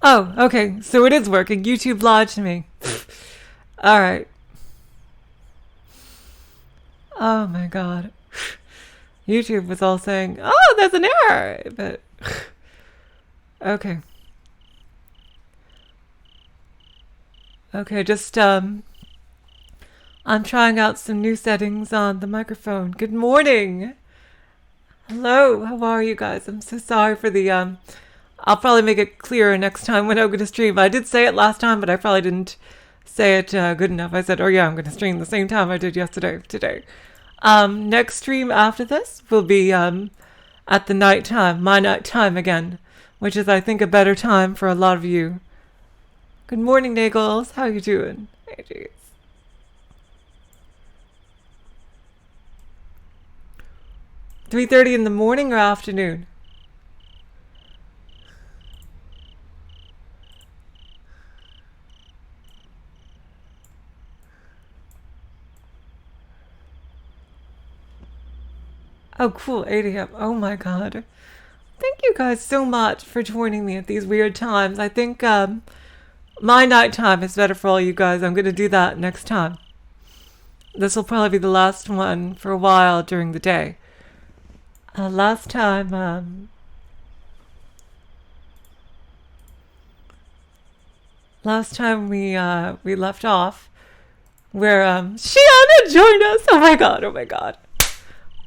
Oh, okay. So it is working. YouTube lied to me. All right. Oh my god. YouTube was all saying, "Oh, there's an error," but okay. Okay, just I'm trying out some new settings on the microphone. Good morning. Hello. How are you guys? I'm so sorry for the I'll probably make it clearer next time when I'm going to stream. I did say it last time, but I probably didn't say it good enough. I said, "Oh yeah, I'm going to stream the same time I did yesterday today." Next stream after this will be at the night time, my night time again, which is I think a better time for a lot of you. Good morning, Nagels. How you doing? Hey, geez. "3:30 in the morning or afternoon?" Oh, cool. 8 a.m. Oh my god. Thank you guys so much for joining me at these weird times. I think my nighttime is better for all you guys. I'm going to do that next time. This will probably be the last one for a while during the day. Last time we left off where Shion had joined us. Oh my god, oh my god.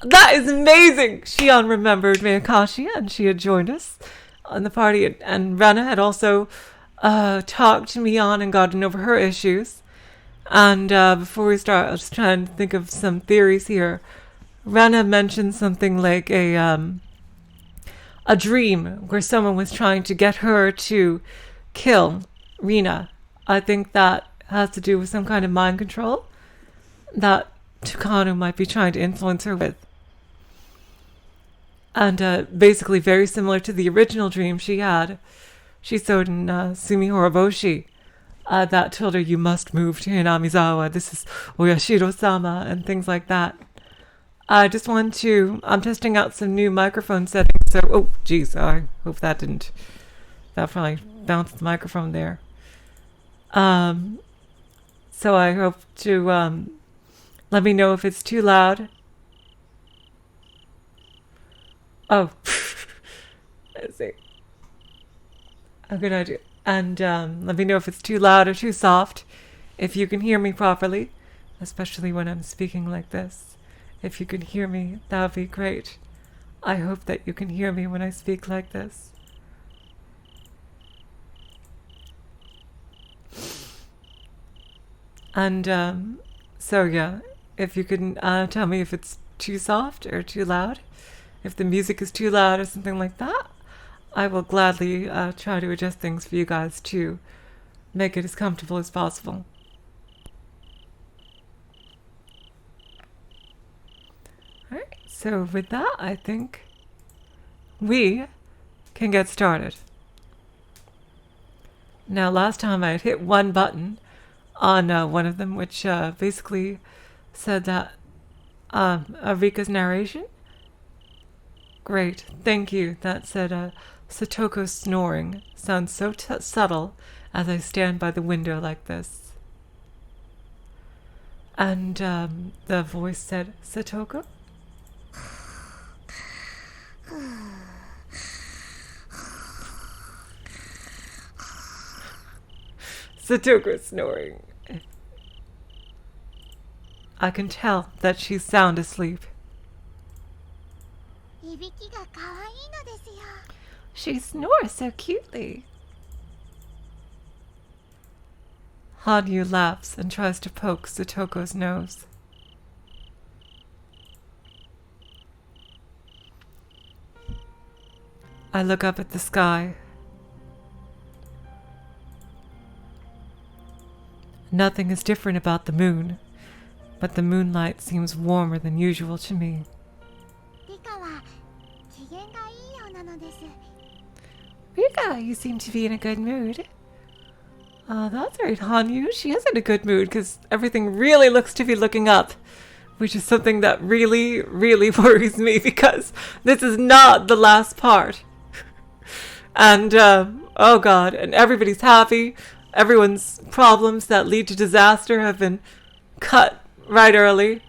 That is amazing! Shion remembered Minagoroshi and she had joined us on the party, and Rena had also talked to me on and gotten over her issues. And before we start, I was trying to think of some theories here. Rena mentioned something like a dream where someone was trying to get her to kill Rena. I think that has to do with some kind of mind control that Tukano might be trying to influence her with. And basically very similar to the original dream she had. She saw it in Sumi Horoboshi. That told her, "You must move to Hinamizawa. This is Oyashiro-sama," and things like that. I just want to... I'm testing out some new microphone settings. So, oh, geez, I hope that didn't... That probably bounced the microphone there. So I hope to... let me know if it's too loud. Oh. Let's see. A good idea. And let me know if it's too loud or too soft. If you can hear me properly. Especially when I'm speaking like this. If you can hear me, that would be great. I hope that you can hear me when I speak like this. And so yeah, if you can tell me if it's too soft or too loud. If the music is too loud or something like that, I will gladly try to adjust things for you guys to make it as comfortable as possible. Alright, so with that, I think we can get started. Now, last time I had hit one button on one of them, which basically said that Arika's narration. Great, thank you. That said, Satoko's snoring sounds so subtle as I stand by the window like this. And the voice said, "Satoko?" Satoko's snoring. I can tell that she's sound asleep. She snores so cutely. Hanyu laughs and tries to poke Satoko's nose. I look up at the sky. Nothing is different about the moon, but the moonlight seems warmer than usual to me. Rika, you seem to be in a good mood. That's right, Hanyu. She is in a good mood because everything really looks to be looking up, which is something that really, really worries me because this is not the last part. And, oh god, and everybody's happy. Everyone's problems that lead to disaster have been cut right early.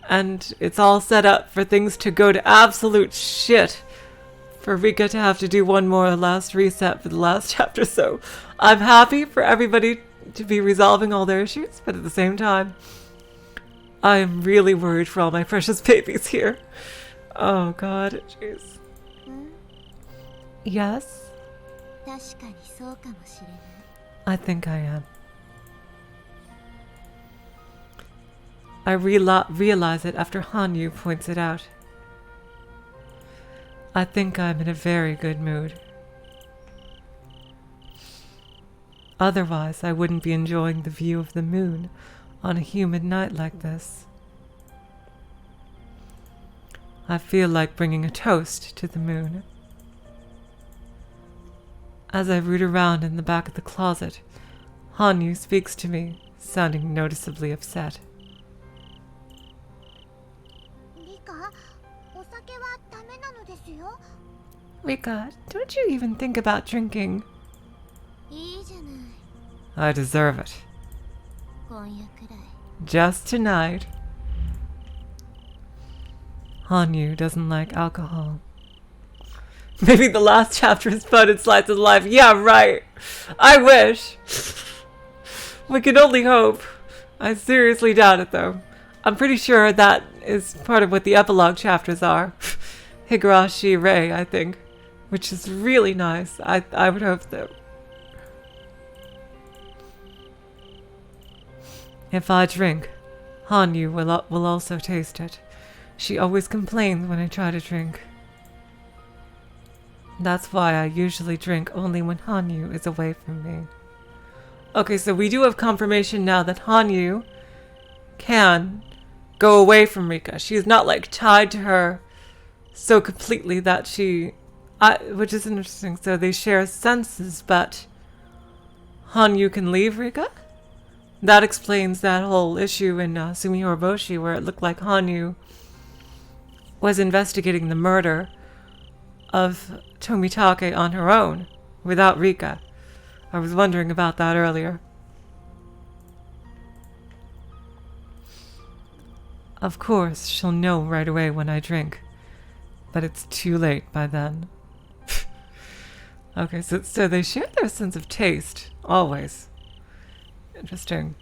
And it's all set up for things to go to absolute shit. For Rika to have to do one more last reset for the last chapter. So I'm happy for everybody to be resolving all their issues. But at the same time, I am really worried for all my precious babies here. Oh god, jeez. Yes? I think I am. I realize it after Hanyu points it out. I think I'm in a very good mood. Otherwise, I wouldn't be enjoying the view of the moon on a humid night like this. I feel like bringing a toast to the moon. As I root around in the back of the closet, Hanyu speaks to me, sounding noticeably upset. Rika, don't you even think about drinking? I deserve it. Just tonight. Hanyu doesn't like alcohol. Maybe the last chapter is fun and slice of life. Yeah, right. I wish. We can only hope. I seriously doubt it, though. I'm pretty sure that is part of what the epilogue chapters are. Higurashi Rei, I think. Which is really nice. I would hope so. If I drink, Hanyu will also taste it. She always complains when I try to drink. That's why I usually drink only when Hanyu is away from me. Okay, so we do have confirmation now that Hanyu can go away from Rika. She's not like tied to her so completely that she... which is interesting. So they share senses, but Hanyu can leave Rika? That explains that whole issue in Sumihoroboshi where it looked like Hanyu was investigating the murder of Tomitake on her own, without Rika. I was wondering about that earlier. Of course, she'll know right away when I drink, but it's too late by then. Okay, so they share their sense of taste, always. Interesting.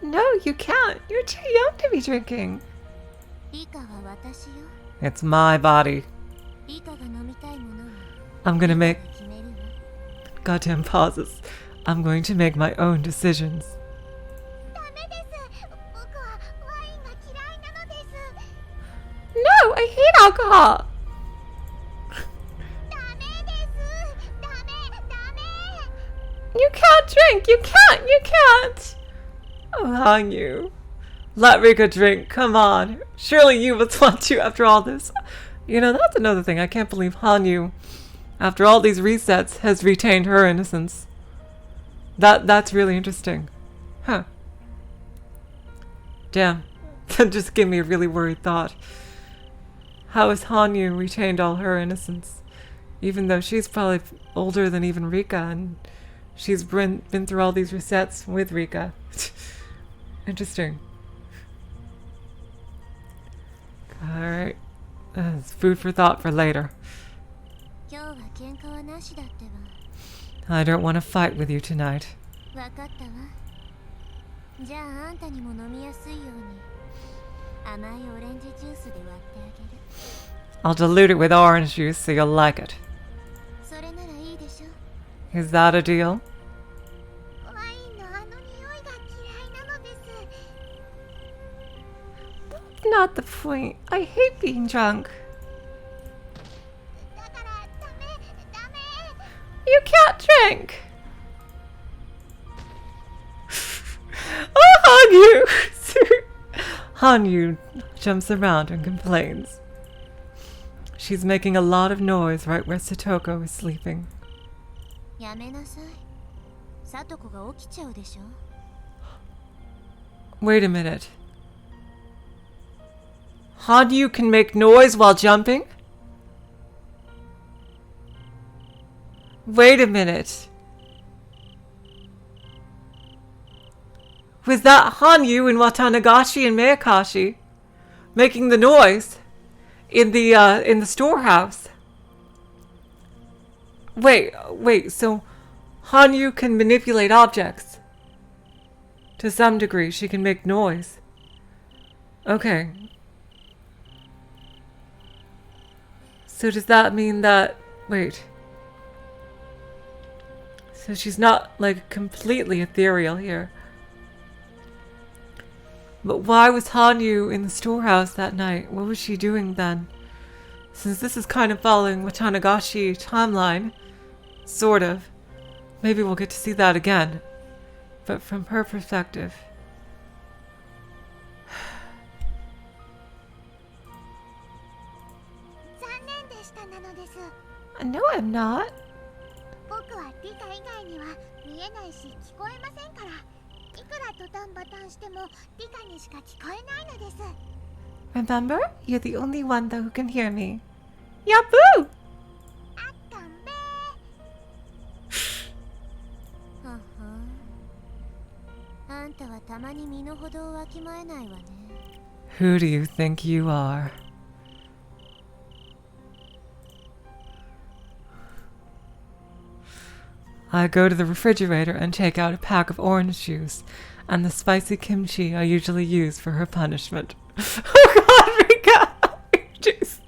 No, you can't. You're too young to be drinking. It's my body. I'm gonna make... Goddamn pauses. I'm going to make my own decisions. No, I hate alcohol. You can't drink. You can't. Oh, Hanyu. Let Rika drink. Come on. Surely you must want to after all this. You know, that's another thing. I can't believe Hanyu, after all these resets, has retained her innocence. That's really interesting. Huh. Damn. That just gave me a really worried thought. How has Hanyu retained all her innocence? Even though she's probably older than even Rika, and she's been through all these resets with Rika. Interesting. Alright. It's food for thought for later. I don't want to fight with you tonight. I'll dilute it with orange juice so you'll like it. Is that a deal? That's not the point. I hate being drunk. You can't drink. Oh, Hanyu! Hanyu jumps around and complains. She's making a lot of noise right where Satoko is sleeping. Wait a minute. Hanyu can make noise while jumping? Wait a minute. Was that Hanyu and Watanagashi and Miyakashi making the noise in the storehouse? Wait, so Hanyu can manipulate objects. To some degree, she can make noise. Okay. So does that mean that... Wait. So she's not, like, completely ethereal here. But why was Hanyu in the storehouse that night? What was she doing then? Since this is kind of following Watanagashi timeline, sort of. Maybe we'll get to see that again. But from her perspective. No, I'm not. Remember? You're the only one though who can hear me. Yahoo! Who do you think you are? I go to the refrigerator and take out a pack of orange juice and the spicy kimchi I usually use for her punishment. Oh god, Rika! Jeez.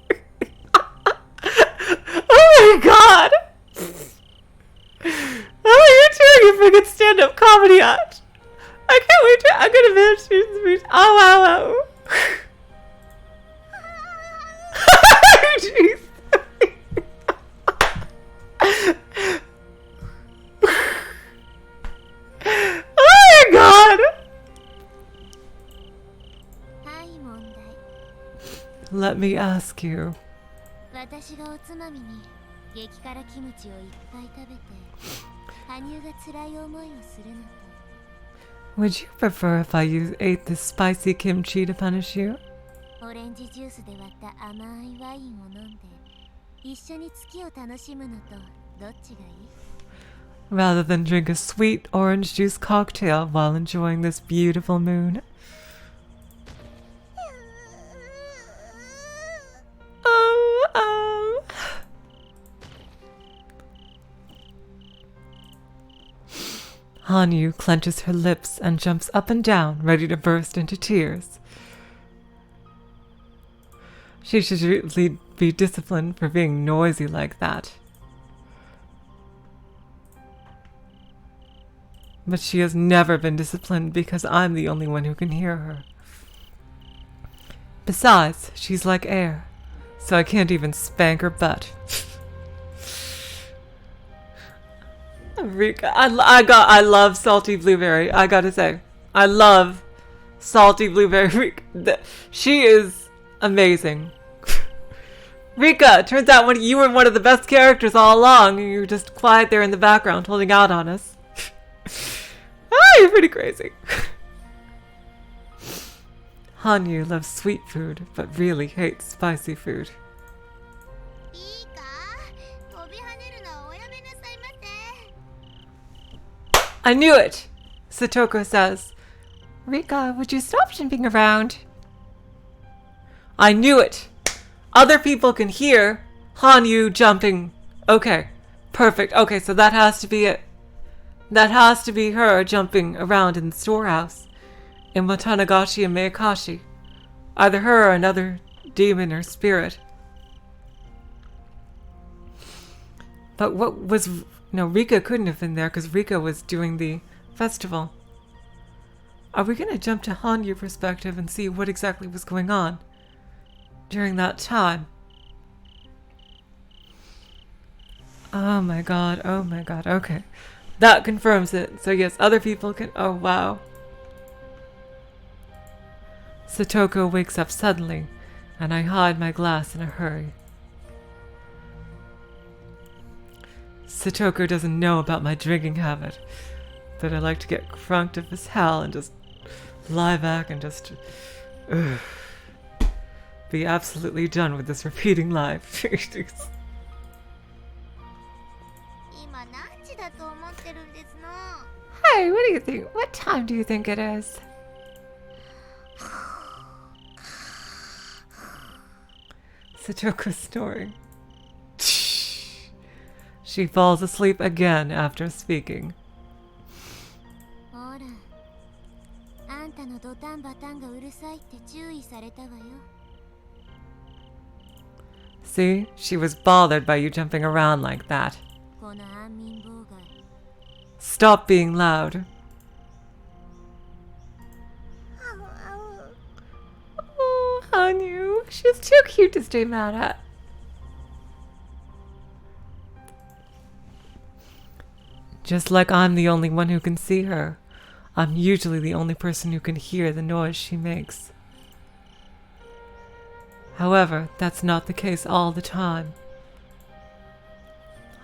Oh my god! Oh, you're doing a freaking stand-up comedy act! I can't wait to... I'm gonna finish this speech. Oh, wow, wow. Jeez. Oh my god! Let me ask you. Would you prefer if I ate this spicy kimchi to punish you? Rather than drink a sweet orange juice cocktail while enjoying this beautiful moon? Hanyu clenches her lips and jumps up and down, ready to burst into tears. She should really be disciplined for being noisy like that. But she has never been disciplined because I'm the only one who can hear her. Besides, she's like air, so I can't even spank her butt. Rika, I love salty blueberry. I gotta say, I love salty blueberry. Rika, she is amazing. Rika, turns out you were one of the best characters all along. You were just quiet there in the background, holding out on us. You're pretty crazy. Hanyu loves sweet food, but really hates spicy food. I knew it! Satoko says. Rika, would you stop jumping around? I knew it! Other people can hear Hanyu jumping. Okay, perfect. Okay, so that has to be it. That has to be her jumping around in the storehouse in Watanagashi and Miyakashi. Either her or another demon or spirit. But what was... No, Rika couldn't have been there because Rika was doing the festival. Are we going to jump to Hanyu perspective and see what exactly was going on during that time? Oh my god, okay. That confirms it. So yes, other people can... Oh wow. Satoko wakes up suddenly, and I hide my glass in a hurry. Satoko doesn't know about my drinking habit, but I like to get crunked up as hell and just lie back and just be absolutely done with this repeating life. Hey, what do you think? What time do you think it is? Satoko's snoring. She falls asleep again after speaking. See, she was bothered by you jumping around like that. Stop being loud. Oh, Hanyu, she's too cute to stay mad at. Just like I'm the only one who can see her, I'm usually the only person who can hear the noise she makes. However, that's not the case all the time.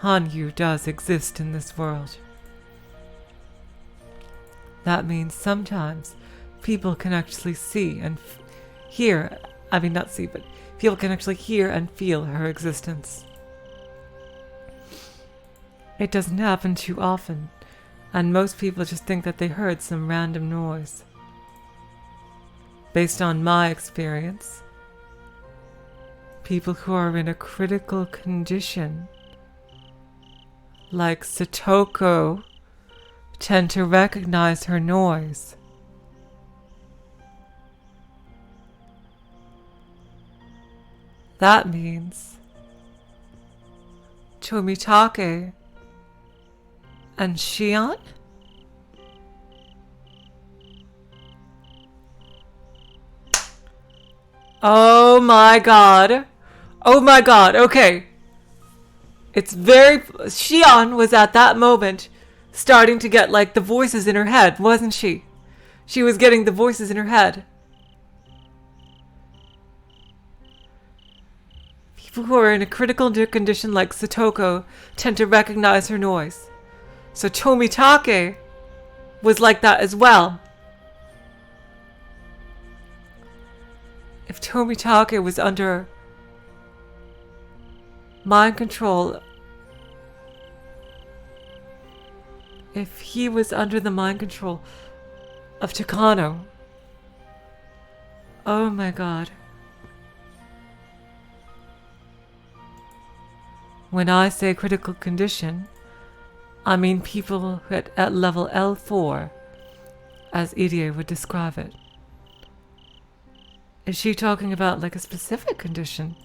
Hanyu does exist in this world. That means sometimes people can actually see and hear, not see, but people can actually hear and feel her existence. It doesn't happen too often, and most people just think that they heard some random noise. Based on my experience, people who are in a critical condition, like Satoko, tend to recognize her noise. That means Tomitake and Shion? Oh my god. Oh my god, okay. Shion was at that moment starting to get like the voices in her head, wasn't she? She was getting the voices in her head. People who are in a critical condition like Satoko tend to recognize her noise. So Tomitake was like that as well. If Tomitake was under mind control, if he was under the mind control of Takano, oh my god. When I say critical condition, I mean people at level L4, as Irie would describe it. Is she talking about like a specific condition?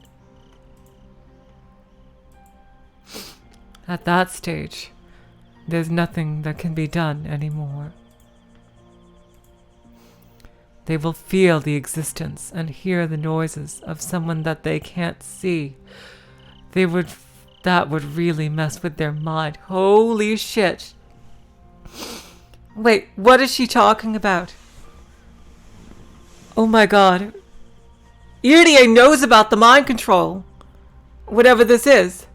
At that stage, there's nothing that can be done anymore. They will feel the existence and hear the noises of someone that they can't see. That would really mess with their mind. Holy shit. Wait, what is she talking about? Oh my god. Irie knows about the mind control. Whatever this is.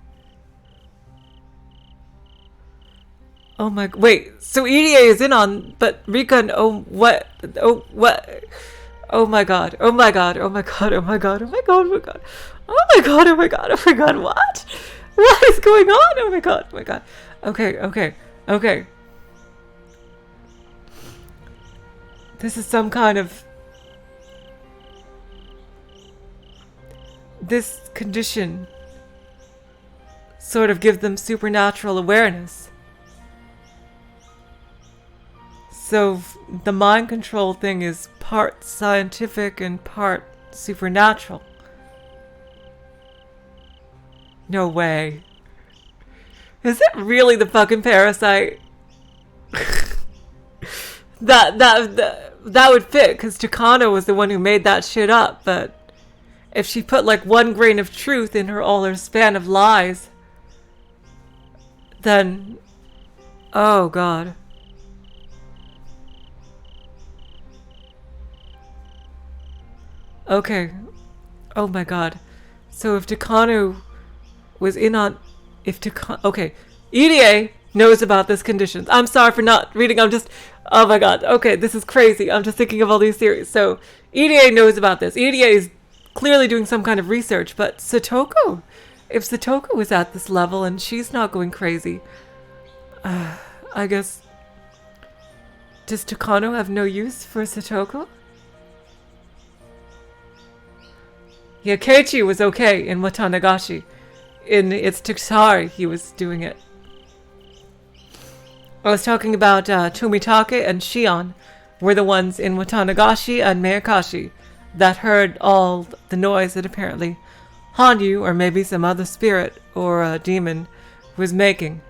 Oh my, wait, so Irie is in on, but Rika, oh my god, oh my god, oh my god, oh my god, oh my god, oh my god, oh my god, oh my god, oh my god, oh my god, what? What is going on? Oh my god, oh my god. Okay. This is some kind of... This condition sort of gives them supernatural awareness. So the mind control thing is part scientific and part supernatural. No way. Is it really the fucking parasite? that would fit, because Takano was the one who made that shit up, but if she put like one grain of truth in all her span of lies, then... Oh god. Okay. Oh my god. So if Takano was in on... Okay. Irie knows about this condition. I'm sorry for not reading. I'm just, oh my god. Okay, this is crazy. I'm just thinking of all these theories. So EDA knows about this. EDA is clearly doing some kind of research, but Satoko, if Satoko is at this level and she's not going crazy, I guess, does Takano have no use for Satoko? Yeah, Keiichi was okay in Watanagashi. In its Tuxari, he was doing it. I was talking about Tomitake and Shion were the ones in Watanagashi and Miyakashi that heard all the noise that apparently Hanyu, or maybe some other spirit or a demon, was making.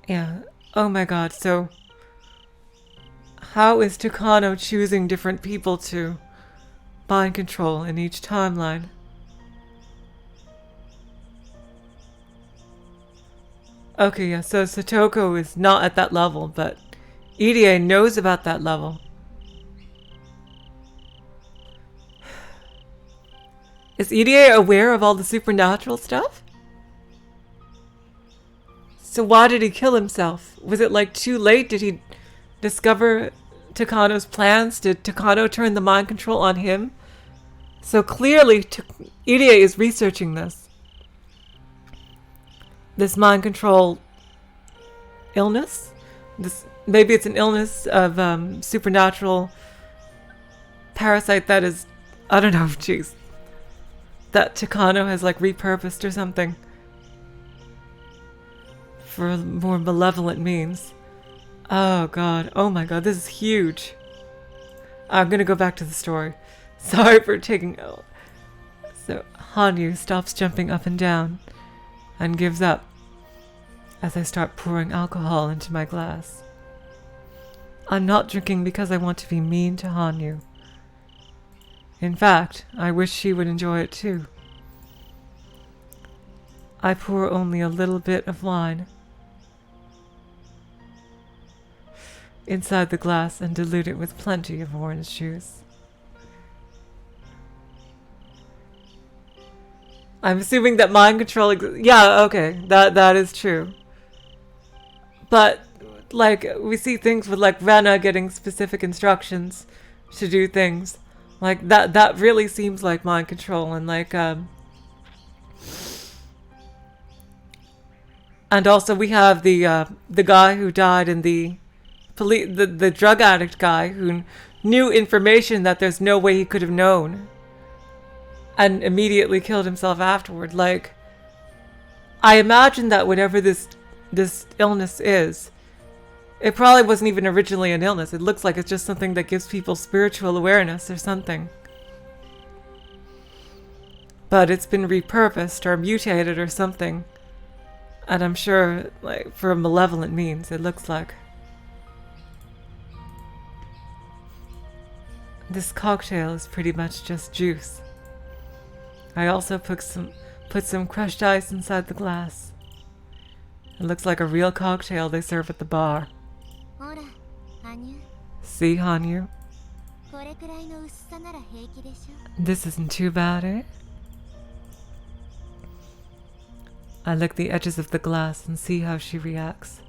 Yeah. Oh my god, so how is Takano choosing different people to mind control in each timeline? Okay, yeah, so Satoko is not at that level, but EDA knows about that level. Is EDA aware of all the supernatural stuff? So why did he kill himself? Was it like too late? Did he discover Takano's plans? Did Takano turn the mind control on him? So clearly EDA is researching this. This mind control illness? Maybe it's an illness of supernatural parasite that is, I don't know, jeez. That Takano has like repurposed or something. For more malevolent means. Oh god, oh my god, this is huge. I'm gonna go back to the story. Sorry for taking... So, Hanyu stops jumping up and down and gives up as I start pouring alcohol into my glass. I'm not drinking because I want to be mean to Hanyu. In fact, I wish she would enjoy it too. I pour only a little bit of wine inside the glass and dilute it with plenty of orange juice. I'm assuming that mind control yeah, okay, that is true. But like we see things with like Rena getting specific instructions to do things. Like that really seems like mind control. And like and also we have the guy who died in the drug addict guy who knew information that there's no way he could have known and immediately killed himself afterward. Like, I imagine that whatever this illness is, it probably wasn't even originally an illness. It looks like it's just something that gives people spiritual awareness or something. But it's been repurposed or mutated or something. And I'm sure, like, for malevolent means, it looks like. This cocktail is pretty much just juice. I also put some crushed ice inside the glass. It looks like a real cocktail they serve at the bar. See, Hanyu? This isn't too bad, eh? I lick the edges of the glass and see how she reacts.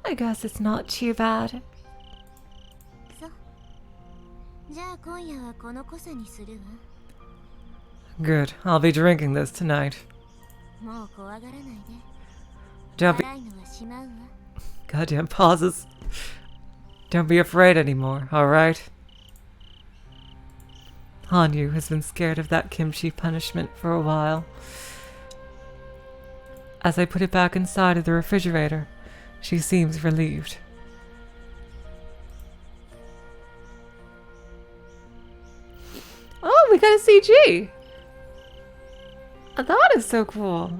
I guess it's not too bad. Good, I'll be drinking this tonight. Don't be... Goddamn pauses. Don't be afraid anymore, alright? Hanyu has been scared of that kimchi punishment for a while. As I put it back inside of the refrigerator, she seems relieved. Oh, we got a CG! That is so cool.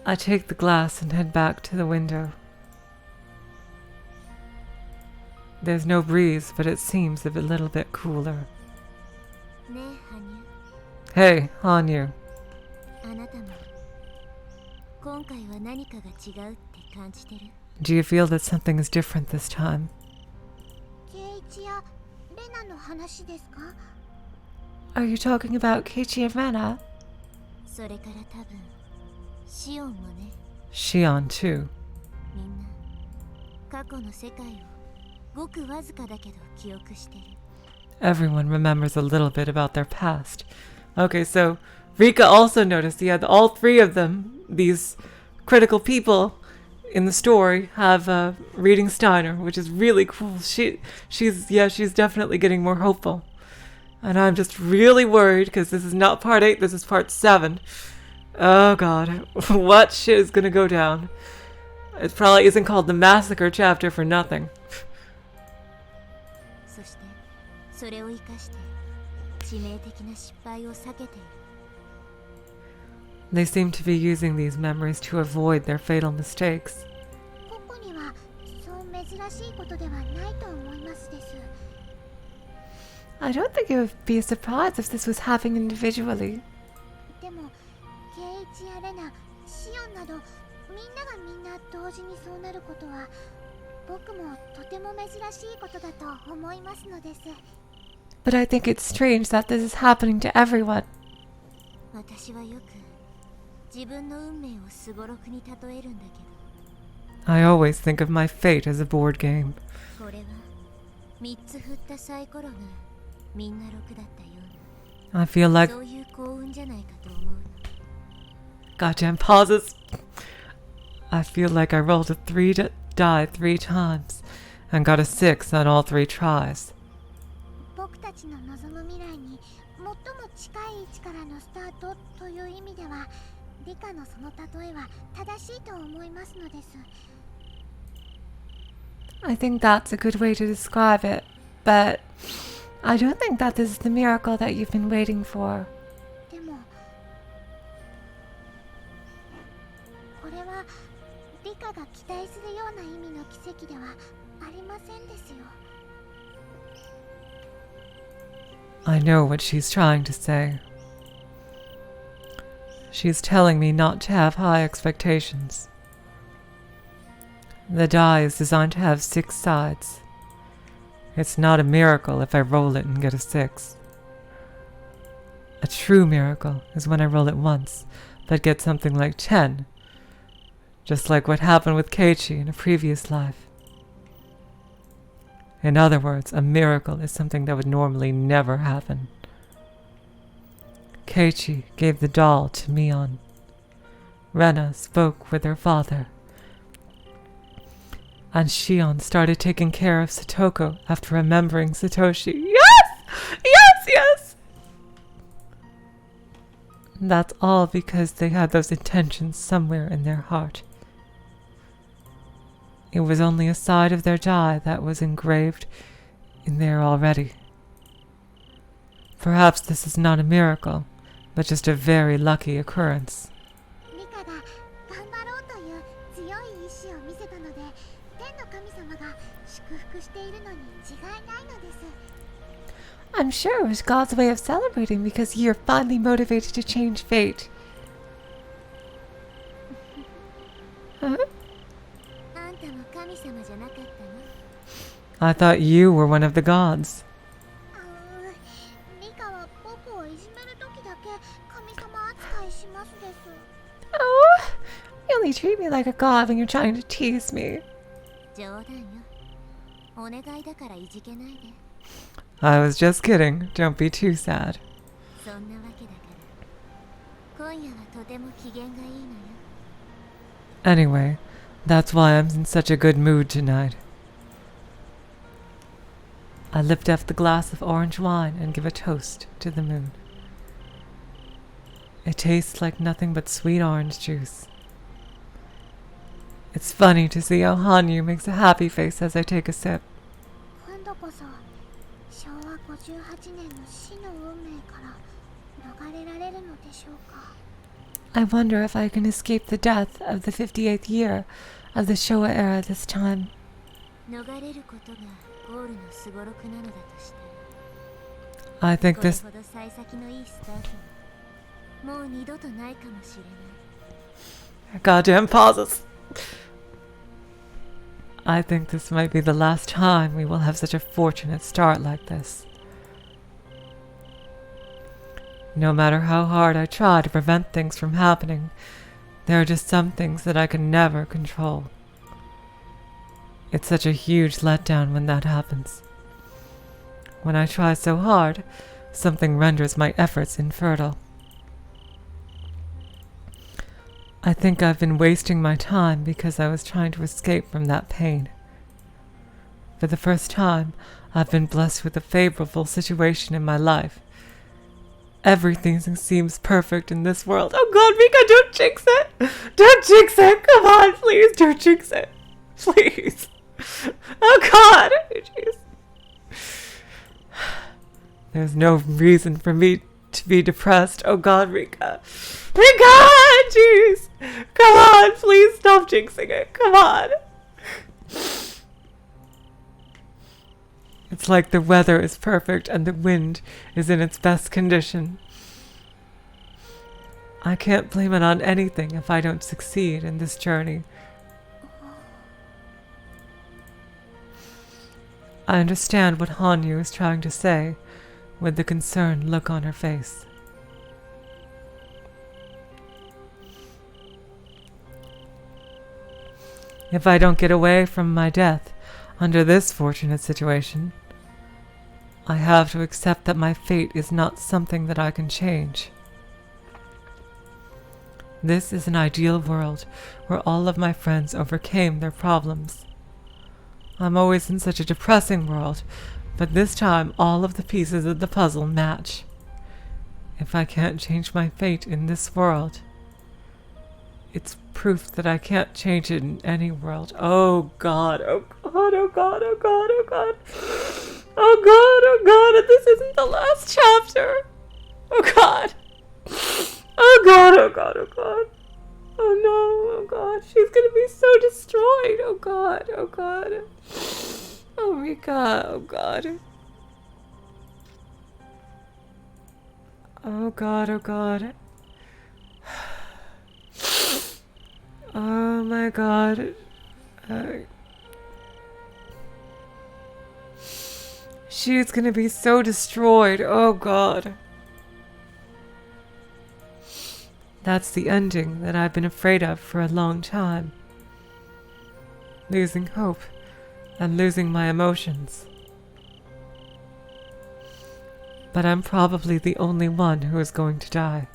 I take the glass and head back to the window. There's no breeze, but it seems a little bit cooler. Hey, Hanyu. Do you feel that something is different this time? Are you talking about Keiichi and Rena? それから多分シオンもね。 Shion too. みんな過去の世界をごくわずかだけど記憶してる。 Everyone remembers a little bit about their past. Okay, so Rika also noticed he had all three of them, these critical people in the story, have reading Steiner, which is really cool. She's definitely getting more hopeful. And I'm just really worried because this is not part 8, this is part 7. Oh god, what shit is gonna go down? It probably isn't called the massacre chapter for nothing. そしてそれを生かして致命的な失敗を避けている。 They seem to be using these memories to avoid their fatal mistakes. 個々にはそう珍しいことではないと思いますです。 I don't think it would be a surprise if this was happening individually. でもケイイチやレナ、シオンなどみんながみんな同時にそうなることは僕もとても珍しいことだと思いますのです。 But I think it's strange that this is happening to everyone. 私はよく自分の運命をすごろくに例えるんだけど、 I always think of my fate as a board game. これは3つ振ったサイコロがみんな6だったよう I feel な、 like そういう幸運じゃないかと思うの。 goddamn pauses. I feel like I rolled a 3 die 3 times and got a 6 on all 3 tries. 僕たちの望む未来に最も近い位置からのスタートという意味では理科のその例えは正しいと思いますのです。 I think that's a good way to describe it, but I don't think that this is the miracle that you've been waiting for. でもこれは理科が期待するような意味の奇跡ではありませんですよ。 I know what she's trying to say. She's telling me not to have high expectations. The die is designed to have 6 sides. It's not a miracle if I roll it and get a 6. A true miracle is when I roll it once, but get something like 10, just like what happened with Keiichi in a previous life. In other words, a miracle is something that would normally never happen. Keiichi gave the doll to Mion. Rena spoke with her father. And Shion started taking care of Satoko after remembering Satoshi. Yes! Yes, yes! That's all because they had those intentions somewhere in their heart. It was only a side of their die that was engraved in there already. Perhaps this is not a miracle, but just a very lucky occurrence. 理科が頑張ろうという強い意志を見せたので天の神様が祝福しているのに違いないのです。 I'm sure it was God's way of celebrating because you're finally motivated to change fate. Huh? あんたも神様じゃなかったの？ I thought you were one of the gods. 理科は僕をいじめるときだけ神様扱いしますです。 Oh, you only treat me like a god when you're trying to tease me. 冗談よ。お願いだからいじけないで。 I was just kidding. Don't be too sad. そんなわけだから今夜はとても機嫌がいいのよ。 Anyway, that's why I'm in such a good mood tonight. I lift up the glass of orange wine and give a toast to the moon. It tastes like nothing but sweet orange juice. It's funny to see how Hanyu makes a happy face as I take a sip. 今度こそ昭和58年の死の運命から逃れられるのでしょうか。 I wonder if I can escape the death of the 58th year of the Showa era this time. 逃れることがゴールのすごろくなのだとした I ら、 think これ this... ほど幸先のいいスタートはもう二度とないかもしれない。 Goddamn pauses. I think this might be the last time we will have such a fortunate start like this. No matter how hard I try to prevent things from happening, there are just some things that I can never control. It's such a huge letdown when that happens. When I try so hard, something renders my efforts infertile. I think I've been wasting my time because I was trying to escape from that pain. For the first time, I've been blessed with a favorable situation in my life. Everything seems perfect in this world. Oh God, Mika, don't jinx it! Don't jinx it! Come on, please, don't jinx it. Please. Oh God! Jeez. There's no reason for me to be depressed. Oh God, Rika. Rika! Jeez! Come on, please stop jinxing it. Come on. It's like the weather is perfect and the wind is in its best condition. I can't blame it on anything if I don't succeed in this journey. I understand what Hanyu is trying to say with the concerned look on her face. If I don't get away from my death under this fortunate situation, I have to accept that my fate is not something that I can change. This is an ideal world where all of my friends overcame their problems. I'm always in such a depressing world, but this time all of the pieces of the puzzle match. If I can't change my fate in this world, it's proof that I can't change it in any world. Oh God, oh God, oh God, oh God, oh God. Oh God, oh God, and this isn't the last chapter. Oh God. Oh God, oh God, oh God. Oh no, oh God, she's gonna be so destroyed. Oh God, oh God. Oh Rika, oh God. Oh God, oh God. Oh my God. She's gonna be so destroyed. Oh God. That's the ending that I've been afraid of for a long time. Losing hope and losing my emotions. But I'm probably the only one who is going to die.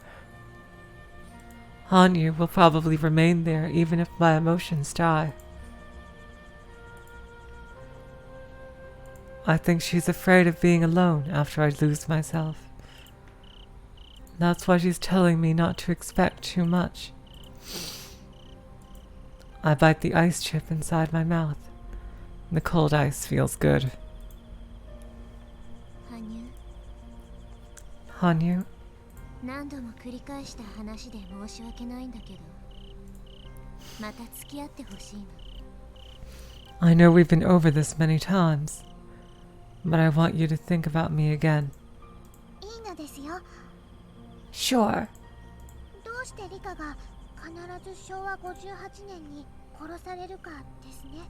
Hanyu will probably remain there even if my emotions die. I think she's afraid of being alone after I lose myself. That's why she's telling me not to expect too much. I bite the ice chip inside my mouth. The cold ice feels good. Hanyu? 何度も繰り返した話で申し訳ないんだけど、また付き合ってほしいの。I know we've been over this many times, but I want you to think about me again. いいのですよ。 Sure. どうしてリカが必ず昭和58年に殺されるかですね。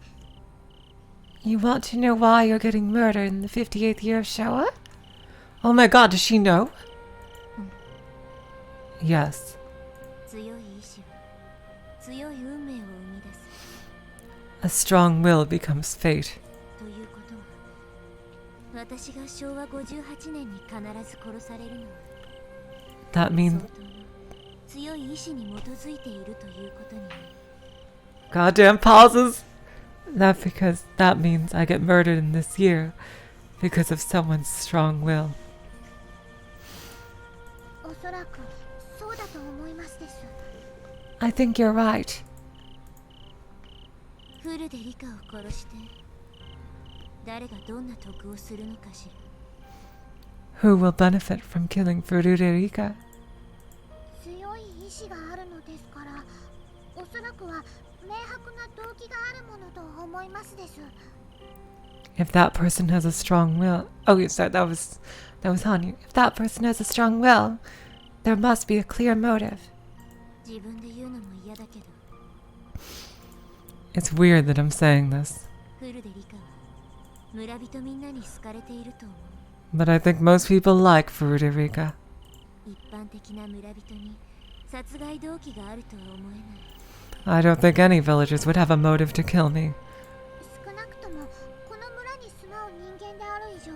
You want to know why you're getting murdered in the 58th year of Showa? Oh my God, does she know? Yes. 強い意志は強い運命を生み出す。 A strong will becomes fate. ということは、私が昭和58年に必ず殺されるのは、 That means... 相当の強い意志に基づいているということになる。 Goddamn pauses! That means I get murdered in this year because of someone's strong will. おそらくそうだと思いますです。 I think you're right. フルでリカを殺して誰がどんな得をするのかしら。 Who will benefit from killing Fururerika? 強い意志があるのですから、おそらくは明白な動機があるものと思いますです。 If that person has a strong will... Oh, sorry, that was Hanyu. If that person has a strong will, there must be a clear motive. 自分で言うのも嫌だけど、 It's weird that I'm saying this. フルでリカは村人みんなに好かれていると思う。 But I think most people like Furuderica. 一般的な村人に殺害動機があるとは思えない。 I don't think any villagers would have a motive to kill me. 少なくともこの村に住まう人間である以上、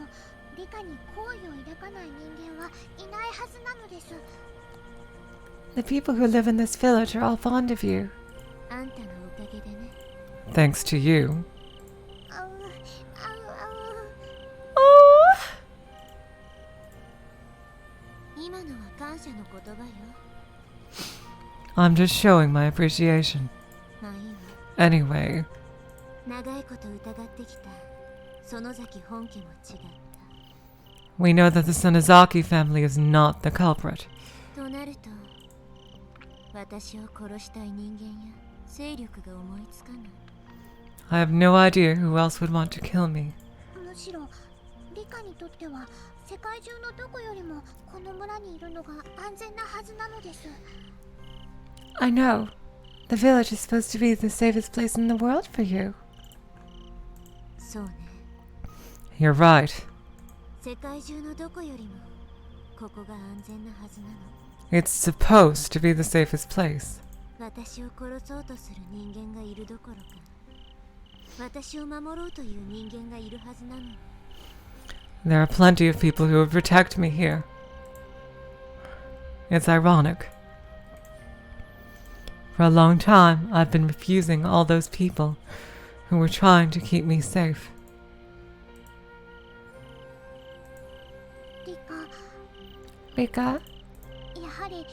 リカに好意を抱かない人間はいないはずなのです。 The people who live in this village are all fond of you. あんたのおかげでね。 Thanks to you. あうあうあう。 Oh! 今のは感謝の言葉よ。 I'm just showing my appreciation. まあいいわ。 Anyway, 長いこと疑ってきた園崎本家も違った。 we know that the Sonozaki family is not the culprit. となると私を殺したい人間や勢力が思いつかない。 I have no idea who else would want to kill me. むしろリカにとっては世界中のどこよりもこの村にいるのが安全なはずなのです。 I know. The village is supposed to be the safest place in the world for you. そうね。 You're right. 世界中のどこよりもここが安全なはずなの。 It's supposed to be the safest place. 私を殺そうとする人間がいるどころか、私を守ろうという人間がいるはずなの。 There are plenty of people who would protect me here. It's ironic. For a long time, I've been refusing all those people who were trying to keep me safe. リカ、 Rika, やはり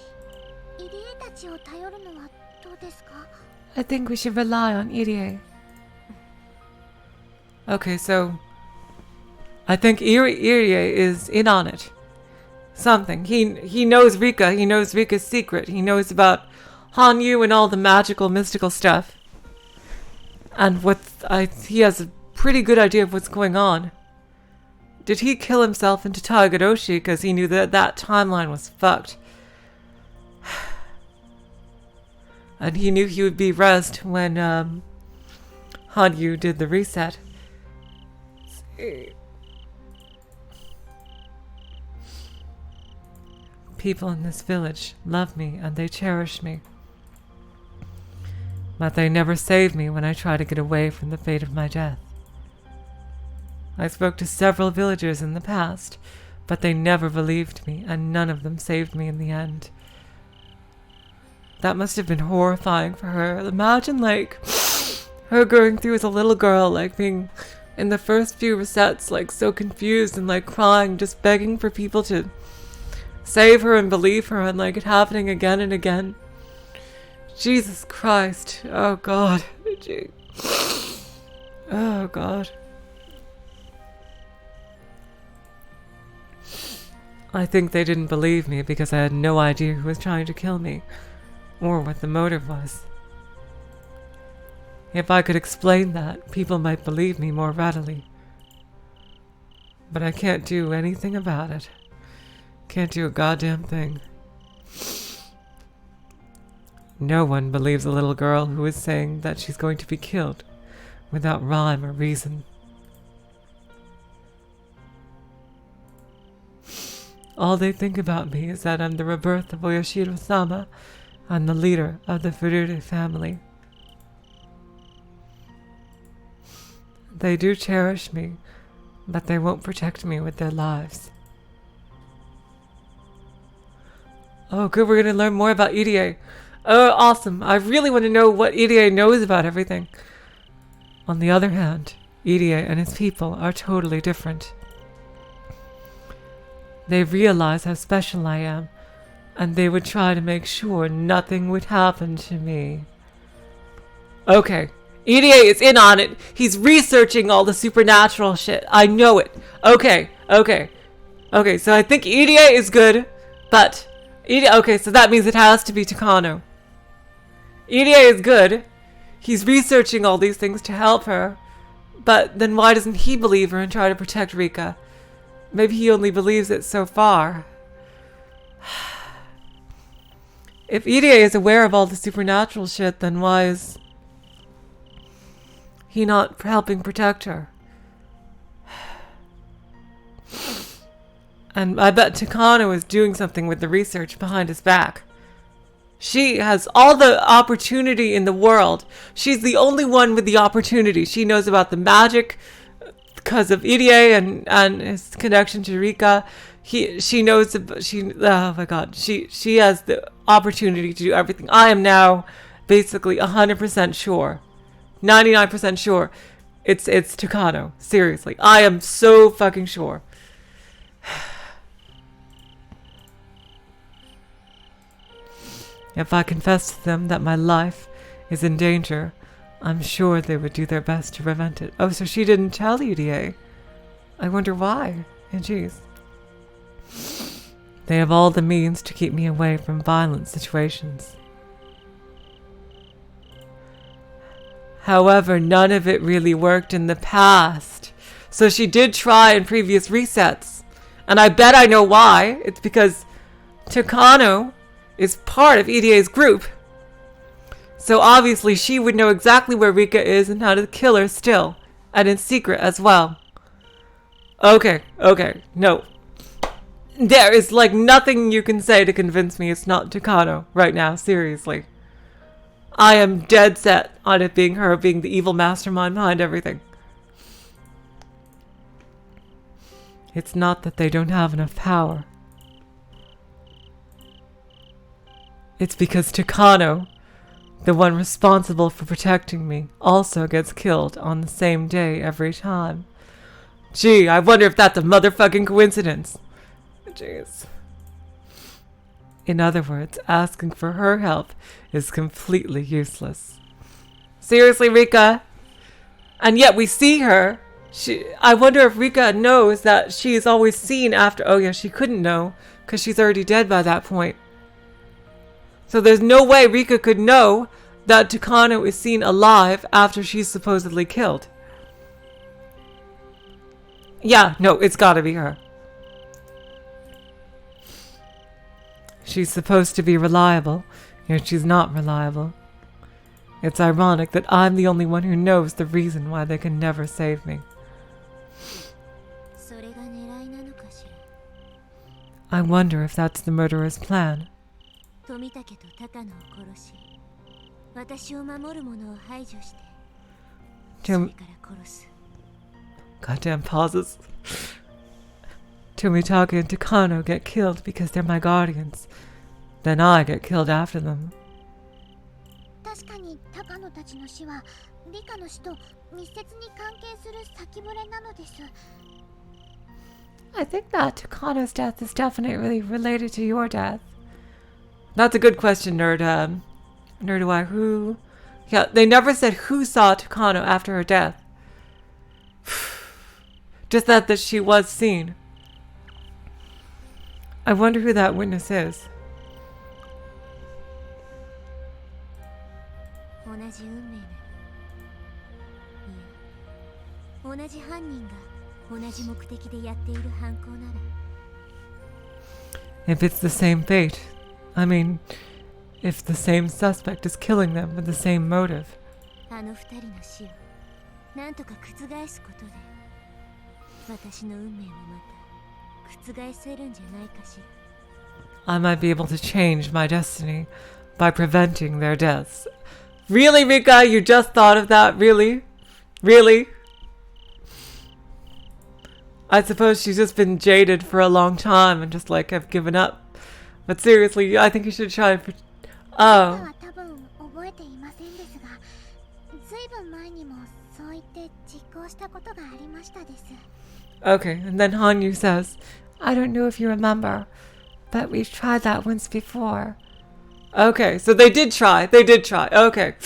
入江たちを頼るのはどうですか？ I think we should rely on Irie. Okay, so I think Irie is in on it. Something. He knows Rika. He knows Rika's secret. He knows about Hanyu and all the magical, mystical stuff. And he has a pretty good idea of what's going on. Did he kill himself into Higurashi because he knew that that timeline was fucked? And he knew he would be rezzed when Hanyu did the reset. People in this village love me and they cherish me. But they never save me when I try to get away from the fate of my death. I spoke to several villagers in the past, but they never believed me, and none of them saved me in the end. That must have been horrifying for her. Imagine, like, her going through as a little girl, like, being in the first few resets, like, so confused and, like, crying, just begging for people to save her and believe her, and, like, it happening again and again. Jesus Christ. Oh, God. Oh, God. I think they didn't believe me because I had no idea who was trying to kill me, or what the motive was. If I could explain that, people might believe me more readily. But I can't do anything about it. Can't do a goddamn thing. No one believes a little girl who is saying that she's going to be killed without rhyme or reason. All they think about me is that I'm the rebirth of Oyashiro-sama and the leader of the Furure family. They do cherish me, but they won't protect me with their lives. Oh, good, we're going to learn more about Irie. Oh, awesome. I really want to know what Irie knows about everything. On the other hand, Irie and his people are totally different. They realize how special I am, and they would try to make sure nothing would happen to me. Okay, Irie is in on it. He's researching all the supernatural shit. I know it. Okay, so I think Irie is good, but okay, so that means it has to be Takano. Irie is good. He's researching all these things to help her, but then why doesn't he believe her and try to protect Rika? Maybe he only believes it so far. If Irie is aware of all the supernatural shit, then why is he not helping protect her? And I bet Takano is doing something with the research behind his back. She has all the opportunity in the world. She's the only one with the opportunity. She knows about the magic because of Irie and his connection to Rika. She knows, oh my god, she has the opportunity to do everything. I am now basically 100% sure, 99% sure it's Takano. Seriously, I am so fucking sure. If I confess to them that my life is in danger, I'm sure they would do their best to prevent it. Oh, so she didn't tell Irie. I wonder why. And jeez. They have all the means to keep me away from violent situations. However, none of it really worked in the past. So she did try in previous resets. And I bet I know why. It's because Takano is part of Irie's group. So obviously she would know exactly where Rika is and how to kill her still. And in secret as well. Okay. No. There is like nothing you can say to convince me it's not Takano right now, seriously. I am dead set on it being her, being the evil mastermind behind everything. It's not that they don't have enough power. It's because Takano, the one responsible for protecting me, also gets killed on the same day every time. Gee, I wonder if that's a motherfucking coincidence. Jeez. In other words, asking for her help is completely useless. Seriously, Rika? And yet we see her. I wonder if Rika knows that she is always seen after... Oh yeah, she couldn't know, because she's already dead by that point. So there's no way Rika could know that Takano is seen alive after she's supposedly killed. Yeah, no, it's gotta be her. She's supposed to be reliable, yet she's not reliable. It's ironic that I'm the only one who knows the reason why they can never save me. I wonder if that's the murderer's plan. Goddamn pauses. Tomitake and Takano get killed because they're my guardians. Then I get killed after them. I think that Takano's death is definitely related to your death. That's a good question, Nerd. Nerdwire, who? Yeah, they never said who saw Takano after her death. Just that she was seen. I wonder who that witness is. If it's the same fate, I mean, if the same suspect is killing them with the same motive. I might be able to change my destiny by preventing their deaths. Really, Rika? You just thought of that? Really? Really? I suppose she's just been jaded for a long time and just like have given up. But seriously, I think you should try and... Oh. Okay, and then Hanyu says, I don't know if you remember, but we've tried that once before. Okay, so they did try. Okay. Okay,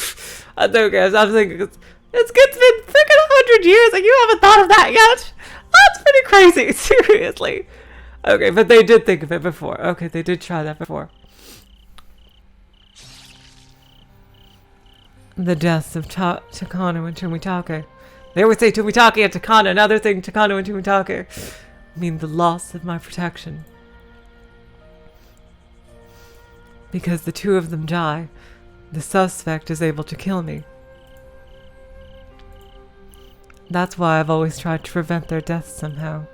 so I'm thinking, it's been freaking 100 years and you haven't thought of that yet? That's pretty crazy, seriously. Okay, but they did think of it before. Okay, they did try that before. The deaths of Takano and Tomitake. They always say Tomitake and Takano. Another thing, Takano and Tomitake mean the loss of my protection. Because the two of them die, the suspect is able to kill me. That's why I've always tried to prevent their deaths somehow.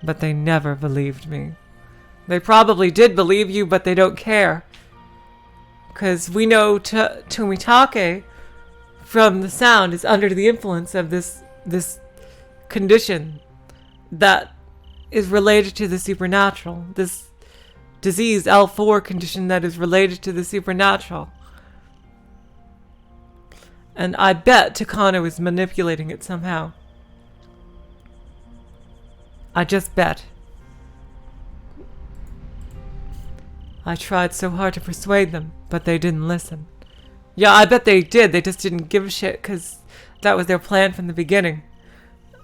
But they never believed me. They probably did believe you, but they don't care. Because we know Tumitake from the sound is under the influence of this condition that is related to the supernatural. This disease, L4 condition that is related to the supernatural. And I bet Takano is manipulating it somehow. I just bet. I tried so hard to persuade them, but they didn't listen. Yeah, I bet they did. They just didn't give a shit because that was their plan from the beginning.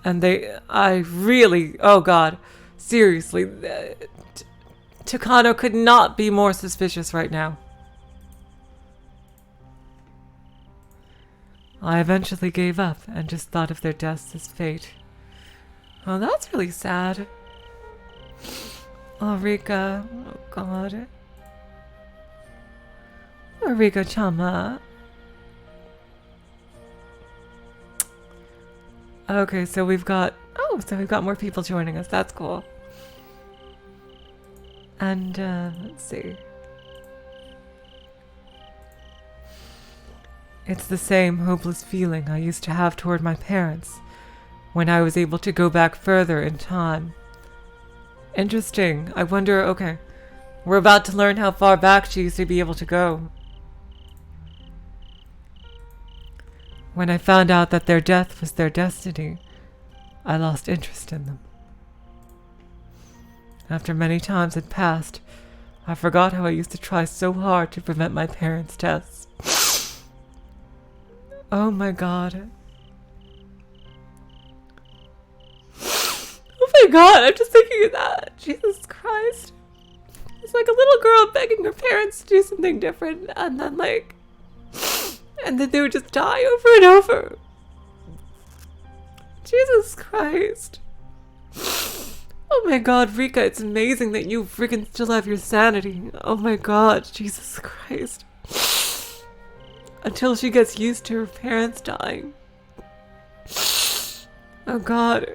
And oh God, seriously, Takano could not be more suspicious right now. I eventually gave up and just thought of their deaths as fate. Oh, that's really sad. Oh, Rika. Oh, God. Oh, Rika-chama. Okay, so we've got more people joining us. That's cool. And, let's see. It's the same hopeless feeling I used to have toward my parents when I was able to go back further in time. Interesting. I wonder, okay, we're about to learn how far back she used to be able to go. When I found out that their death was their destiny, I lost interest in them. After many times had passed, I forgot how I used to try so hard to prevent my parents' deaths. Oh my God. Oh my God, I'm just thinking of that. Jesus Christ. It's like a little girl begging her parents to do something different, and then they would just die over and over. Jesus Christ. Oh my God, Rika, it's amazing that you freaking still have your sanity. Oh my God, Jesus Christ. Until she gets used to her parents dying. Oh God.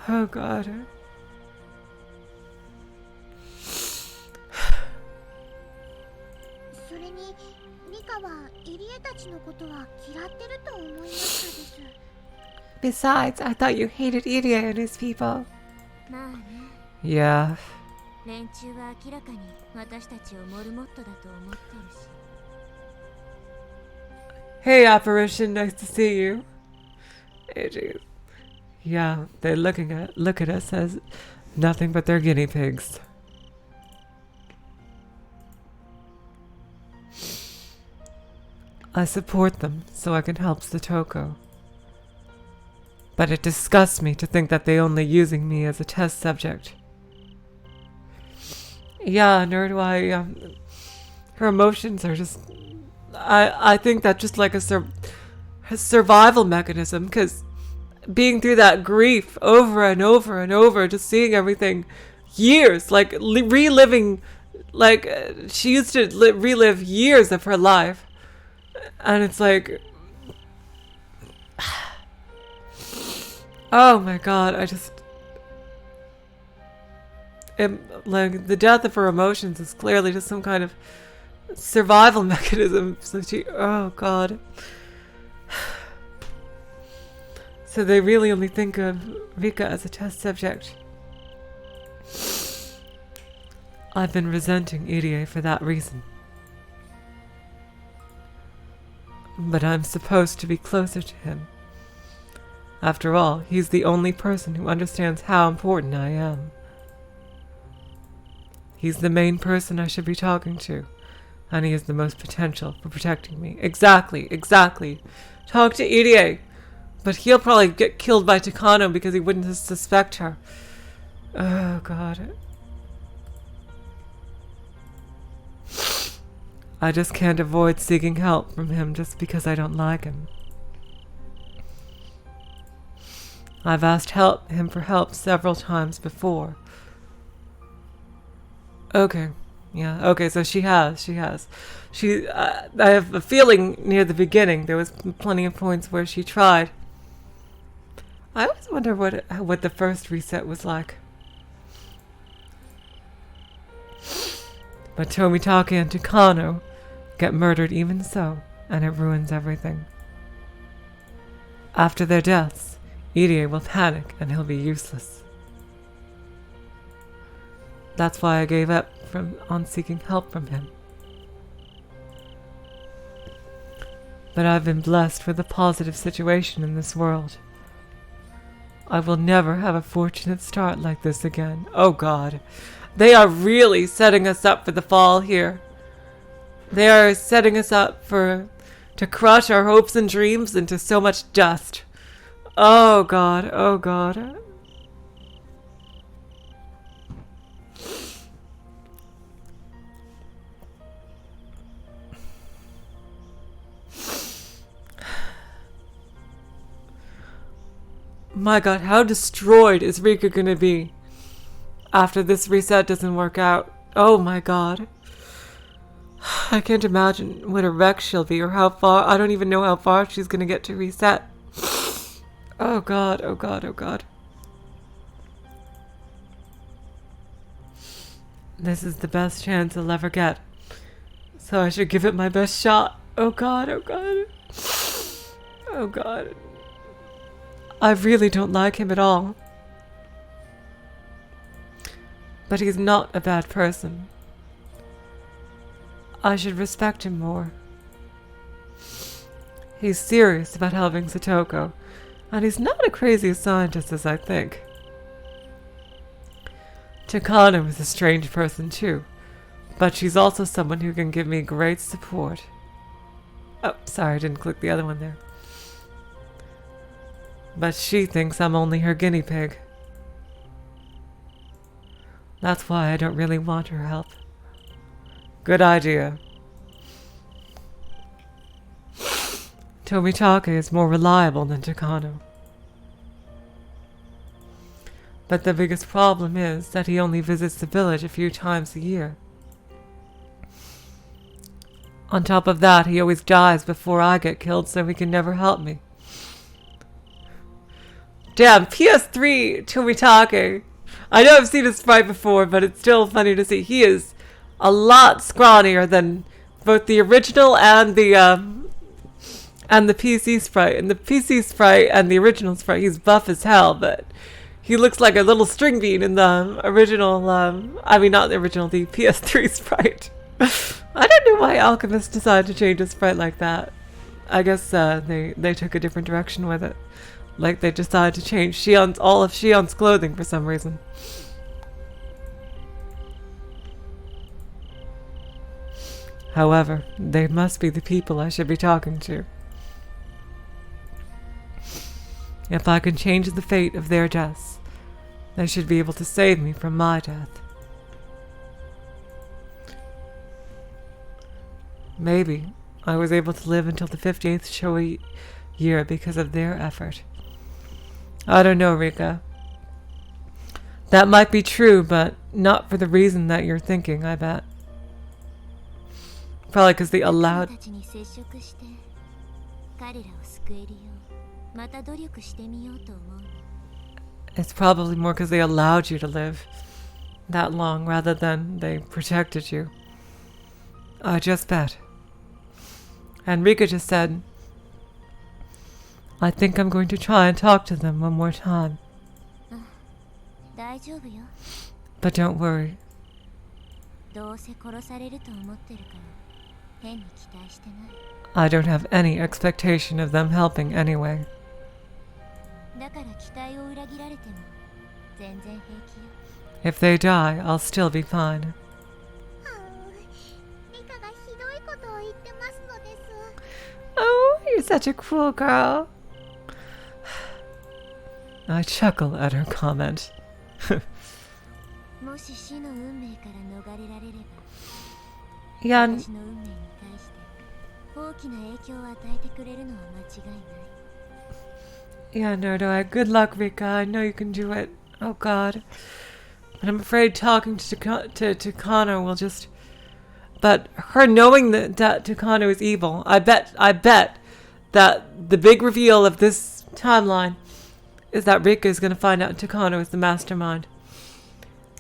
Oh God. それにリカは入江たちのことは嫌ってると思いましたです。 Besides, I thought you hated Irie and his people. まあね。 Yeah. 連中は明らかに私たちをモルモットだと思ってるし。 Hey, apparition, nice to see you. Hey, geez. Yeah, they look at us as nothing but their guinea pigs. I support them so I can help Satoko. But it disgusts me to think that they only using me as a test subject. Yeah, nor do I, her emotions are just... I think that's just like a survival mechanism, because being through that grief over and over and over, just seeing everything years, like reliving, like she used to relive years of her life. And it's like, oh my God, like the death of her emotions is clearly just some kind of survival mechanism. So oh God. So they really only think of Rika as a test subject. I've been resenting Irie for that reason. But I'm supposed to be closer to him. After all, he's the only person who understands how important I am. He's the main person I should be talking to, and he has the most potential for protecting me. Exactly. Talk to Irie. But he'll probably get killed by Takano because he wouldn't suspect her. Oh, God. I just can't avoid seeking help from him just because I don't like him. I've asked him for help several times before. Okay, Yeah, okay, so she has. I have a feeling near the beginning there was plenty of points where she tried. I always wonder what the first reset was like. But Tomitake and Takano get murdered even so, and it ruins everything. After their deaths, Irie will panic and he'll be useless. That's why I gave up on seeking help from him. But I've been blessed with a positive situation in this world. I will never have a fortunate start like this again. Oh God. They are really setting us up for the fall here. They are setting us up to crush our hopes and dreams into so much dust. Oh God, oh God. My God, how destroyed is Rika gonna be after this reset doesn't work out? Oh my God. I can't imagine what a wreck she'll be or how far. I don't even know how far she's gonna get to reset. Oh God, oh God, oh God. This is the best chance I'll ever get. So I should give it my best shot. Oh God, oh God. Oh God. I really don't like him at all. But he's not a bad person. I should respect him more. He's serious about helping Satoko, and he's not a crazy scientist as I think. Takano is a strange person too, but she's also someone who can give me great support. Oh, sorry, I didn't click the other one there. But she thinks I'm only her guinea pig. That's why I don't really want her help. Good idea. Tomitake is more reliable than Takano. But the biggest problem is that he only visits the village a few times a year. On top of that, he always dies before I get killed, so he can never help me. Damn, PS3 Tomitake. I know I've seen his sprite before, but it's still funny to see. He is a lot scrawnier than both the original and the PC sprite. And the PC sprite and the original sprite, he's buff as hell, but he looks like a little string bean in the original, not the original, the PS3 sprite. I don't know why Alchemist decided to change his sprite like that. I guess they took a different direction with it. Like they decided to change all of Shion's clothing for some reason. However, they must be the people I should be talking to. If I can change the fate of their deaths, they should be able to save me from my death. Maybe I was able to live until the 50th Shoei year because of their effort. I don't know, Rika. That might be true, but not for the reason that you're thinking, I bet. Probably because they allowed... It's probably more because they allowed you to live that long rather than they protected you. I just bet. And Rika just said, I think I'm going to try and talk to them one more time. But don't worry. I don't have any expectation of them helping anyway. If they die, I'll still be fine. Oh, you're such a cruel girl. I chuckle at her comment. Yeah, no, good luck, Rika. I know you can do it. Oh God. But I'm afraid talking to Takano will just But her knowing that Takano is evil, I bet that the big reveal of this timeline is that Rika is going to find out Takano is the mastermind.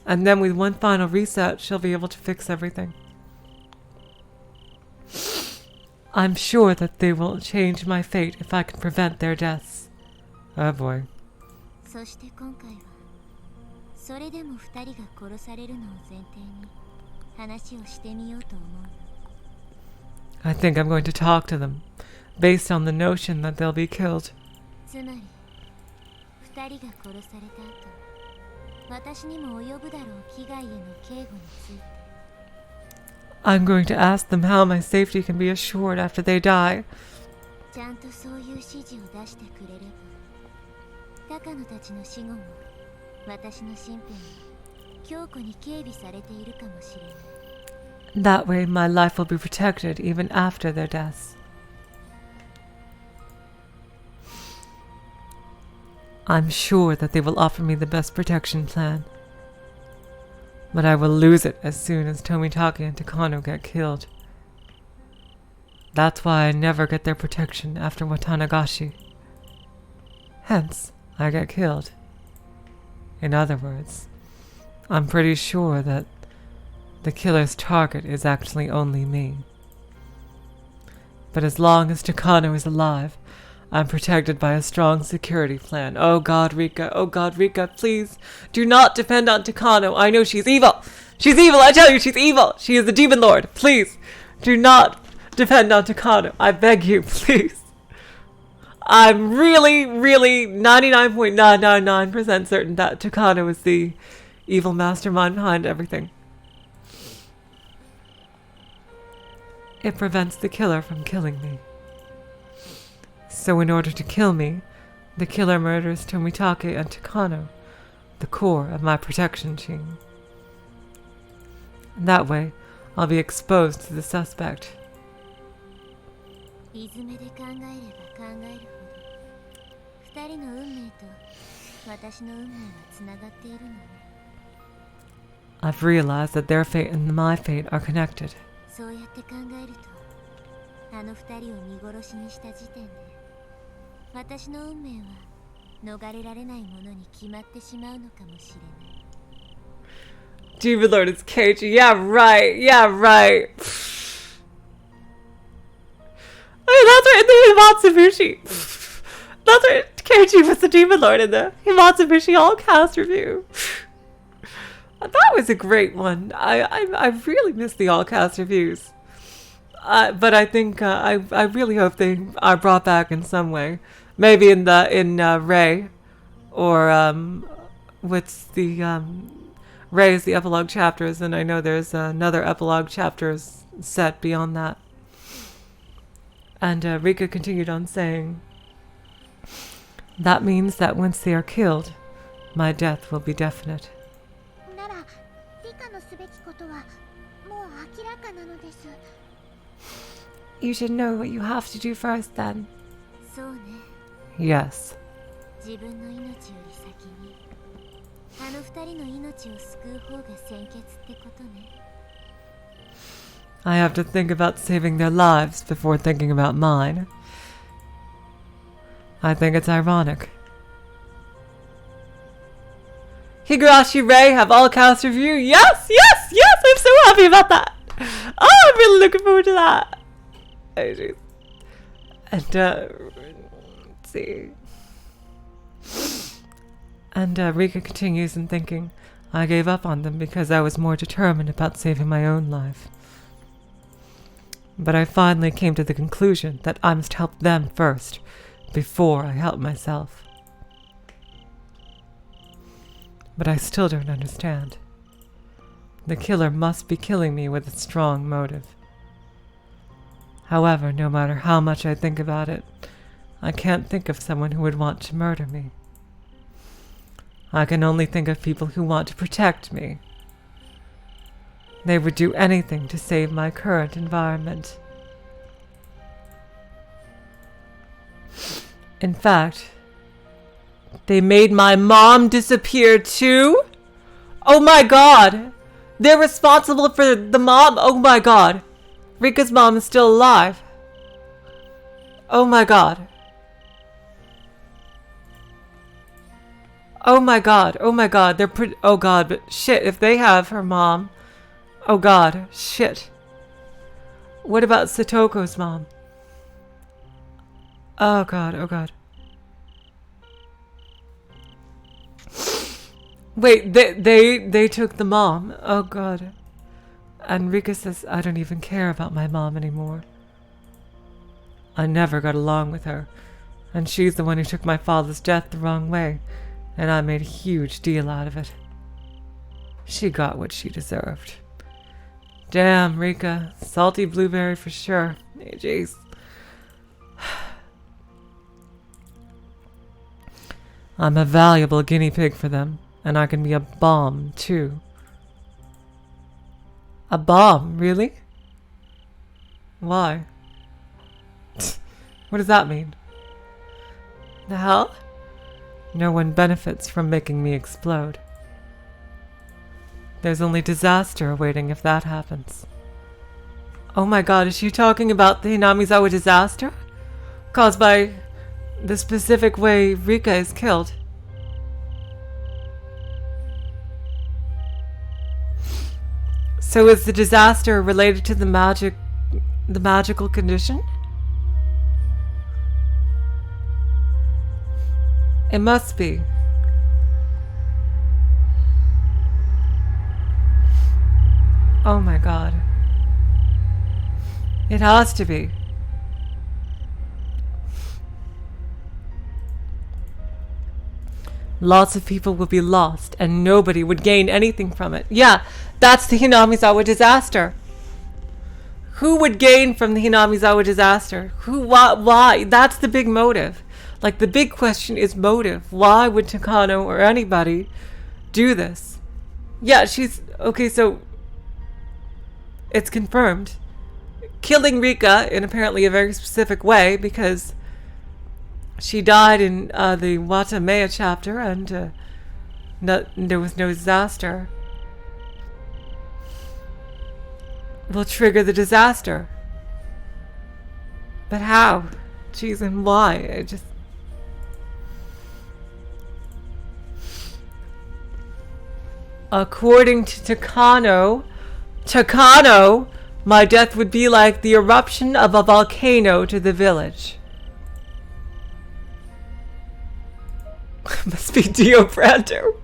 And then with one final reset, she'll be able to fix everything. I'm sure that they will change my fate if I can prevent their deaths. Oh boy. そして今回はそれでも二人が殺されるのを前提に話をしてみようと思う。 I think I'm going to talk to them, based on the notion that they'll be killed. つまり二人が殺された後、私にも及ぶだろう危害への警護について。 I'm going to ask them how my safety can be assured after they die. ちゃんとそういう指示を出してくれれば、高野たちの死後も私の身辺は強固に警備されているかもしれない。 That way my life will be protected even after their deaths. I'm sure that they will offer me the best protection plan. But I will lose it as soon as Tomitake and Takano get killed. That's why I never get their protection after Watanagashi. Hence, I get killed. In other words, I'm pretty sure that the killer's target is actually only me. But as long as Takano is alive, I'm protected by a strong security plan. Oh God, Rika, please do not depend on Takano. I know she's evil. She's evil, I tell you, she's evil. She is the demon lord. Please do not depend on Takano. I beg you, please. I'm really 99.999% certain that Takano is the evil mastermind behind everything. It prevents the killer from killing me. So in order to kill me, the killer murders Tomitake and Takano, the core of my protection team. That way, I'll be exposed to the suspect. リズムで考えれば考えるほど、二人の運命と私の運命はつながっているのね。 I've realized that their fate and my fate are connected. そうやって考えると、あの二人を見殺しにした時点で、私の運命は逃れられないものに決まってしまうのかもしれない。 Demon Lord is cagey. Yeah, right. Hey, that's right, in the Himatsubushi. That's right, Keiji was the Demon Lord in the Himatsubushi all-cast review. That was a great one. I really miss the all-cast reviews. But I think I really hope they are brought back in some way. Maybe in Ray, or with the Ray is the epilogue chapters, and I know there's another epilogue chapters set beyond that. And Rika continued on saying, that means that once they are killed, my death will be definite. なら、理科のすべきことはもう明らかなのです。 You should know what you have to do first then. そうね。 Yes. 自分の命より先に、あの二人の命を救う方が先決ってことね。 I have to think about saving their lives before thinking about mine. I think it's ironic. Higurashi Ray have all cast review. Yes! I'm so happy about that. Oh, I'm really looking forward to that. Oh, jeez. And let's see. And Rika continues in thinking, I gave up on them because I was more determined about saving my own life. But I finally came to the conclusion that I must help them first, before I help myself. But I still don't understand. The killer must be killing me with a strong motive. However, no matter how much I think about it, I can't think of someone who would want to murder me. I can only think of people who want to protect me. They would do anything to save my current environment. In fact, they made my mom disappear too? Oh my God! They're responsible for the mom. Oh my god. Rika's mom is still alive. Oh my god. Oh my god. Oh my god. They're pretty. Oh god, but shit, if they have her mom. Oh god, shit. What about Satoko's mom? Oh god, oh god. Wait, they took the mom. Oh god. And Rika says, I don't even care about my mom anymore. I never got along with her. And she's the one who took my father's death the wrong way. And I made a huge deal out of it. She got what she deserved. Damn, Rika. Salty blueberry for sure. Hey, jeez. I'm a valuable guinea pig for them. And I can be a bomb, too. A bomb? Really? Why? What does that mean? The hell? No one benefits from making me explode. There's only disaster awaiting if that happens. Oh my god, is she talking about the Hinamizawa disaster? Caused by the specific way Rika is killed? So is the disaster related to the magical condition? It must be. Oh my god. It has to be. Lots of people would be lost and nobody would gain anything from it. Yeah, that's the Hinamizawa disaster. Who would gain from the Hinamizawa disaster? Who? Why? That's the big motive. Like, the big question is motive. Why would Takano or anybody do this? Yeah, she's... Okay, so... It's confirmed. Killing Rika in apparently a very specific way because she died in the Watameya chapter and there was no disaster. Will trigger the disaster. But how? Jeez, and why? I just... According to Takano, my death would be like the eruption of a volcano to the village. Must be Dio Brando.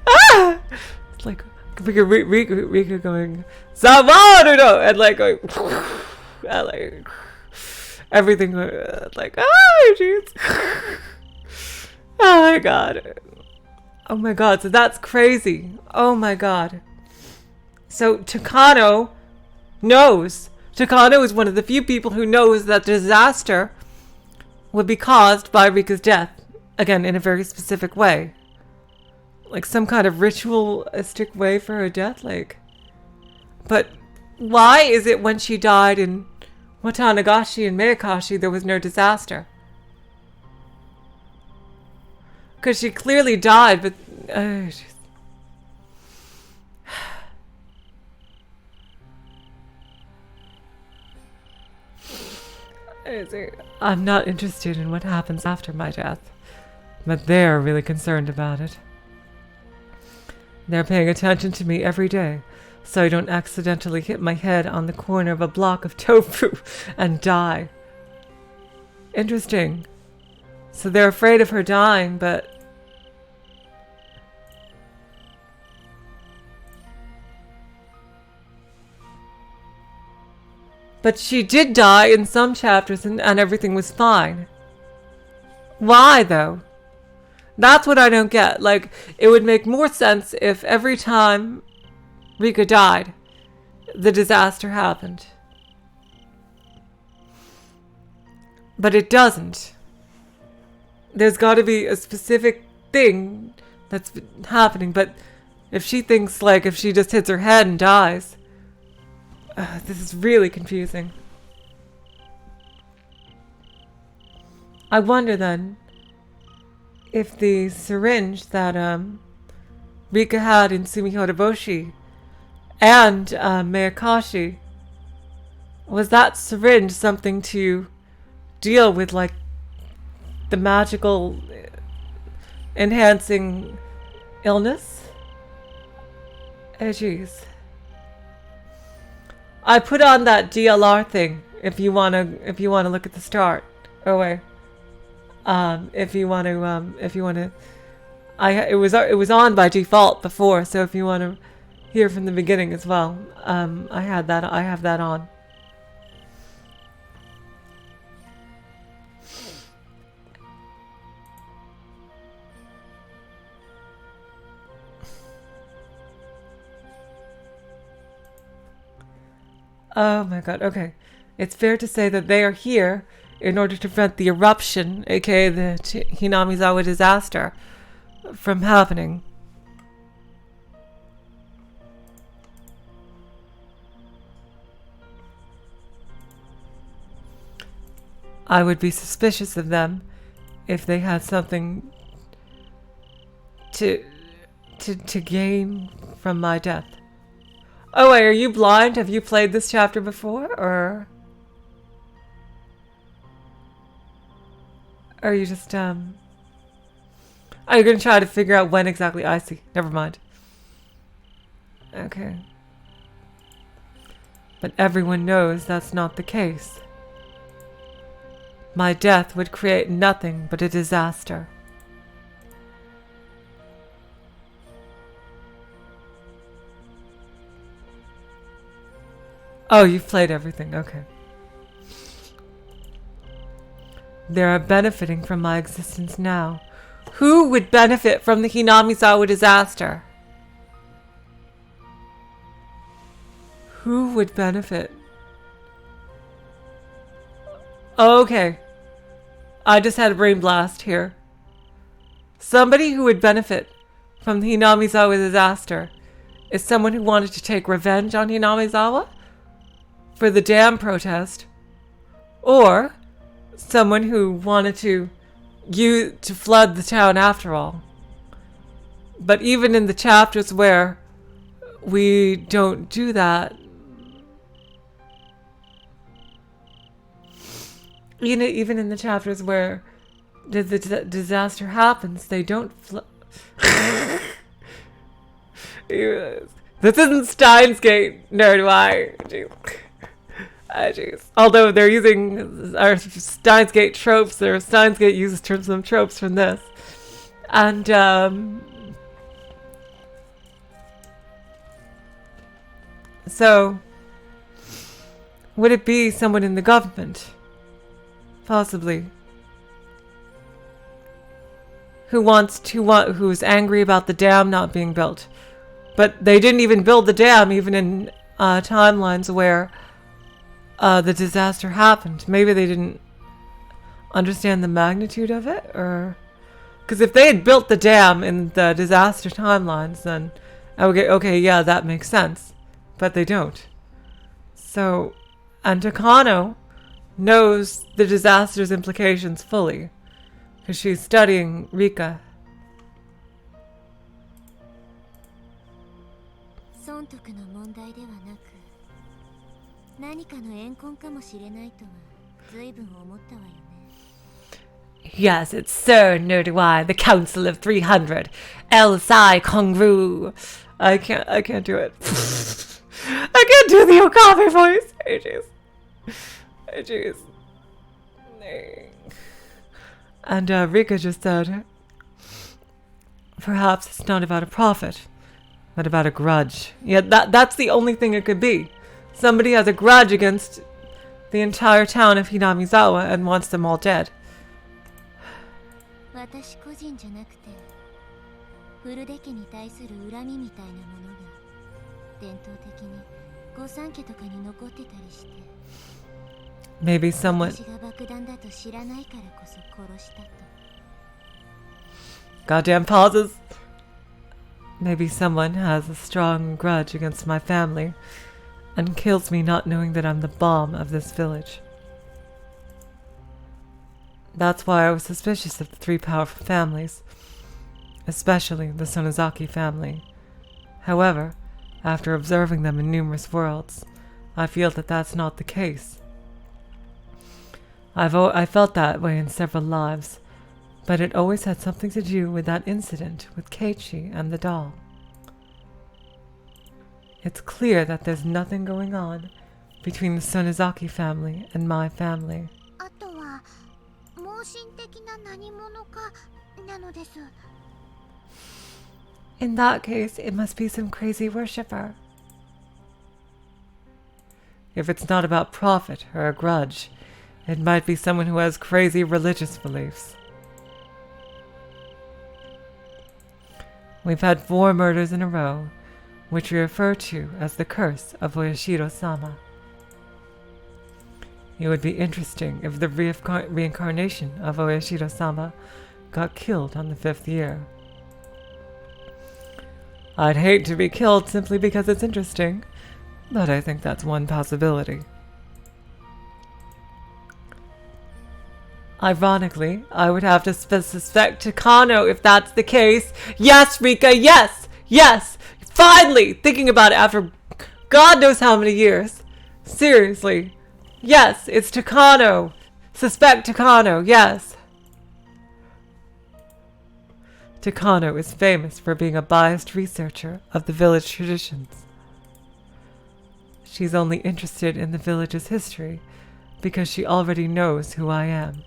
Ah! It's like Rika going, Savaruno! And like going, and like, everything, like, oh, jeez. Oh my god. Oh my god, so that's crazy. Oh my god. So Takano knows. Takano is one of the few people who knows that disaster would be caused by Rika's death. Again, in a very specific way. Like some kind of ritualistic way for her death, like. But why is it when she died in Watanagashi and Miyakashi there was no disaster? Because she clearly died, but... I'm not interested in what happens after my death. But they're really concerned about it. They're paying attention to me every day, so I don't accidentally hit my head on the corner of a block of tofu and die. Interesting. So they're afraid of her dying, but... But she did die in some chapters and everything was fine. Why, though? That's what I don't get. Like, it would make more sense if every time Rika died, the disaster happened. But it doesn't. There's got to be a specific thing that's happening. But if she thinks, like, if she just hits her head and dies... this is really confusing. I wonder then if the syringe that Rika had in Sumihoroboshi And Minagoroshi, was that syringe something to deal with, like, the magical enhancing illness? Oh jeez. I put on that DLR thing if you wanna look at the start. Oh wait. If you wanna it was on by default before, so if you wanna hear from the beginning as well, I have that on. Oh my god, okay. It's fair to say that they are here in order to prevent the eruption, aka the Hinamizawa disaster, from happening. I would be suspicious of them if they had something to gain from my death. Oh wait, are you blind? Have you played this chapter before, or are you just are you gonna try to figure out when exactly? I see. Never mind. Okay. But everyone knows that's not the case. My death would create nothing but a disaster. Oh, you've played everything. Okay. They are benefiting from my existence now. Who would benefit from the Hinamizawa disaster? Who would benefit? Okay. I just had a brain blast here. Somebody who would benefit from the Hinamizawa disaster is someone who wanted to take revenge on Hinamizawa for the dam protest, or someone who wanted to flood the town after all. But even in the chapters where we don't do that, even in the chapters where the disaster happens, they don't This isn't Steins Gate, nor do I. Jeez. Jeez. Although they're using our Steins Gate tropes, their Steins Gate uses some tropes from this. And, so, would it be someone in the government? Possibly. Who's angry about the dam not being built. But they didn't even build the dam, even in timelines where the disaster happened. Maybe they didn't understand the magnitude of it, or because if they had built the dam in the disaster timelines, then I would get, okay, yeah, that makes sense. But they don't. So, and Takano knows the disaster's implications fully, because she's studying Rika. 損得の問題ではなく、何かの怨恨かもしれないとは随分思ったわよね。Yes, it's Sir Nerdui, the Council of 300. El Sai Kongru. I can't do it. I can't do the Okabe voice. Oh, jeez. Oh, jeez. And Rika just said, perhaps it's not about a profit, but about a grudge. Yeah, that's the only thing it could be. Somebody has a grudge against the entire town of Hinamizawa and wants them all dead. 私個人じゃなくて、フルデ家に対する恨みみたいなものが伝統的に御三家とかに残ってたりして。Maybe someone. 私が爆弾だと知らないからこそ殺したと。 Goddamn pauses. Maybe someone has a strong grudge against my family and kills me not knowing that I'm the bomb of this village. That's why I was suspicious of the three powerful families, especially the Sonozaki family. However, After observing them in numerous worlds, I feel that that's not the case. I felt that way in several lives, but it always had something to do with that incident with Keiichi and the doll. It's clear that there's nothing going on between the Sonozaki family and my family. あとは盲信的な何者かなのです。 In that case, it must be some crazy worshipper. If it's not about profit or a grudge, it might be someone who has crazy religious beliefs. We've had 4 murders in a row, which we refer to as the curse of Oyashiro-sama. It would be interesting if the reincarnation of Oyashiro-sama got killed on the 5th year. I'd hate to be killed simply because it's interesting, but I think that's one possibility. Ironically, I would have to suspect Takano if that's the case. Yes, Rika, yes! Yes! Finally! Thinking about it after God knows how many years. Seriously. Yes, it's Takano. Suspect Takano, yes. Takano is famous for being a biased researcher of the village traditions. She's only interested in the village's history because she already knows who I am.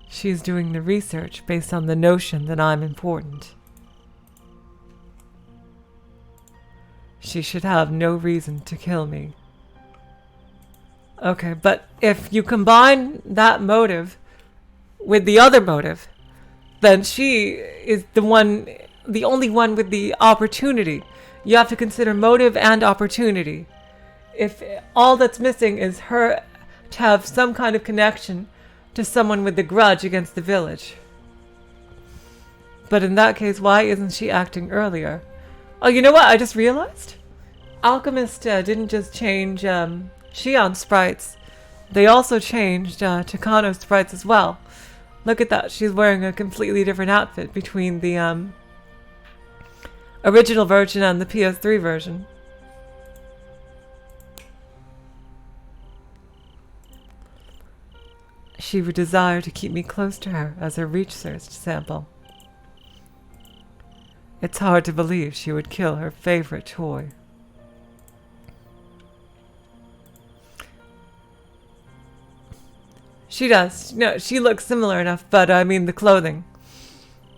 She's doing the research based on the notion that I'm important. She should have no reason to kill me. Okay, but if you combine that motive with the other motive, then she is the only one with the opportunity. You have to consider motive and opportunity. If all that's missing is her to have some kind of connection to someone with the grudge against the village. But in that case, why isn't she acting earlier? Oh, you know what? I just realized? Alchemist didn't just change Shion's sprites. They also changed Takano's sprites as well. Look at that. She's wearing a completely different outfit between the original version and the PS3 version. She would desire to keep me close to her as her research sample. It's hard to believe she would kill her favorite toy. She does. No, she looks similar enough, but I mean the clothing.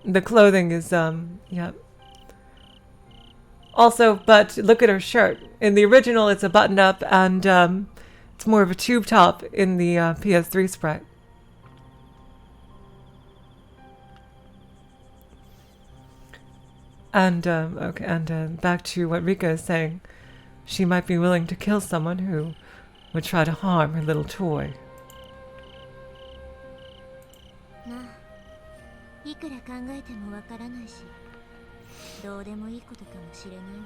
The clothing is, yeah. Also, but look at her shirt. In the original, it's a button-up, and it's more of a tube top in the PS3 sprite. And, okay, and back to what Rika is saying. She might be willing to kill someone who would try to harm her little toy. まあ、いくら考えてもわからないし、どうでもいいことかもしれないわね。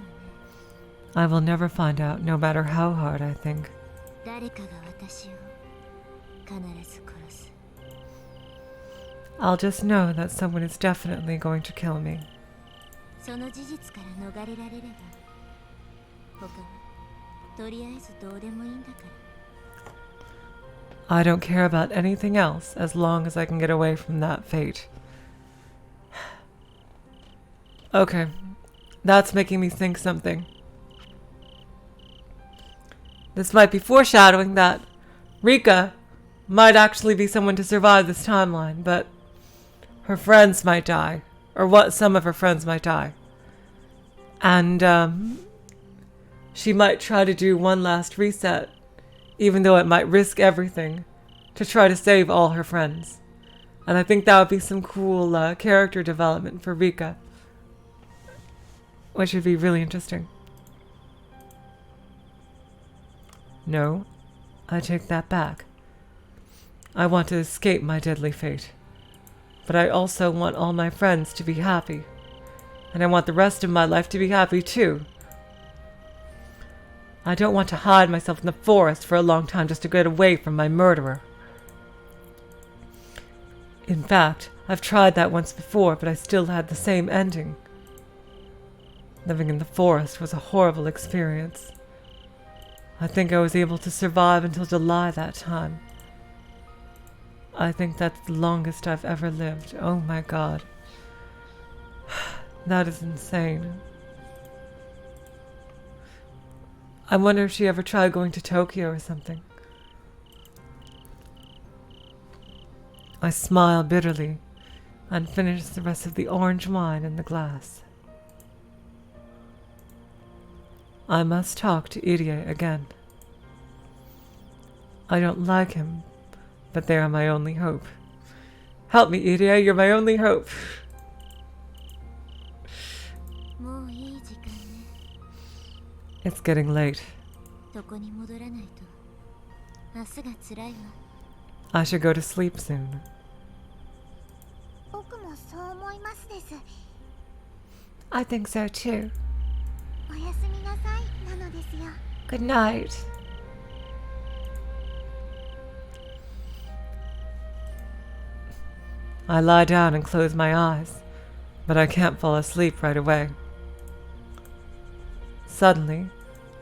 I will never find out, no matter how hard I think. 誰かが私を必ず殺す。I'll just know that someone is definitely going to kill me. その事実から逃れられれば、他はとりあえずどうでもいいんだから。I don't care about anything else as long as I can get away from that fate. Okay, that's making me think something. This might be foreshadowing that Rika might actually be someone to survive this timeline, but her friends might die, or what some of her friends might die. And she might try to do one last reset, even though it might risk everything, to try to save all her friends. And I think that would be some cool character development for Rika, which would be really interesting. No, I take that back. I want to escape my deadly fate, but I also want all my friends to be happy, and I want the rest of my life to be happy too. I don't want to hide myself in the forest for a long time just to get away from my murderer. In fact, I've tried that once before, but I still had the same ending. Living in the forest was a horrible experience. I think I was able to survive until July that time. I think that's the longest I've ever lived. Oh my god. That is insane. I wonder if she ever tried going to Tokyo or something. I smile bitterly and finish the rest of the orange wine in the glass. I must talk to Irie again. I don't like him, but they are my only hope. Help me, Irie, you're my only hope. It's getting late. I should go to sleep soon. I think so too. Good night. I lie down and close my eyes, but I can't fall asleep right away. Suddenly,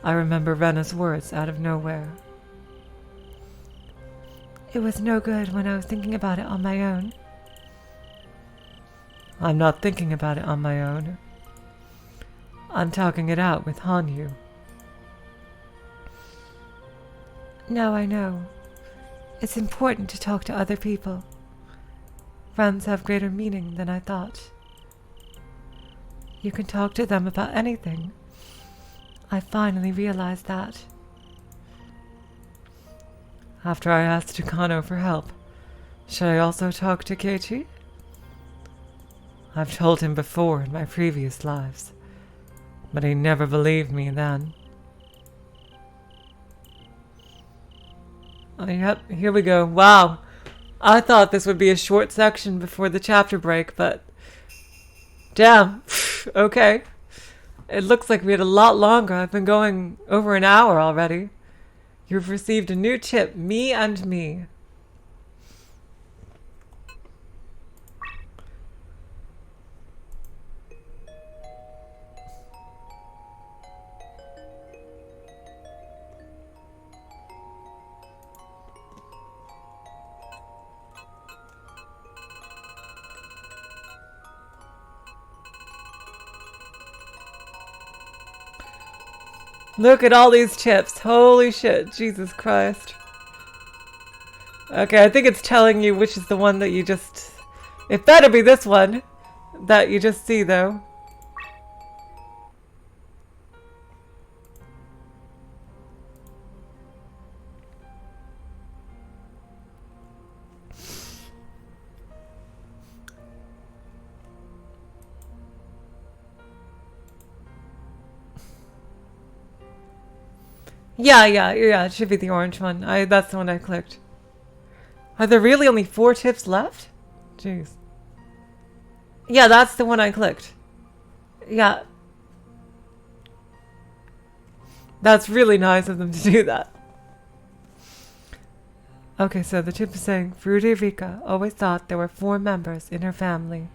I remember Rena's words out of nowhere. It was no good when I was thinking about it on my own. I'm not thinking about it on my own. I'm talking it out with Hanyu. No, I know. It's important to talk to other people. Friends have greater meaning than I thought. You can talk to them about anything. I finally realized that. After I asked Tukano for help, should I also talk to Keiichi? I've told him before in my previous lives, but he never believed me then. Oh, yep, here we go. Wow. I thought this would be a short section before the chapter break, but damn. Okay. It looks like we had a lot longer. I've been going over an hour already. You've received a new chip, Me and Me. Look at all these chips. Holy shit. Jesus Christ. Okay, I think it's telling you which is the one that you just... It better be this one that you just see, though. Yeah, it should be the orange one. That's the one I clicked. Are there really only 4 tips left? Jeez. Yeah, that's the one I clicked. Yeah. That's really nice of them to do that. Okay, so the tip is saying, Fruity Rika always thought there were 4 members in her family.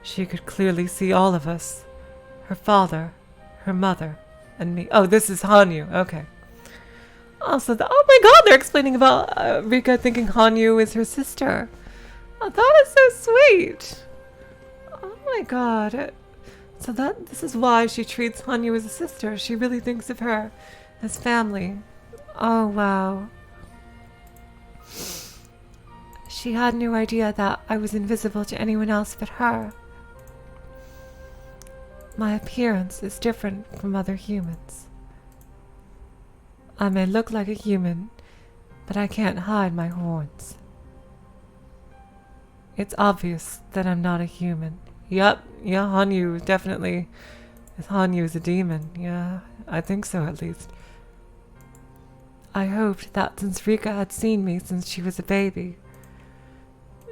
She could clearly see all of us. Her father, her mother, and me. Oh, this is Hanyu. Okay. Also, oh my god, they're explaining about Rika thinking Hanyu is her sister. Oh, that is so sweet. Oh my god. So this is why she treats Hanyu as a sister. She really thinks of her as family. Oh, wow. She had no idea that I was invisible to anyone else but her. My appearance is different from other humans. I may look like a human, but I can't hide my horns. It's obvious that I'm not a human. Yep, yeah, Hanyu definitely. Hanyu is a demon. Yeah, I think so at least. I hoped that since Rika had seen me since she was a baby,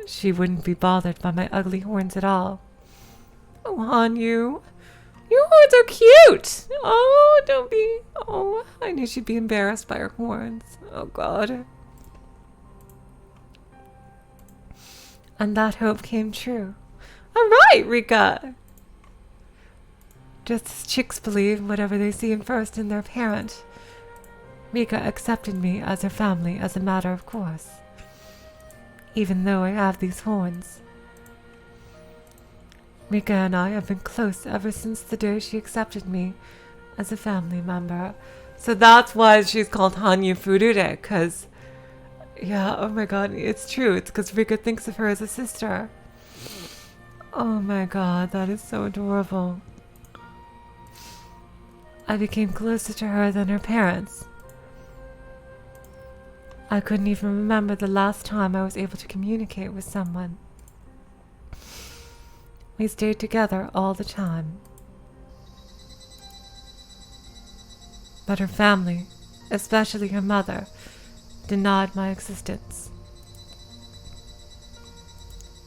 she wouldn't be bothered by my ugly horns at all. Oh, Hanyu. Your horns are cute! Oh, don't be... Oh, I knew she'd be embarrassed by her horns. Oh, God. And that hope came true. Alright, Rika. Just as chicks believe whatever they see first in their parent, Rika accepted me as her family as a matter of course, even though I have these horns. Rika and I have been close ever since the day she accepted me as a family member. So that's why she's called Hanyu Furure, because, yeah, oh my god, it's true. It's because Rika thinks of her as a sister. Oh my god, that is so adorable. I became closer to her than her parents. I couldn't even remember the last time I was able to communicate with someone. We stayed together all the time. But her family, especially her mother, denied my existence.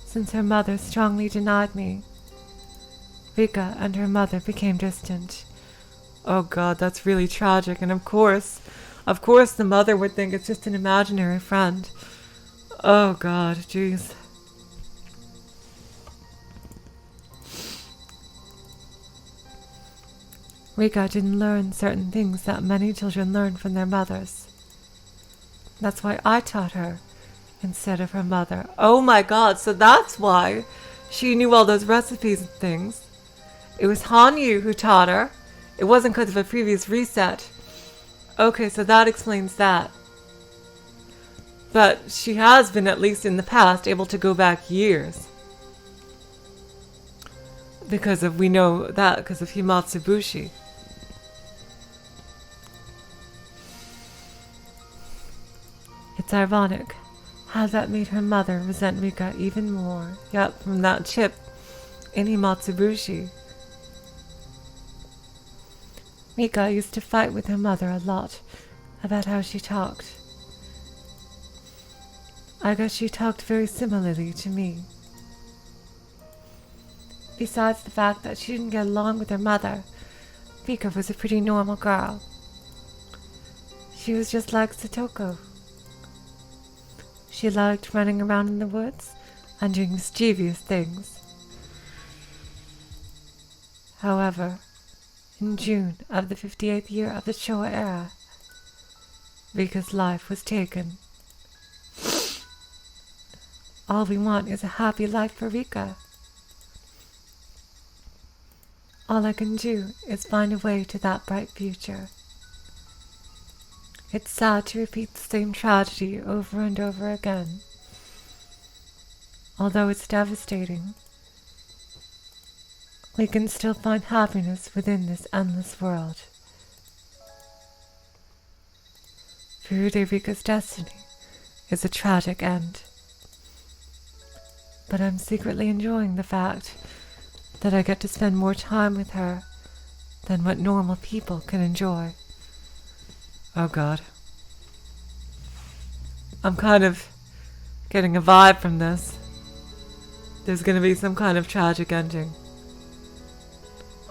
Since her mother strongly denied me, Rika and her mother became distant. Oh god, that's really tragic, and of course the mother would think it's just an imaginary friend. Oh god, jeez. Rika didn't learn certain things that many children learn from their mothers. That's why I taught her instead of her mother. Oh my god, so that's why she knew all those recipes and things. It was Hanyu who taught her. It wasn't because of a previous reset. Okay, so that explains that. But she has been, at least in the past, able to go back years. We know that because of Himatsubushi. It's ironic how that made her mother resent Rika even more. Yep, from that chip in Himatsubushi. Rika used to fight with her mother a lot about how she talked. I guess she talked very similarly to me. Besides the fact that she didn't get along with her mother, Rika was a pretty normal girl. She was just like Satoko. She liked running around in the woods and doing mischievous things. However, in June of the 58th year of the Showa era, Rika's life was taken. All we want is a happy life for Rika. All I can do is find a way to that bright future. It's sad to repeat the same tragedy over and over again. Although it's devastating, we can still find happiness within this endless world. Furude Rika's destiny is a tragic end. But I'm secretly enjoying the fact that I get to spend more time with her than what normal people can enjoy. Oh god. I'm kind of getting a vibe from this. There's gonna be some kind of tragic ending.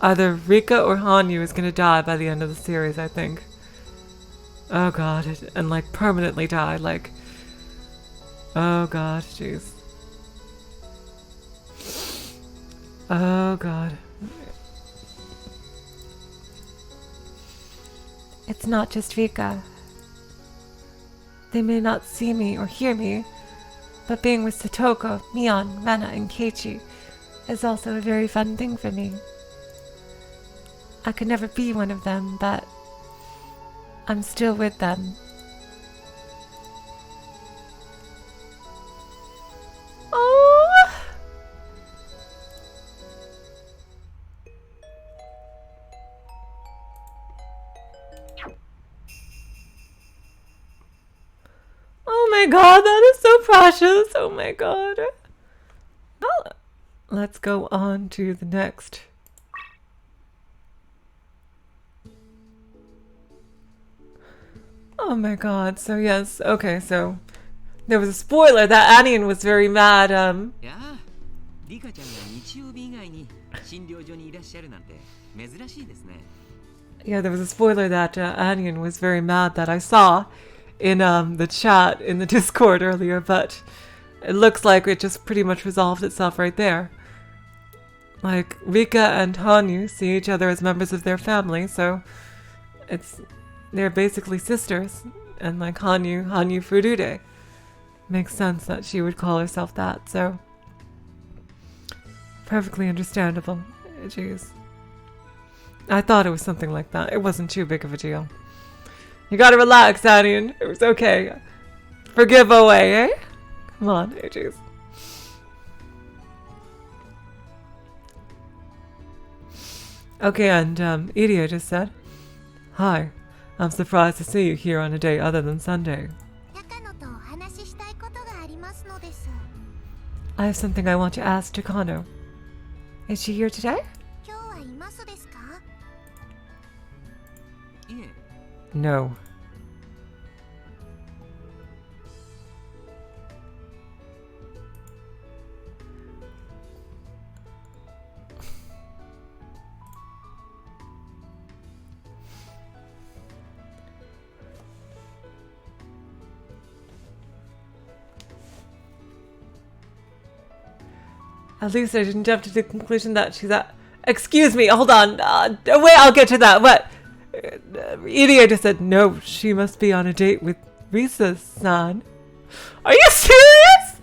Either Rika or Hanyu is gonna die by the end of the series, I think. Oh god, and like permanently die, like... Oh god, jeez. Oh god. It's not just Rika. They may not see me or hear me, but being with Satoko, Mion, Rena, and Keiichi is also a very fun thing for me. I could never be one of them, but I'm still with them. Oh! Oh my god, that is so precious. Oh my god. Well, let's go on to the next. Oh my god, so yes, okay, so there was a spoiler that Anian was very mad, Yeah, Rika-chanが日曜日以外に診療所にいらっしゃるなんて珍しいですね。Yeah, there was a spoiler that Anian was very mad that I saw in the chat in the Discord earlier, but it looks like it just pretty much resolved itself right there. like Rika and Hanyu see each other as members of their family, so they're basically sisters. And like Hanyu Furude. Makes sense that she would call herself that, so perfectly understandable. Jeez. I thought it was something like that. It wasn't too big of a deal. You gotta relax, Anian. It was okay. Forgive away, eh? Come on, jeez. Okay, and Iria just said, "Hi, I'm surprised to see you here on a day other than Sunday. I have something I want to ask Takano. Is she here today?" No. At least I didn't jump to the conclusion that she's at... Excuse me, hold on. Wait, I'll get to that. What? Iria just said, no, she must be on a date with Risa-san. Are you serious?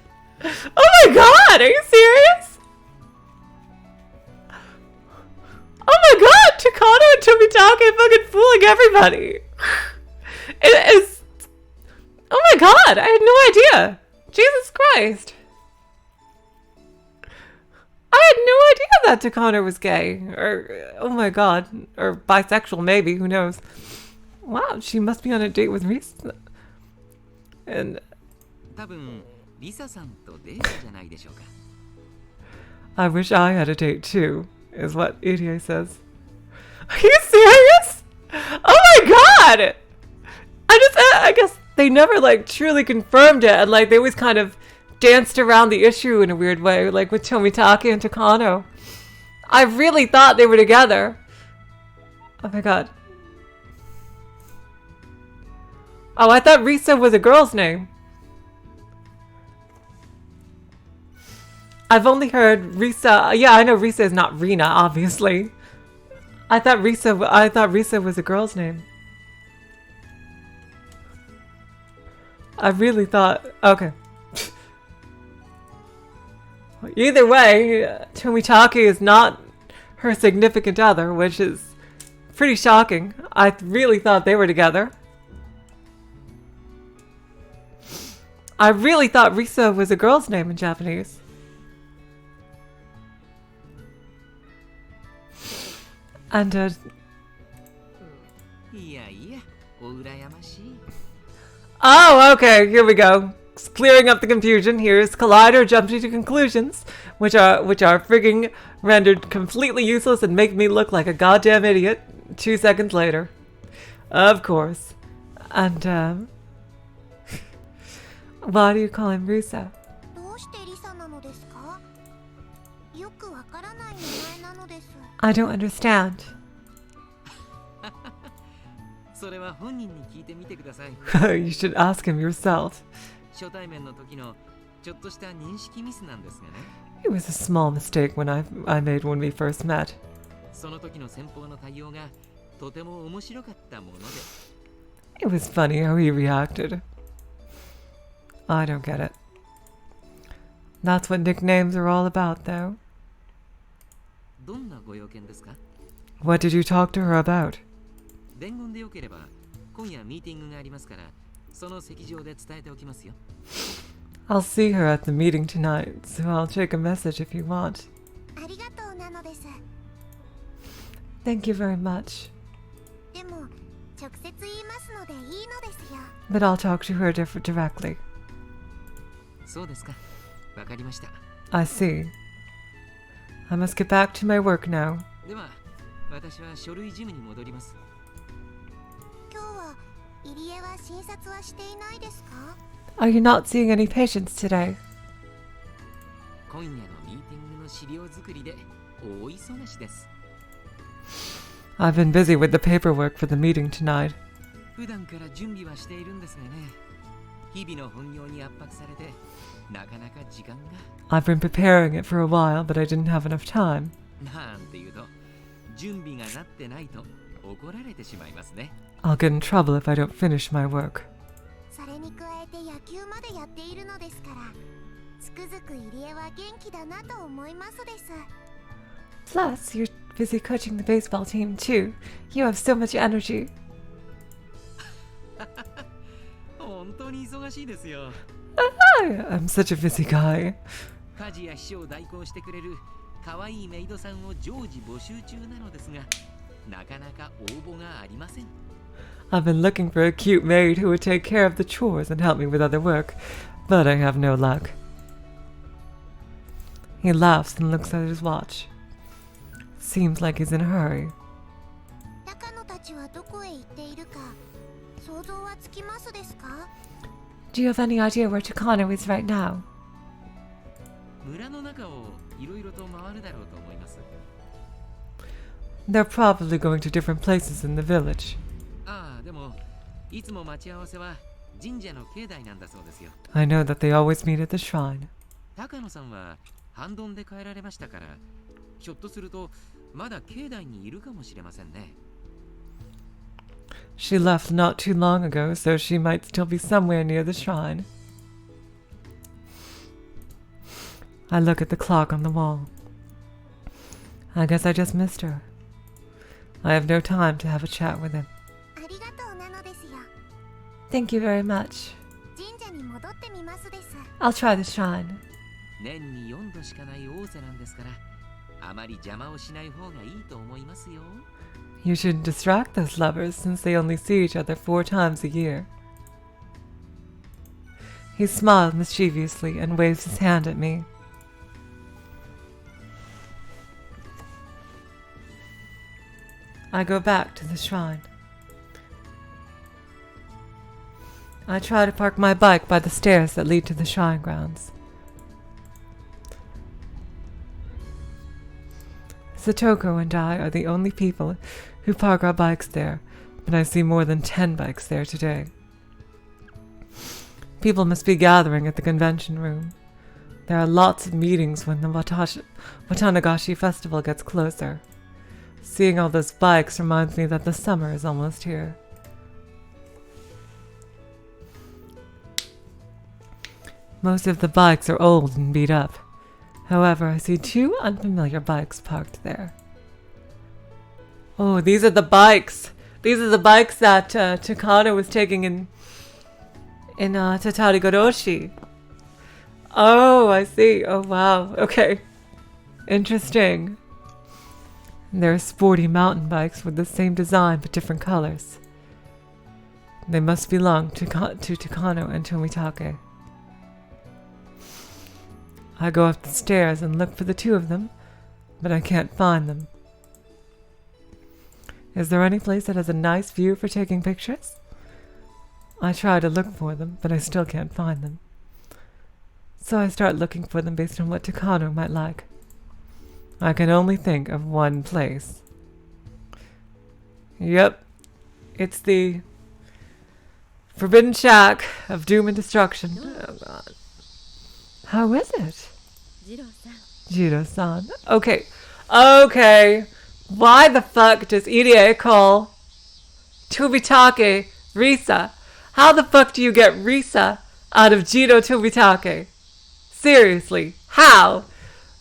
Oh my god, are you serious? Oh my god, Takano and Tomitake fucking fooling everybody. It is... Oh my god, I had no idea. Jesus Christ. I had no idea that Takano was gay. Or, oh my god. Or bisexual, maybe. Who knows? Wow, she must be on a date with Risa. And... I wish I had a date too, is what Irie says. Are you serious? Oh my god! I guess they never like truly confirmed it, and like they always kind of danced around the issue in a weird way, like with Tomitake and Takano. I really thought they were together. Oh my god. Oh, I thought Risa was a girl's name. I've only heard Risa. Yeah, I know Risa is not Rina, obviously. I thought Risa was a girl's name. I really thought... Okay. Either way, Tomitake is not her significant other, which is pretty shocking. I really thought they were together. I really thought Risa was a girl's name in Japanese. And, oh, okay, here we go. Clearing up the confusion. Here's Collider jumping to conclusions, which are frigging rendered completely useless and make me look like a goddamn idiot 2 seconds later. Of course. And, why do you call him Risa? I don't understand. You should ask him yourself. It was a small mistake I made when we first met. It was funny how he reacted. I don't get it. That's what nicknames are all about, though. What did you talk to her about? I'll see her at the meeting tonight, so I'll take a message if you want. Thank you very much. But I'll talk to her directly. I see. I must get back to my work now. Are you not seeing any patients today? I've been busy with the paperwork for the meeting tonight. I've been preparing it for a while, but I didn't have enough time. なんて言うと、準備がなってないと怒られてしまいますね。I'll get in trouble if I don't finish my work. それに加えて野球までやっているのですから、つくづく入江は元気だなと思いますです。 Plus, you're busy coaching the baseball team too. You have so much energy. 本当に忙しいですよ。I'm such a busy guy. 家事や秘書を代行してくれる可愛いメイドさんを常時募集中なのですが、なかなか応募がありません。I've been looking for a cute maid who would take care of the chores and help me with other work, but I have no luck. He laughs and looks at his watch. Seems like he's in a hurry. 高野たちはどこへ行っているか想像はつきますですか？ Do you have any idea where Takano is right now? 村の中をいろいろと回るだろうと思います。They're probably going to different places in the village. ああ、でもいつも待ち合わせは神社の境内なんだそうですよ。I know that they always meet at the shrine. 高野さんは半ドンで帰られましたから、ひょっとするとまだ境内にいるかもしれませんね。She left not too long ago, so she might still be somewhere near the shrine. I look at the clock on the wall. I guess I just missed her. I have no time to have a chat with him. ありがとうなのですよ。 Thank you very much. 神社に戻ってみますです。 I'll try the shrine. 年に4度しかない仰せなんですから、あまり邪魔をしない方がいいと思いますよ。You shouldn't distract those lovers since they only see each other 4 times a year. He smiled mischievously and waves his hand at me. I go back to the shrine. I try to park my bike by the stairs that lead to the shrine grounds. Satoko and I are the only people who park our bikes there, but I see more than 10 bikes there today. People must be gathering at the convention room. There are lots of meetings when the Watanagashi festival gets closer. Seeing all those bikes reminds me that the summer is almost here. Most of the bikes are old and beat up. However, I see 2 unfamiliar bikes parked there. Oh, these are the bikes! These are the bikes that Takano was taking in Minagoroshi. Oh, I see. Oh, wow. Okay. Interesting. There are sporty mountain bikes with the same design but different colors. They must belong to Takano and Tomitake. I go up the stairs and look for the 2 of them, but I can't find them. Is there any place that has a nice view for taking pictures? I try to look for them, but I still can't find them. So I start looking for them based on what Takano might like. I can only think of one place. Yep, it's the Forbidden Shack of Doom and Destruction. Oh god. How is it? Jiro-san. Okay. Okay. Why the fuck does Irie call Tobitake Risa? How the fuck do you get Risa out of Jiro Tobitake? Seriously. How?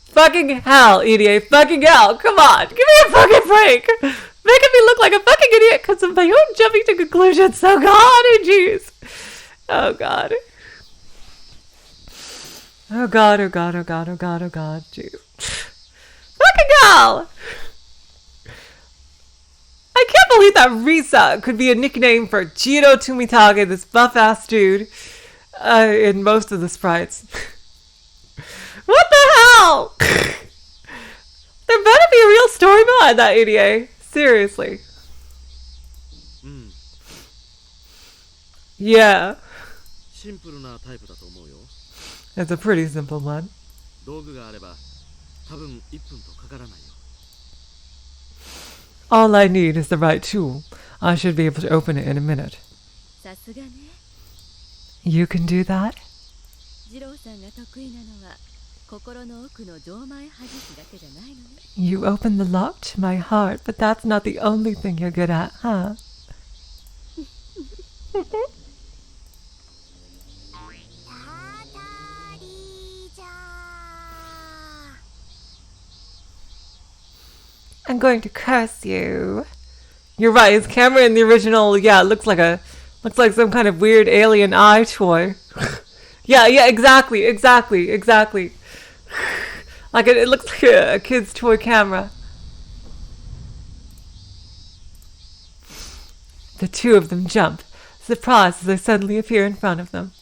Fucking hell, Irie. Fucking hell. Come on. Give me a fucking break. Making me look like a fucking idiot because of my own jumping to conclusions. Oh god. Jeez. Oh god. Oh god, oh god, oh god, oh god, oh god, jeez. Fucking hell! I can't believe that Risa could be a nickname for Jiro Tomitake, this buff-ass dude, in most of the sprites. What the hell? There better be a real story behind that, ADA. Seriously. Yeah. It's a pretty simple one. All I need is the right tool. I should be able to open it in a minute. You can do that? You opened the lock to my heart, but that's not the only thing you're good at, huh? たたりじゃ I'm going to curse you. You're right, his camera in the original, yeah, it looks like some kind of weird alien eye toy. yeah, exactly. Like it looks like a kid's toy camera. The two of them jump, surprised as they suddenly appear in front of them.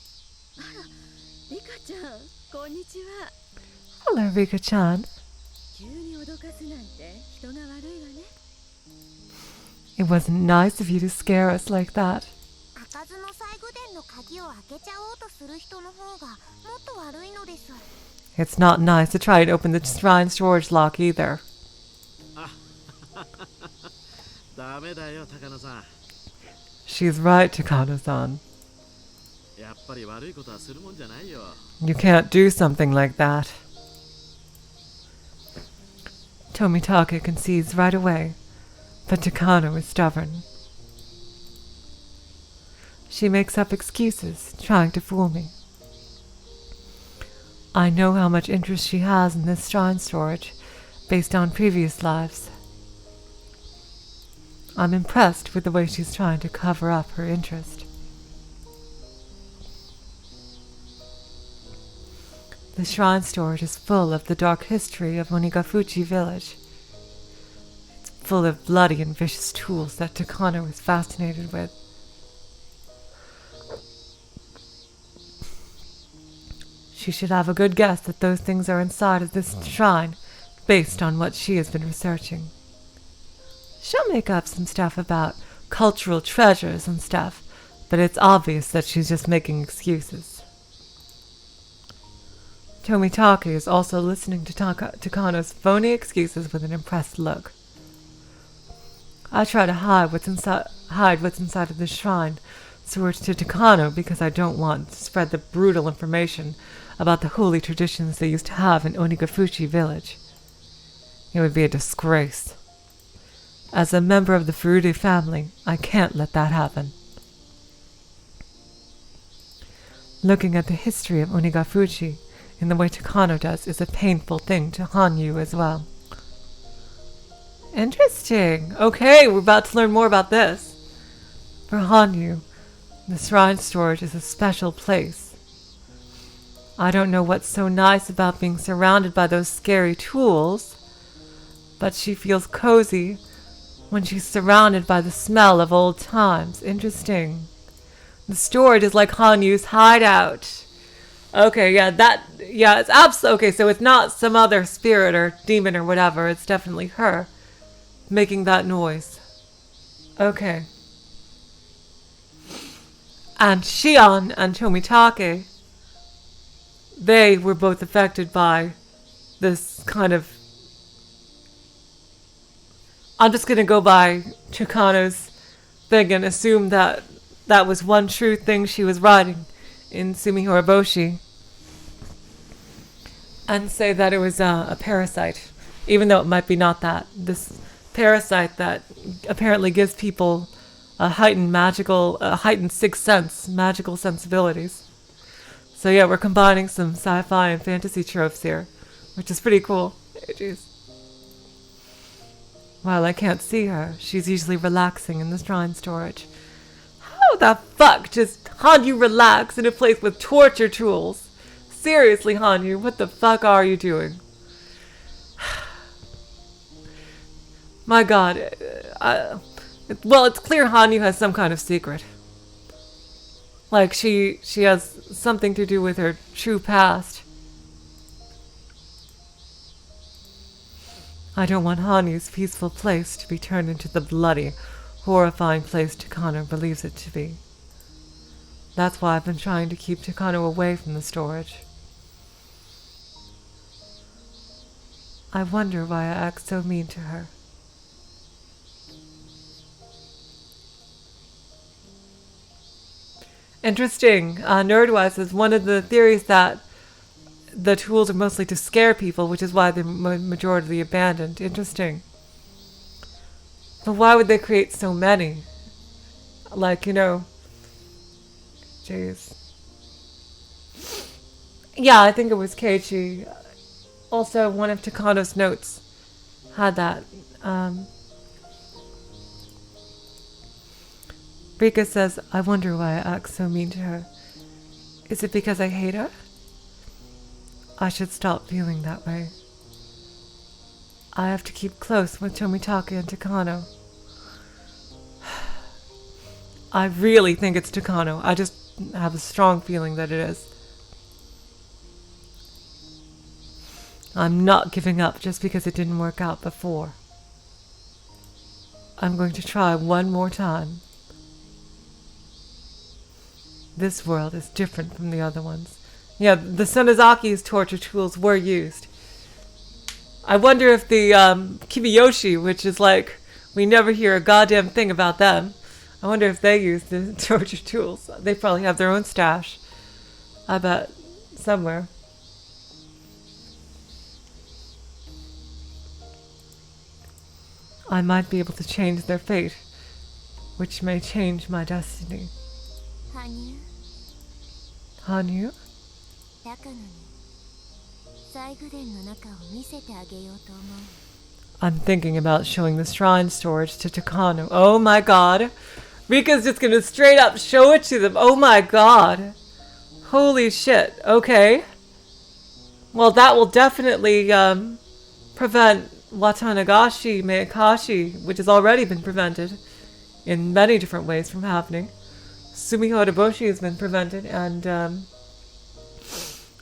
Hello, Rika-chan. It wasn't nice of you to scare us like that. 開かずの最後殿の鍵を開けちゃおうとする人の方がもっと悪いのです。 It's not nice to try and open the shrine storage lock either. ダメだよ、高野さん。 She's right, Takano-san. やっぱり悪いことはするもんじゃないよ。 You can't do something like that. Tomitake concedes right away, but Takano is stubborn. She makes up excuses, trying to fool me. I know how much interest she has in this shrine storage, based on previous lives. I'm impressed with the way she's trying to cover up her interest. The shrine storage is full of the dark history of Onigafuchi village. It's full of bloody and vicious tools that Takano is fascinated with. She should have a good guess that those things are inside of this shrine, based on what she has been researching. She'll make up some stuff about cultural treasures and stuff, but it's obvious that she's just making excuses. Tomitake is also listening to Takano's phony excuses with an impressed look. I try to hide what's inside of the shrine, sword to Takano, because I don't want to spread the brutal information about the holy traditions they used to have in Onigafuchi village. It would be a disgrace. As a member of the Furude family, I can't let that happen. Looking at the history of Onigafuchi in the way Takano does is a painful thing to Hanyu as well. Interesting. Okay, we're about to learn more about this. For Hanyu, the shrine storage is a special place. I don't know what's so nice about being surrounded by those scary tools, but she feels cozy when she's surrounded by the smell of old times. Interesting. The storage is like Hanyu's hideout. Okay, it's absolutely okay. So it's not some other spirit or demon or whatever. It's definitely her making that noise. Okay. And Shion and Tomitake, they were both affected by this kind of... I'm just going to go by Chikano's thing and assume that that was one true thing she was writing in Sumihoroboshi, and say that it was a parasite, even though it might be not that. This parasite that apparently gives people a heightened sixth sense, magical sensibilities. So yeah, we're combining some sci-fi and fantasy tropes here, which is pretty cool. Jeez. While I can't see her, she's usually relaxing in the shrine storage. How the fuck just Hanyu relax in a place with torture tools? Seriously, Hanyu, what the fuck are you doing? My god. Well, it's clear Hanyu has some kind of secret. Like, she has something to do with her true past. I don't want Hanyu's peaceful place to be turned into the bloody, horrifying place Takano believes it to be. That's why I've been trying to keep Takano away from the storage. I wonder why I act so mean to her. Interesting. Nerdwise is one of the theories that the tools are mostly to scare people, which is why the majority abandoned. Interesting. But why would they create so many? Like, you know... Jeez. Yeah, I think it was Keiichi. Also, one of Takano's notes had that. Rika says, I wonder why I act so mean to her. Is it because I hate her? I should stop feeling that way. I have to keep close with Tomitaka and Takano. I really think it's Takano. I just have a strong feeling that it is. I'm not giving up just because it didn't work out before. I'm going to try one more time. This world is different from the other ones. Yeah, the Sonozaki's torture tools were used. I wonder if the Kibiyoshi, which is like, we never hear a goddamn thing about them. I wonder if they use the torture tools. They probably have their own stash. I bet. Somewhere. I might be able to change their fate, which may change my destiny. Hanyu? Hanyu? 高野に細具殿の中を見せてあげようと思う。 I'm thinking about showing the shrine storage to Takano. Oh my god. Rika's just gonna straight up show it to them. Oh my god. Holy shit. Okay. Well, that will definitely prevent Watanagashi Meikashi, which has already been prevented in many different ways from happening. Sumiho Hiboshi has been prevented, and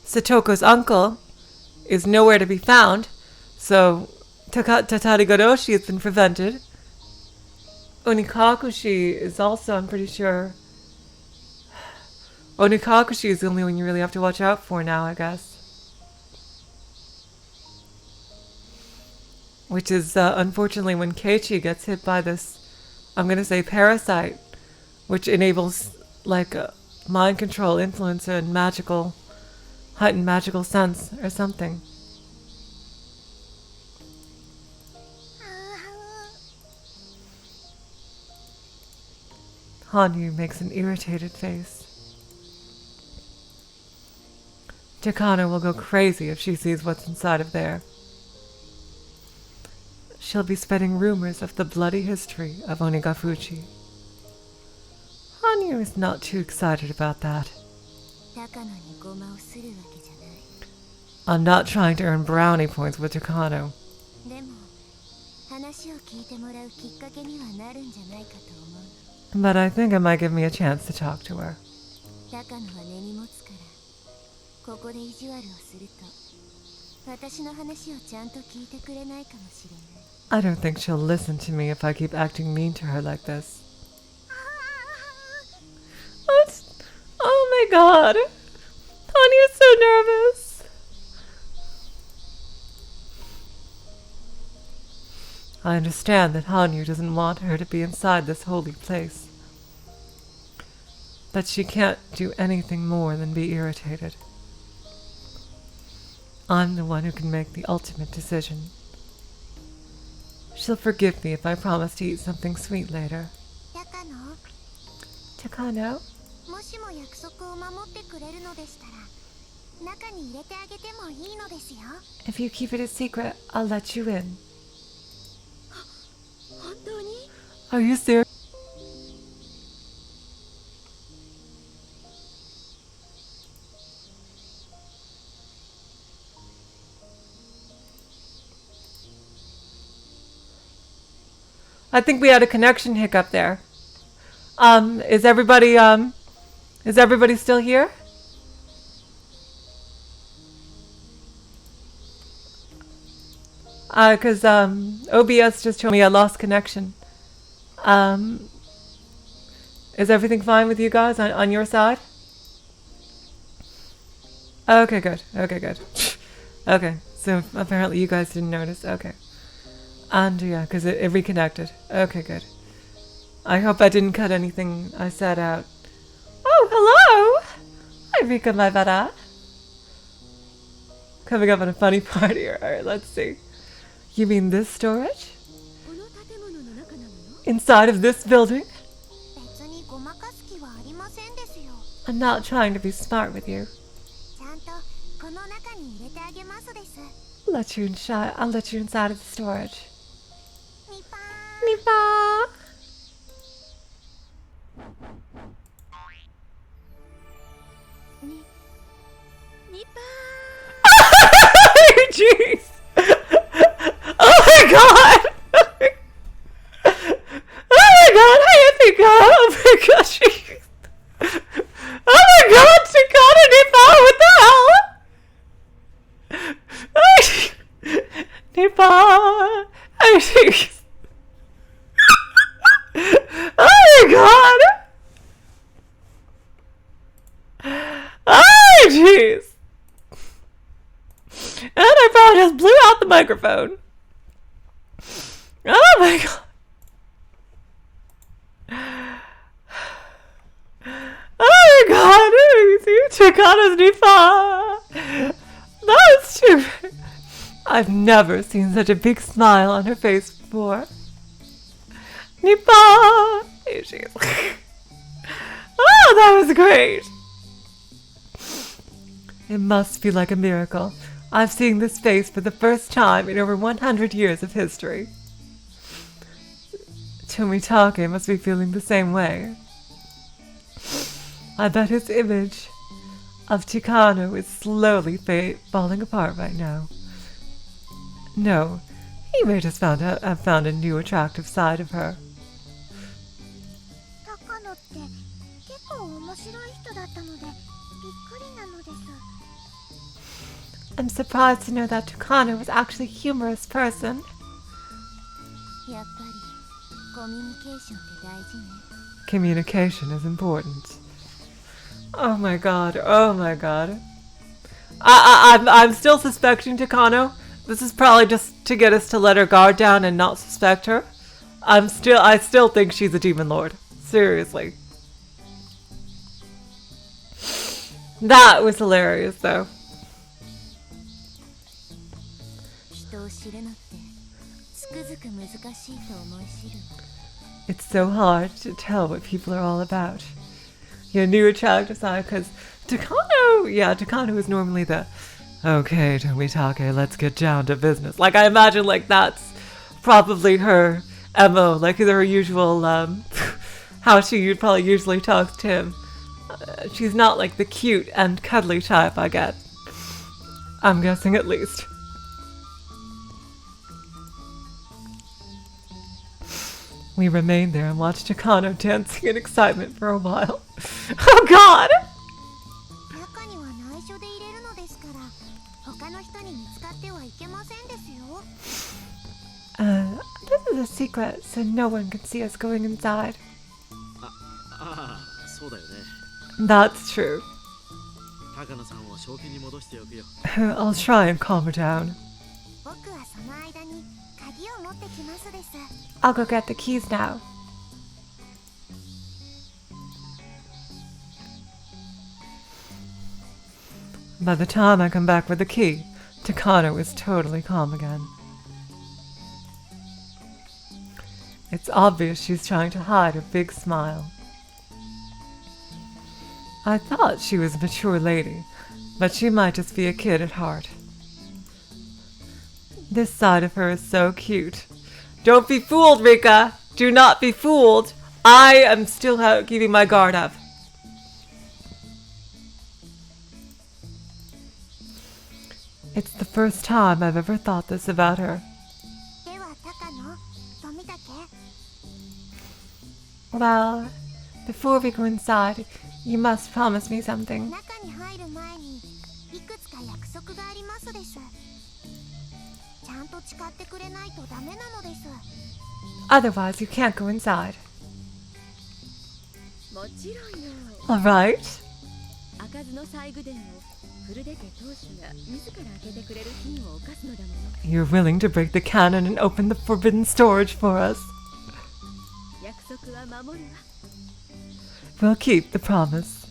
Satoko's uncle is nowhere to be found, so Tatari Goroshi has been prevented. Onikakushi is also, I'm pretty sure... Onikakushi is the only one you really have to watch out for now, I guess. Which is, unfortunately, when Keiichi gets hit by this, I'm going to say parasite, which enables, like, mind control, influence, and magical, heightened magical sense, or something. Hanyu makes an irritated face. Takano will go crazy if she sees what's inside of there. She'll be spreading rumors of the bloody history of Onigafuchi. Hanyu is not too excited about that. 高野にごまをするわけじゃない。 I'm not trying to earn brownie points with Takano. でも話を聞いてもらうきっかけにはなるんじゃないかと思う。 But I think it might give me a chance to talk to her. 高野は根に持つからここで意地悪をすると私の話をちゃんと聞いてくれないかもしれない。 I don't think she'll listen to me if I keep acting mean to her like this. Oh my god! Honey is so nervous! I understand that Hanyu doesn't want her to be inside this holy place. But she can't do anything more than be irritated. I'm the one who can make the ultimate decision. She'll forgive me if I promise to eat something sweet later. 高野 Takano? もしも約束を守ってくれるのでしたら中に入れてあげてもいいのですよ。 If you keep it a secret, I'll let you in. 本当に？ Are you serious? I think we had a connection hiccup there. Is everybody still here? Because OBS just told me I lost connection. Is everything fine with you guys on your side? Okay, good. Okay, good. Okay, so apparently you guys didn't notice. Okay. And yeah, because it reconnected. Okay, good. I hope I didn't cut anything I said out. Oh, hello! Hi, Rika Maibara. Coming up on a funny part here. Alright, let's see. You mean this storage? この建物の中なのよ。 Inside of this building? 別にごまかす気はありませんですよ。 I'm not trying to be smart with you. ちゃんとこの中に入れてあげますです。 I'll let you inside of the storage. ニパ Nipa! ーん。ニパ Jeez! Oh my god! Oh my god, Hayasika! Oh my god, jeez! Oh my god, Takana Nipa, what the hell? Nipa! Oh jeez! Oh my god! Oh jeez! And I probably just blew out the microphone. Oh my god. Oh my god. You Chikana's Nipa. That was stupid. I've never seen such a big smile on her face before. Nipa. Here she is. Oh, that was great. It must be like a miracle. I've seen this face for the first time in over 100 years of history. Tomitake must be feeling the same way. I bet his image of Chikano is slowly falling apart right now. No, he may just have found a new attractive side of her. 高野って結構面白い人だったのでびっくりなのです。 I'm surprised to know that Takano was actually a humorous person. やっぱりコミュニケーションって大事ね。 Communication is important. Oh my god, oh my god. I'm still suspecting Takano. This is probably just to get us to let her guard down and not suspect her. I still think she's a demon lord. Seriously. That was hilarious though. 人を知るのってつくづく難しいと思い知るわ。 It's so hard to tell what people are all about. Your new attractive side, because Takano is normally the, okay, Tomitake, let's get down to business. Like, I imagine, like, that's probably her MO, like, her usual, how she would probably usually talk to him. She's not, like, the cute and cuddly type I get. I'm guessing at least. We remained there and watched Takano dancing in excitement for a while. Oh god! 中には内緒で入れるのですから他の人に見つかってはいけませんですよ。 This is a secret, so no one can see us going inside. そうだよね。 That's true. 高野さんを正気に戻しておくよ。 I'll try and calm her down. 僕はその間に鍵を持ってきますです。 I'll go get the keys now. By the time I come back with the key, Takano is totally calm again. It's obvious she's trying to hide her big smile. I thought she was a mature lady, but she might just be a kid at heart. This side of her is so cute. Don't be fooled, Rika! Do not be fooled! I am still keeping my guard up. It's the first time I've ever thought this about her. では高野、富武。 Well, before we go inside, you must promise me something. 中に入る前にいくつか約束がありますです。ちゃんと誓ってくれないとダメなのです。 Otherwise, you can't go inside. もちろんよ。 Alright? 開かずの細工殿をフルデ家当主が自ら開けてくれる金を犯すのだもの。 You're willing to break the canon and open the forbidden storage for us. 約束は守るわ。 We'll keep the promise.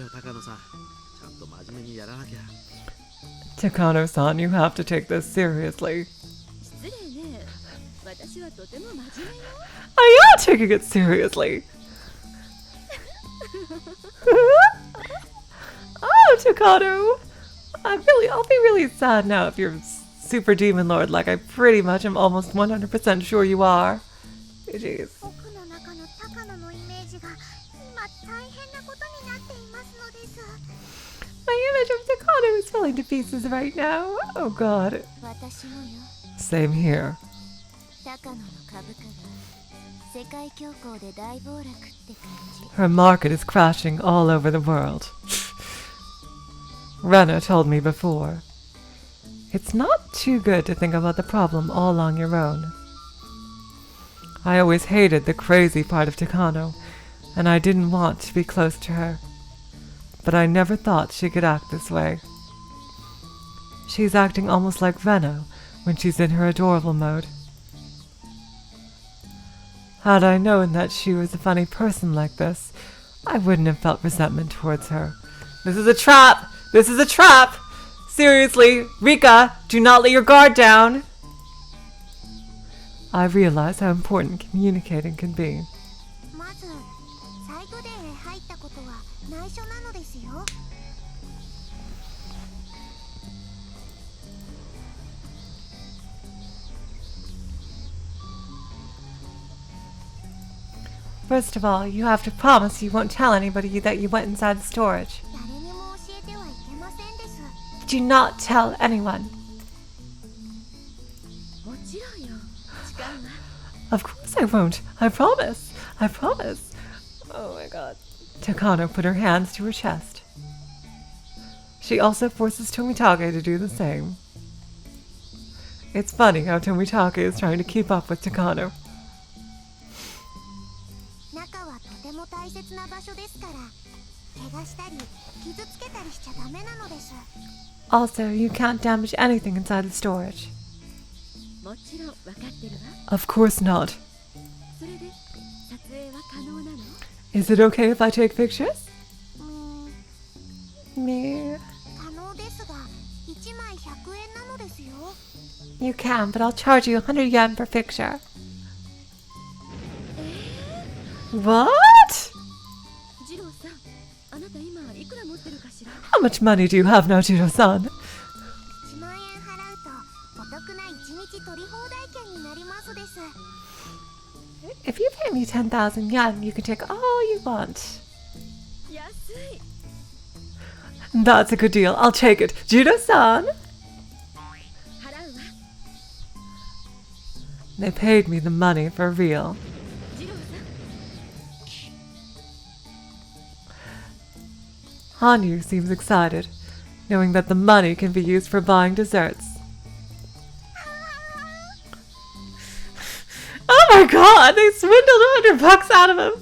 よ高野さん。ちゃんと真面目にやらなきゃ。Takano-san, you have to take this seriously. 失礼ね。私はとても真面目よ。I am taking it seriously. Oh, Takano. I'll be really sad now if you're Super Demon Lord, like I pretty much am almost 100% sure you are. Jeez. 僕の中の高野のイメージが今大変なことになっていますのです。 My image of Takano is falling to pieces right now. Oh god. 私もよ。 Same here. 高野の株価が世界恐慌で大暴落って感じ。 Her market is crashing all over the world. Rena told me before. It's not too good to think about the problem all on your own. I always hated the crazy part of Takano, and I didn't want to be close to her. But I never thought she could act this way. She's acting almost like Rena when she's in her adorable mode. Had I known that she was a funny person like this, I wouldn't have felt resentment towards her. This is a trap! This is a trap! Seriously, Rika, do not let your guard down! I realize how important communicating can be. まずサイドデーへ入ったことは内緒なのですよ。 First of all, you have to promise you won't tell anybody that you went inside the storage. 誰にも教えてはいけませんです。 Do not tell anyone. もちろんよ。誓うわ。 Of course I won't. I promise. I promise. Oh my god. Takano put her hands to her chest. She also forces Tomitake to do the same. It's funny how Tomitake is trying to keep up with Takano. 中はとても大切な場所ですから、怪我したり傷つけたりしちゃダメなのです。 Also, you can't damage anything inside the storage. もちろん分かってるわ。 Of course not. それで撮影は可能なの？ Is it okay if I take pictures? うーん、 Me. 可能ですが、1枚100円なのですよ。 You can, but I'll charge you 100 yen per picture. What? ジローさん、あなた今いくら持ってるかしら？ How much money do you have now, Jiro-san? 1万円払うとお得な1日取り放題券になりますです。 If you pay me 10,000 yen, you can take all you want. 安い。 That's a good deal. I'll take it. Jiro-san! 払うわ。 They paid me the money for real. ジローさん。 Hanyu seems excited, knowing that the money can be used for buying desserts. Oh my god, they swindled $100 out of him!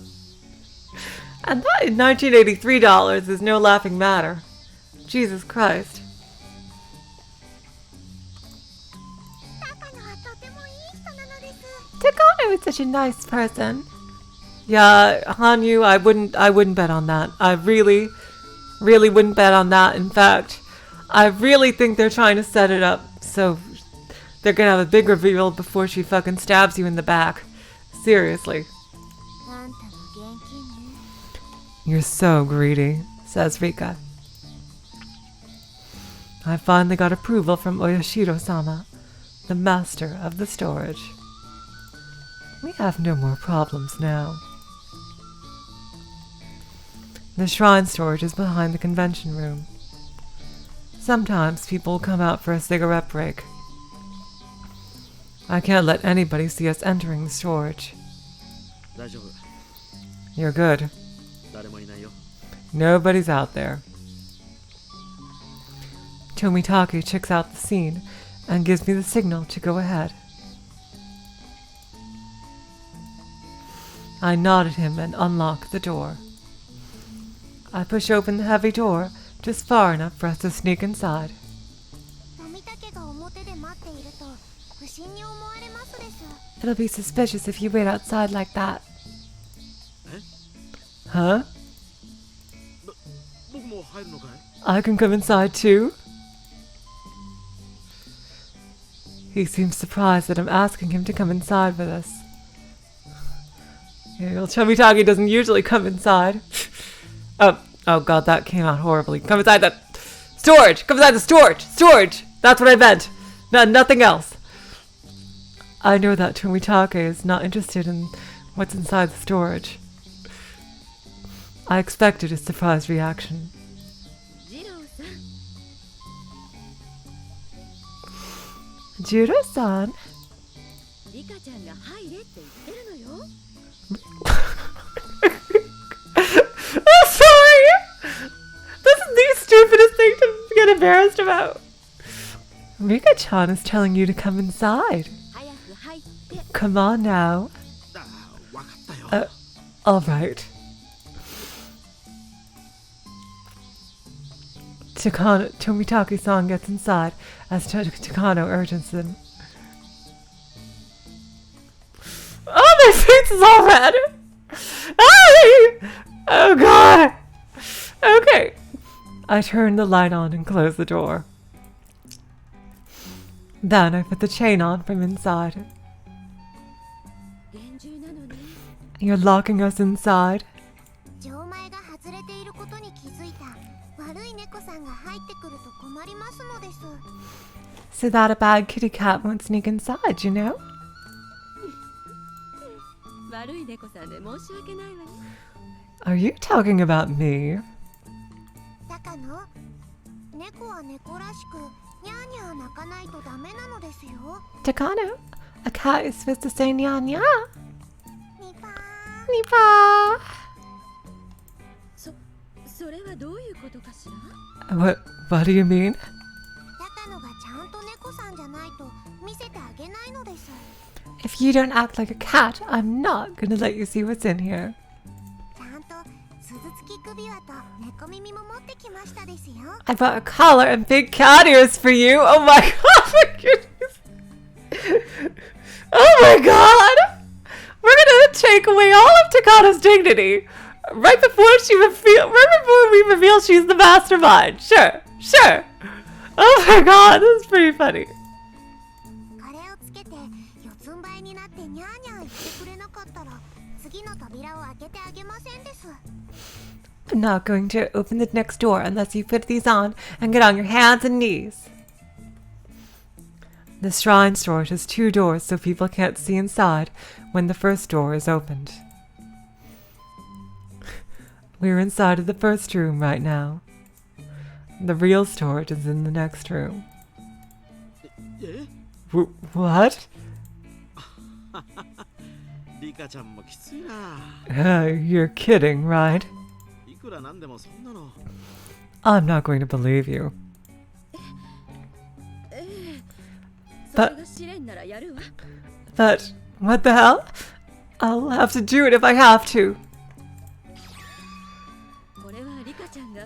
And that in 1983 dollars is no laughing matter. Jesus Christ. 高野はとてもいい人なのです。 Takano is such a nice person. Yeah, Hanyu, I wouldn't bet on that. I really wouldn't bet on that. In fact, I really think they're trying to set it up so they're gonna have a big reveal before she fucking stabs you in the back. Seriously. あんたの現金ね。 You're so greedy, says Rika. I finally got approval from Oyashiro-sama, the master of the storage. We have no more problems now. The shrine storage is behind the convention room. Sometimes people will come out for a cigarette break. I can't let anybody see us entering the storage. 大丈夫。 You're good. 誰もいないよ。 Nobody's out there. Tomitake checks out the scene and gives me the signal to go ahead. I nod at him and unlock the door. I push open the heavy door just far enough for us to sneak inside. 富武が表で待っていると不審に思われますです。 It'll be suspicious if you wait outside like that. え？ Huh? 僕も入るのかい？ I can come inside too. He seems surprised that I'm asking him to come inside with us. Yeah, well, Chomitagi doesn't usually come inside. Oh god, that came out horribly. Come inside the storage! Come inside the storage! Storage! That's what I meant! No, nothing else. I know that Tomitake is not interested in what's inside the storage. I expected a surprise reaction. ジローさん Jiro-san? リカちゃんが入れって言ってるのよ I'm sorry! This is the stupidest thing to get embarrassed about. Mika-chan is telling you to come inside. 早く入って Come on now. わかったよ。 Alright. Tomitake-san gets inside as Takano urges him. Oh, my face is all red! Oh god! Okay. I turn the light on and close the door. Then I put the chain on from inside. 厳重なのね You're locking us inside? 錠前が外れていることに気づいた悪い猫さんが入ってくると困りますのです。 So that a bad kitty cat won't sneak inside, you know? 悪い猫さんで申し訳ないわね Are you talking about me? 高野、猫は猫らしくニャーニャー鳴かないとダメなのですよ。 Takano, a cat is supposed to say nya nya. ニパー Nipa. それはどういうことかしら What do you mean? 高野がちゃんと猫さんじゃないと見せてあげないのです。 If you don't act like a cat, I'm not gonna let you see what's in here. ちゃんと鈴付き首輪と猫耳も持ってきましたですよ。 I bought a collar and big cat ears for you. Oh my god, my goodness. Oh my god. We're gonna take away all of Takano's dignity. Right before we reveal she's the mastermind. Sure. Oh my god, this is pretty funny. これをつけて四つん這いになってニャーニャー言ってくれなかったら次の扉を開けてあげませんです。 I'm not going to open the next door unless you put these on and get on your hands and knees. The shrine storage has 2 doors so people can't see inside when the first door is opened. We're inside of the first room right now. The real storage is in the next room. え？ What? リカちゃんもきついな。 You're kidding, right? いくらなんでもそんなの。 I'm not going to believe you. それが試練ならやるわ But, what the hell? I'll have to do it if I have to. これはリカちゃんが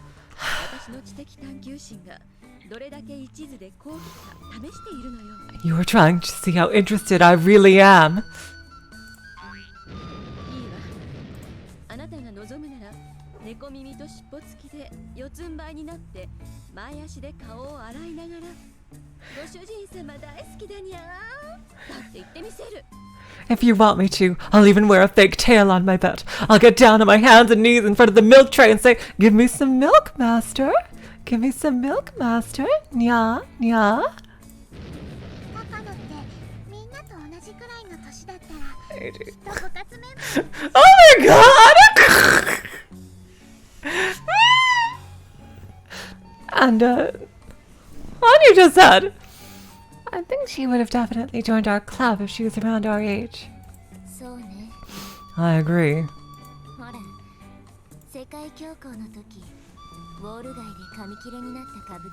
私の知的探求心がどれだけ一途で高貴か試しているのよ You are trying to see how interested I really am. いいわあなたが望むなら猫耳と尻尾付きで四つん這いになって前足で顔を洗いながらご主人様大好きだにゃーだって言ってみせる If you want me to, I'll even wear a fake tail on my butt. I'll get down on my hands and knees in front of the milk tray and say, "Give me some milk, master. Give me some milk, master. Nya, nya." 高野ってみんなと同じくらいの年だったらきっと部活メンバー Oh my god! And, what you just said? I think she would have definitely joined our club if she was around our age. そうね I agree. ほら世界恐慌の時ウォール街で紙切れになった歌舞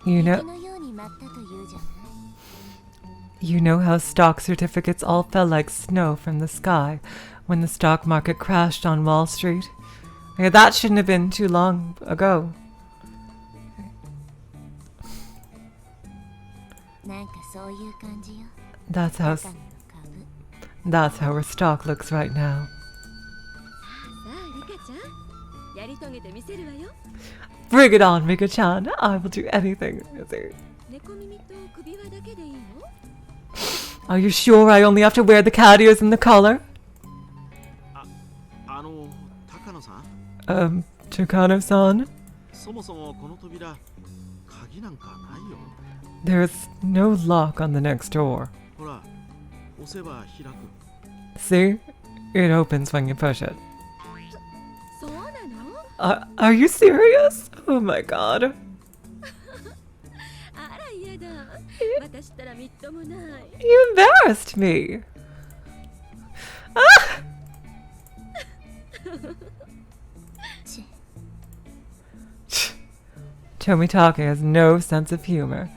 伎 You が know, 雪のように舞ったというじゃない you know how stock certificates all fell like snow from the sky when the stock market crashed on Wall Street? Yeah, that shouldn't have been too long ago. なんかそういう感じよ That's how 高野の株 that's how her stock looks right now. さあリカちゃんやり遂げてみせるわよ。 Bring it on, Mika-chan. I will do anything. 猫耳と首輪だけでいいの？ Are you sure I only have to wear the cat ears and the collar? 高野さん、 Takano-san? そもそもこの扉、鍵なんかないよ。 There's no lock on the next door. ほら、押せば開く。 See? It opens when you push it. そうなの？ Are you serious? Oh my god. あら嫌だ。私ったらみっともない。 You embarrassed me. Tomitake has no sense of humor.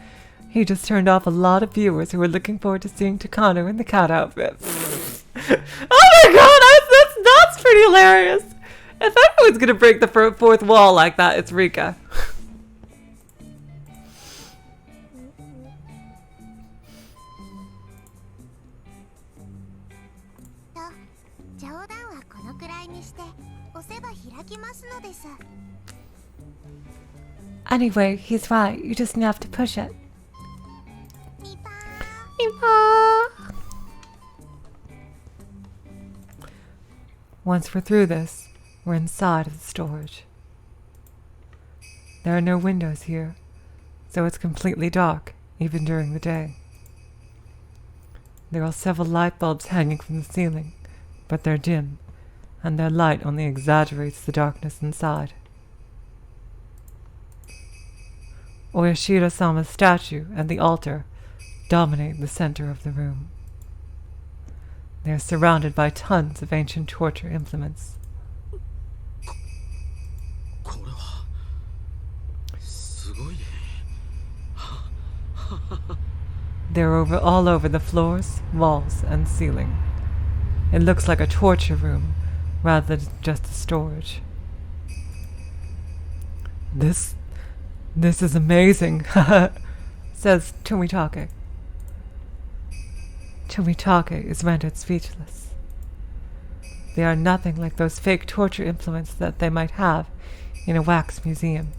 He just turned off a lot of viewers who were looking forward to seeing Takano in the cat outfit. Oh my god, that's pretty hilarious. If anyone's gonna break the fourth wall like that, it's Rika. と冗談はこのくらいにして押せば開きますのです。 Anyway, he's right. You just have to push it. ミパ Once we're through this, we're inside of the storage. There are no windows here, so it's completely dark, even during the day. There are several light bulbs hanging from the ceiling, but they're dim, and their light only exaggerates the darkness inside. Oyashiro-sama's statue and the altar dominate the center of the room. They are surrounded by tons of ancient torture implements. これはすごいね。 They're all over the floors, walls, and ceiling. It looks like a torture room rather than just a storage. This is amazing, says Tomitake. Tomitake is rendered speechless. They are nothing like those fake torture implements that they might have in a wax museum.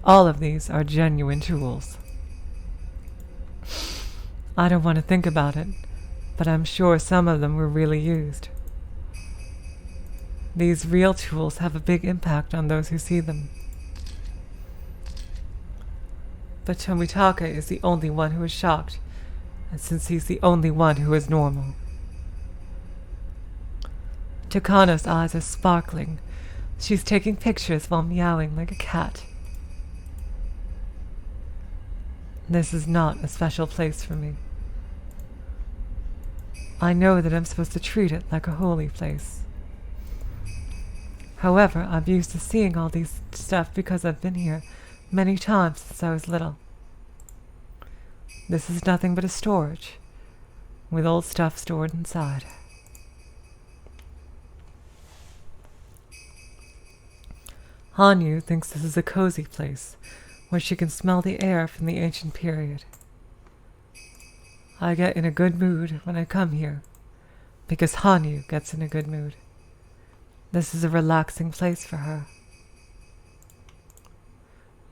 All of these are genuine tools. I don't want to think about it, but I'm sure some of them were really used. These real tools have a big impact on those who see them. But Tomitake is the only one who is shocked, and since he's the only one who is normal. Takano's eyes are sparkling. She's taking pictures while meowing like a cat. This is not a special place for me. I know that I'm supposed to treat it like a holy place. However, I'm used to seeing all these stuff because I've been here many times since I was little. This is nothing but a storage, with old stuff stored inside. Hanyu thinks this is a cozy place, where she can smell the air from the ancient period. I get in a good mood when I come here, because Hanyu gets in a good mood. This is a relaxing place for her.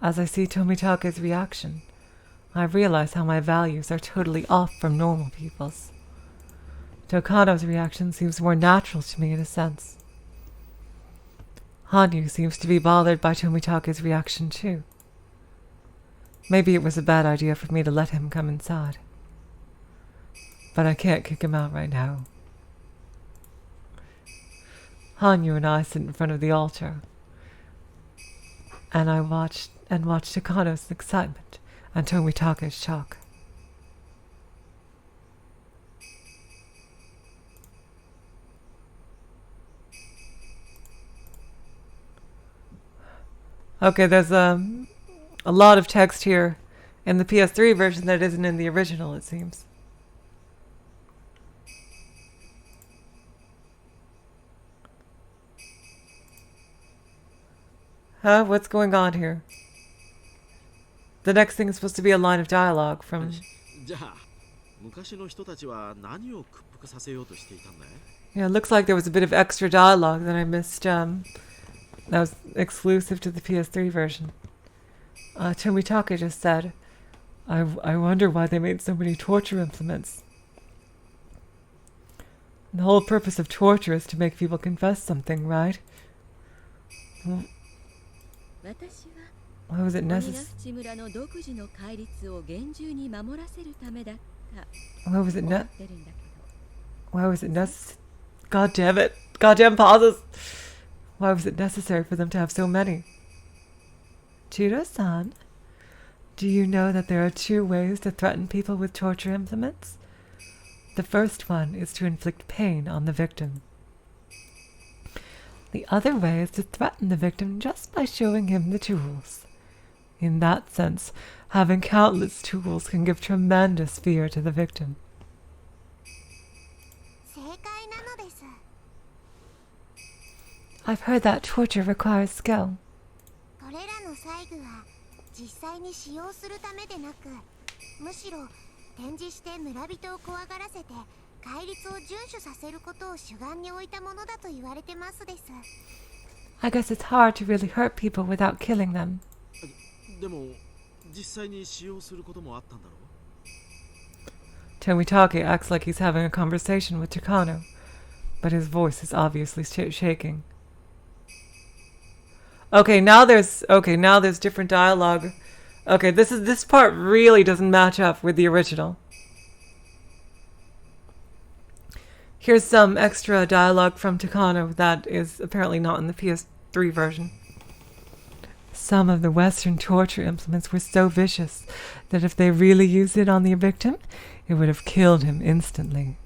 As I see Tomitake's reaction, I realize how my values are totally off from normal people's. Takano's reaction seems more natural to me in a sense. Hanyu seems to be bothered by Tomitake's reaction too. Maybe it was a bad idea for me to let him come inside. But I can't kick him out right now. Hanyu and I sit in front of the altar, and I watch Takano's excitement and Tomitake's shock. Okay, there's a lot of text here in the PS3 version that isn't in the original, it seems. Huh? What's going on here? The next thing is supposed to be a line of dialogue from... じゃあ、昔の人たちは何を屈服させようとしていたんだい? Yeah, it looks like there was a bit of extra dialogue that I missed That was exclusive to the PS3 version. Tomitaka just said, I wonder why they made so many torture implements. The whole purpose of torture is to make people confess something, right? Why was it necessary? Why was it Why was it necessary? God damn it. Goddamn pauses. Why was it necessary for them to have so many? Chiro-san, do you know that there are 2 ways to threaten people with torture implements? The first one is to inflict pain on the victim. The other way is to threaten the victim just by showing him the tools. In that sense, having countless tools can give tremendous fear to the victim. I've heard that torture requires skill. これらの細具は実際に使用するためでなく、むしろ展示して村人を怖がらせて戒律を遵守させることを主眼に置いたものだと言われてますです。I guess it's hard to really hurt people without killing them. でも実際に使用することもあったんだろう。Tomitake acts like he's having a conversation with Takano, but his voice is obviously shaking. Okay, now there's different dialogue. Okay, this part really doesn't match up with the original. Here's some extra dialogue from Takano that is apparently not in the PS3 version. Some of the Western torture implements were so vicious that if they really used it on the victim, it would have killed him instantly.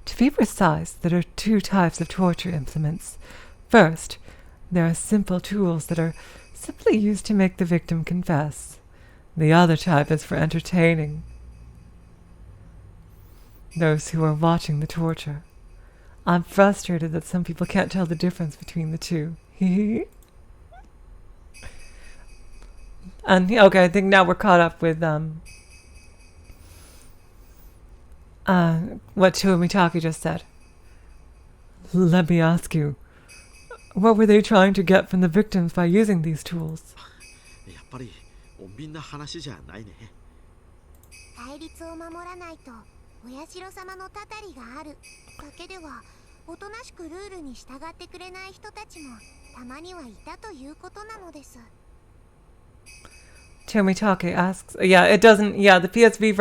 To be precise, there are 2 types of torture implements. First, there are simple tools that are simply used to make the victim confess. The other type is for entertaining those who are watching the torture. I'm frustrated that some people can't tell the difference between the 2. And okay, I think now we're caught up with what Tomitake just said. Let me ask you, what were they trying to get from the victims by using these tools? やっぱり穏便な話じゃないね。戒律を守らないとお社様のたたりがあるだけではおとなしくルールに従ってくれない人たちもたまにはいたということなのです。Tomitake asks, it doesn't, the PS3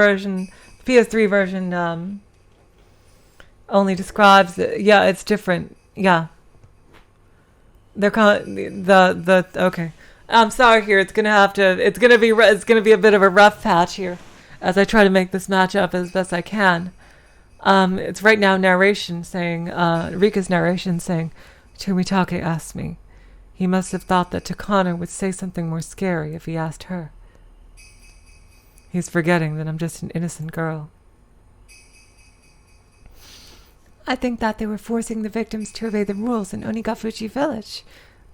version only describes it. Yeah, it's different. Yeah. They're okay. I'm sorry here. It's gonna be a bit of a rough patch here as I try to make this match up as best I can. It's right now narration saying, Rika's narration saying, Tomitake asked me. He must have thought that Takano would say something more scary if he asked her. He's forgetting that I'm just an innocent girl. I think that they were forcing the victims to obey the rules in Onigafuchi village.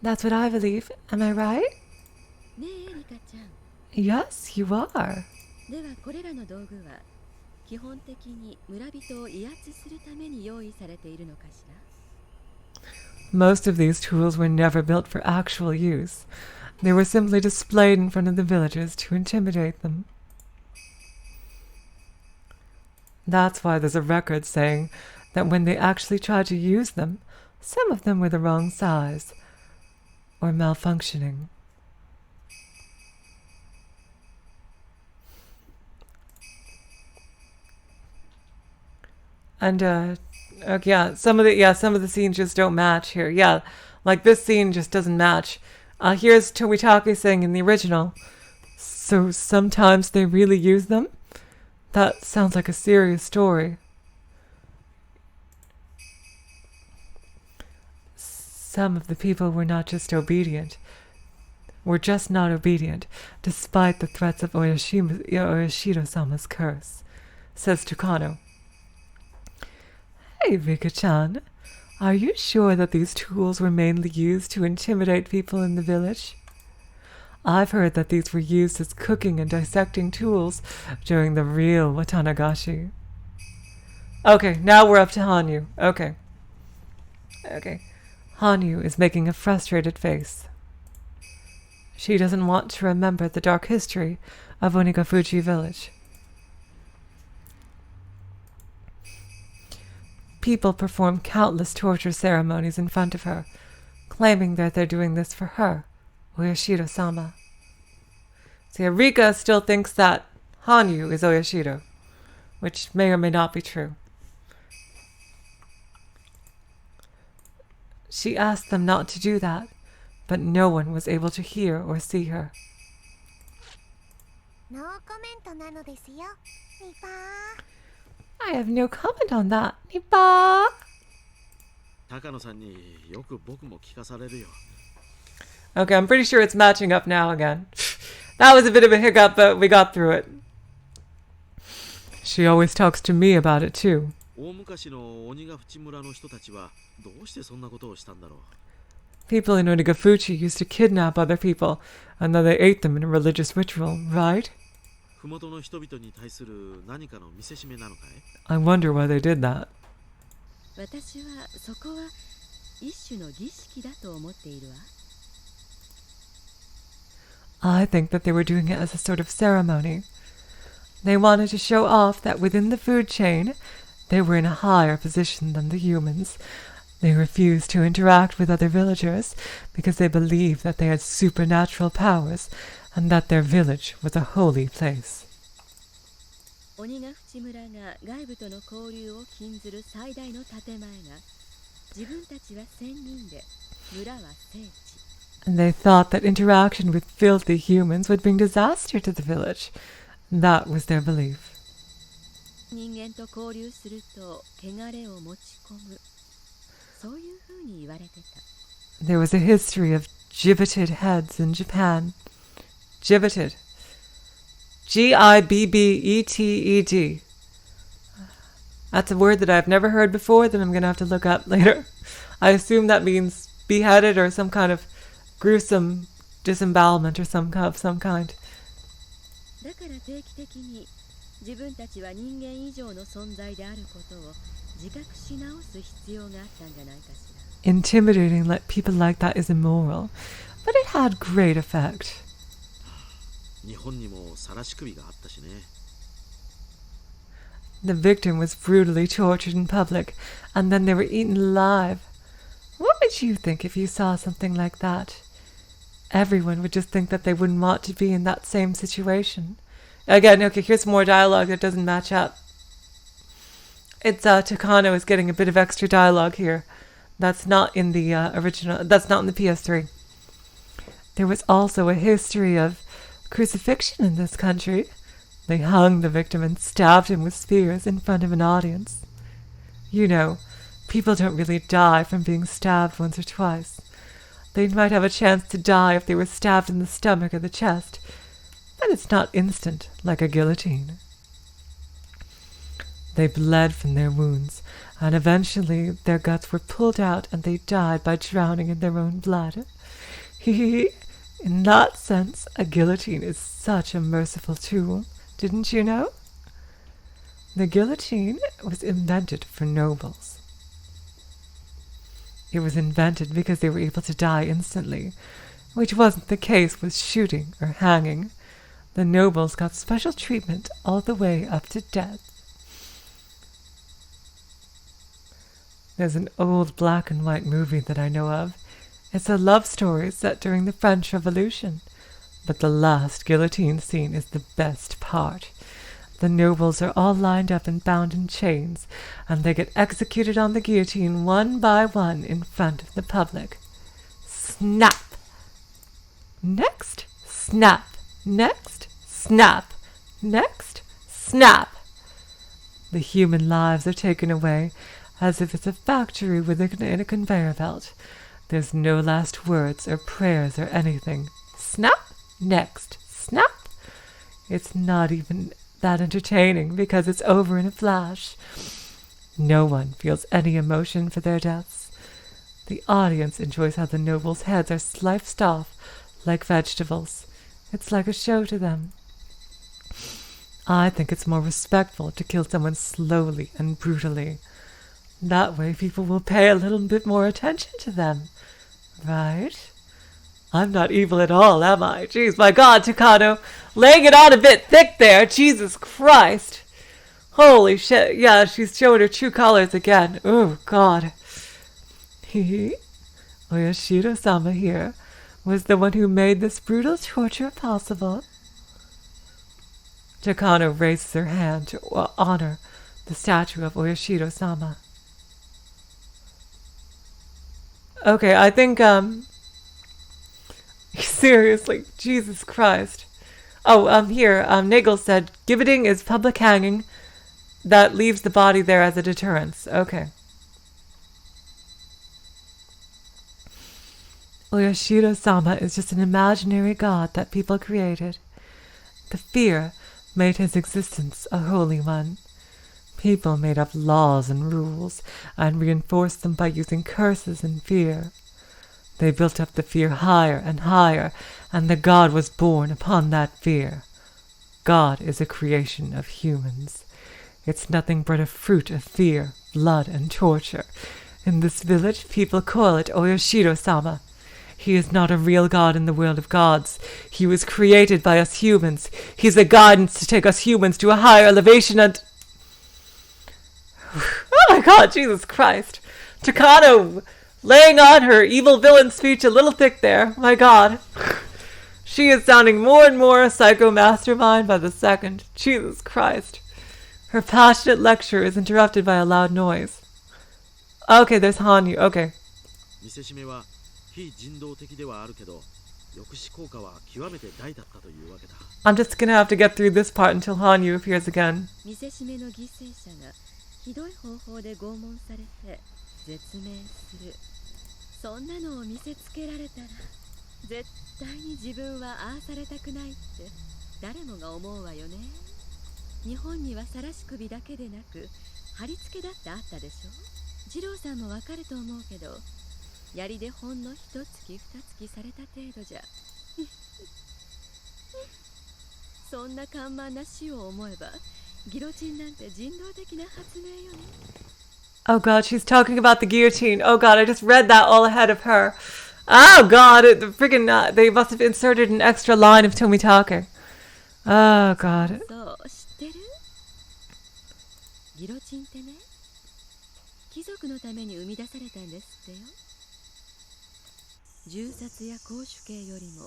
That's what I believe. Am I right? Yes, you are. Most of these tools were never built for actual use. They were simply displayed in front of the villagers to intimidate them. That's why there's a record saying that when they actually tried to use them, some of them were the wrong size or malfunctioning. And some of the scenes just don't match here. Yeah, like this scene just doesn't match. Here's Tomitake saying in the original, so sometimes they really use them? That sounds like a serious story. Some of the people were just not obedient, despite the threats of Oyashiro-sama's curse, says Takano. Hey, Rika-chan, are you sure that these tools were mainly used to intimidate people in the village? I've heard that these were used as cooking and dissecting tools during the real Watanagashi. Okay, now we're up to Hanyu. Okay. Hanyu is making a frustrated face. She doesn't want to remember the dark history of Onigafuchi village. People perform countless torture ceremonies in front of her, claiming that they're doing this for her, Oyashiro-sama. See, Rika still thinks that Hanyu is Oyashiro, which may or may not be true. She asked them not to do that, but no one was able to hear or see her. ノーコメントなのですよ、ニパー。 I have no comment on that, Nipa. 高野さんによく僕も聞かされるよ。 Okay, I'm pretty sure it's matching up now again. That was a bit of a hiccup, but we got through it. She always talks to me about it too. 大昔の鬼ヶ淵村の人たちはどうしてそんなことをしたんだろう。 People in Onigafuchi used to kidnap other people, and then they ate them in a religious ritual, right? 麓の人々に対する何かの見せしめなのかい？ I wonder why they did that. 私はそこは一種の儀式だと思っているわ。 I think that they were doing it as a sort of ceremony. They wanted to show off that within the food chain, they were in a higher position than the humans. They refused to interact with other villagers because they believed that they had supernatural powers and that their village was a holy place. 鬼ヶ淵村が外部との交流を禁ずる最大の建前が、自分たちは仙人で、村は聖地。 And they thought that interaction with filthy humans would bring disaster to the village. That was their belief. 人間と交流すると汚れを持ち込む。そういうふうに言われてた。 There was a history of gibbeted heads in Japan. Gibbeted. Gibbeted. That's a word that I've never heard before that I'm going to have to look up later. I assume that means beheaded or some kind of gruesome disembowelment or some kind. だから定期的に自分たちは人間以上の存在であることを自覚し直す必要があったんじゃないかしら。 Intimidating people like that is immoral, but it had great effect. 日本にも晒し首があったしね。 The victim was brutally tortured in public, and then they were eaten alive. What would you think if you saw something like that? Everyone would just think that they wouldn't want to be in that same situation. Again, okay, here's more dialogue that doesn't match up. It's Takano is getting a bit of extra dialogue here. That's not in the original. That's not in the PS3. There was also a history of crucifixion in this country. They hung the victim and stabbed him with spears in front of an audience. You know, people don't really die from being stabbed once or twice. They might have a chance to die if they were stabbed in the stomach or the chest, but it's not instant like a guillotine. They bled from their wounds, and eventually their guts were pulled out and they died by drowning in their own blood. In that sense, a guillotine is such a merciful tool, didn't you know? The guillotine was invented for nobles. It was invented because they were able to die instantly, which wasn't the case with shooting or hanging. The nobles got special treatment all the way up to death. There's an old black and white movie that I know of. It's a love story set during the French Revolution. But the last guillotine scene is the best part. The nobles are all lined up and bound in chains, and they get executed on the guillotine one by one in front of the public. Snap! Next, snap! Next, snap! Next, snap! The human lives are taken away as if it's a factory in a conveyor belt. There's no last words or prayers or anything. Snap! Next, snap! It's not even that entertaining because it's over in a flash. No one feels any emotion for their deaths. The audience enjoys how the nobles' heads are sliced off like vegetables. It's like a show to them. I think it's more respectful to kill someone slowly and brutally. That way people will pay a little bit more attention to them. Right? I'm not evil at all, am I? Jeez, my God, Takano. Laying it on a bit thick there. Jesus Christ. Holy shit. Yeah, she's showing her true colors again. Oh, God. Hee Oyashiro-sama here was the one who made this brutal torture possible. Takano raises her hand to honor the statue of Oyashiro-sama. Okay, I think, seriously, Jesus Christ. Oh, here, Nagel said, gibbeting is public hanging that leaves the body there as a deterrence. Okay. Oyashiro-sama is just an imaginary god that people created. The fear made his existence a holy one. People made up laws and rules and reinforced them by using curses and fear. They built up the fear higher and higher, and the god was born upon that fear. God is a creation of humans. It's nothing but a fruit of fear, blood, and torture. In this village, people call it Oyashiro-sama. He is not a real god in the world of gods. He was created by us humans. He's a guidance to take us humans to a higher elevation and... Oh my God, Jesus Christ. Takano laying on her evil villain speech a little thick there. My God. She is sounding more and more a psycho mastermind by the second. Jesus Christ. Her passionate lecture is interrupted by a loud noise. Okay, there's Hanyu. Okay. 見せしめは非人道的ではあるけど、抑止効果は極めて大だったというわけだ。I'm just gonna have to get through this part until Hanyu appears again. 見せしめの犠牲者がひどい方法で拷問されて絶命する。そんなのを見せつけられたら絶対に自分はああされたくないって誰もが思うわよね。日本には晒し首だけでなく貼り付けだってあったでしょ。二郎さんもわかると思うけど、槍でほんの一月二月された程度じゃそんな緩慢な死を思えばギロチンなんて人道的な発明よね。Oh God, she's talking about the guillotine. Oh God, I just read that all ahead of her. Oh God, the friggin' they must have inserted an extra line of Tomi talking. Oh God. そう、知ってる？ギロチンってね、貴族のために生み出されたんですってよ。銃殺や公主刑よりも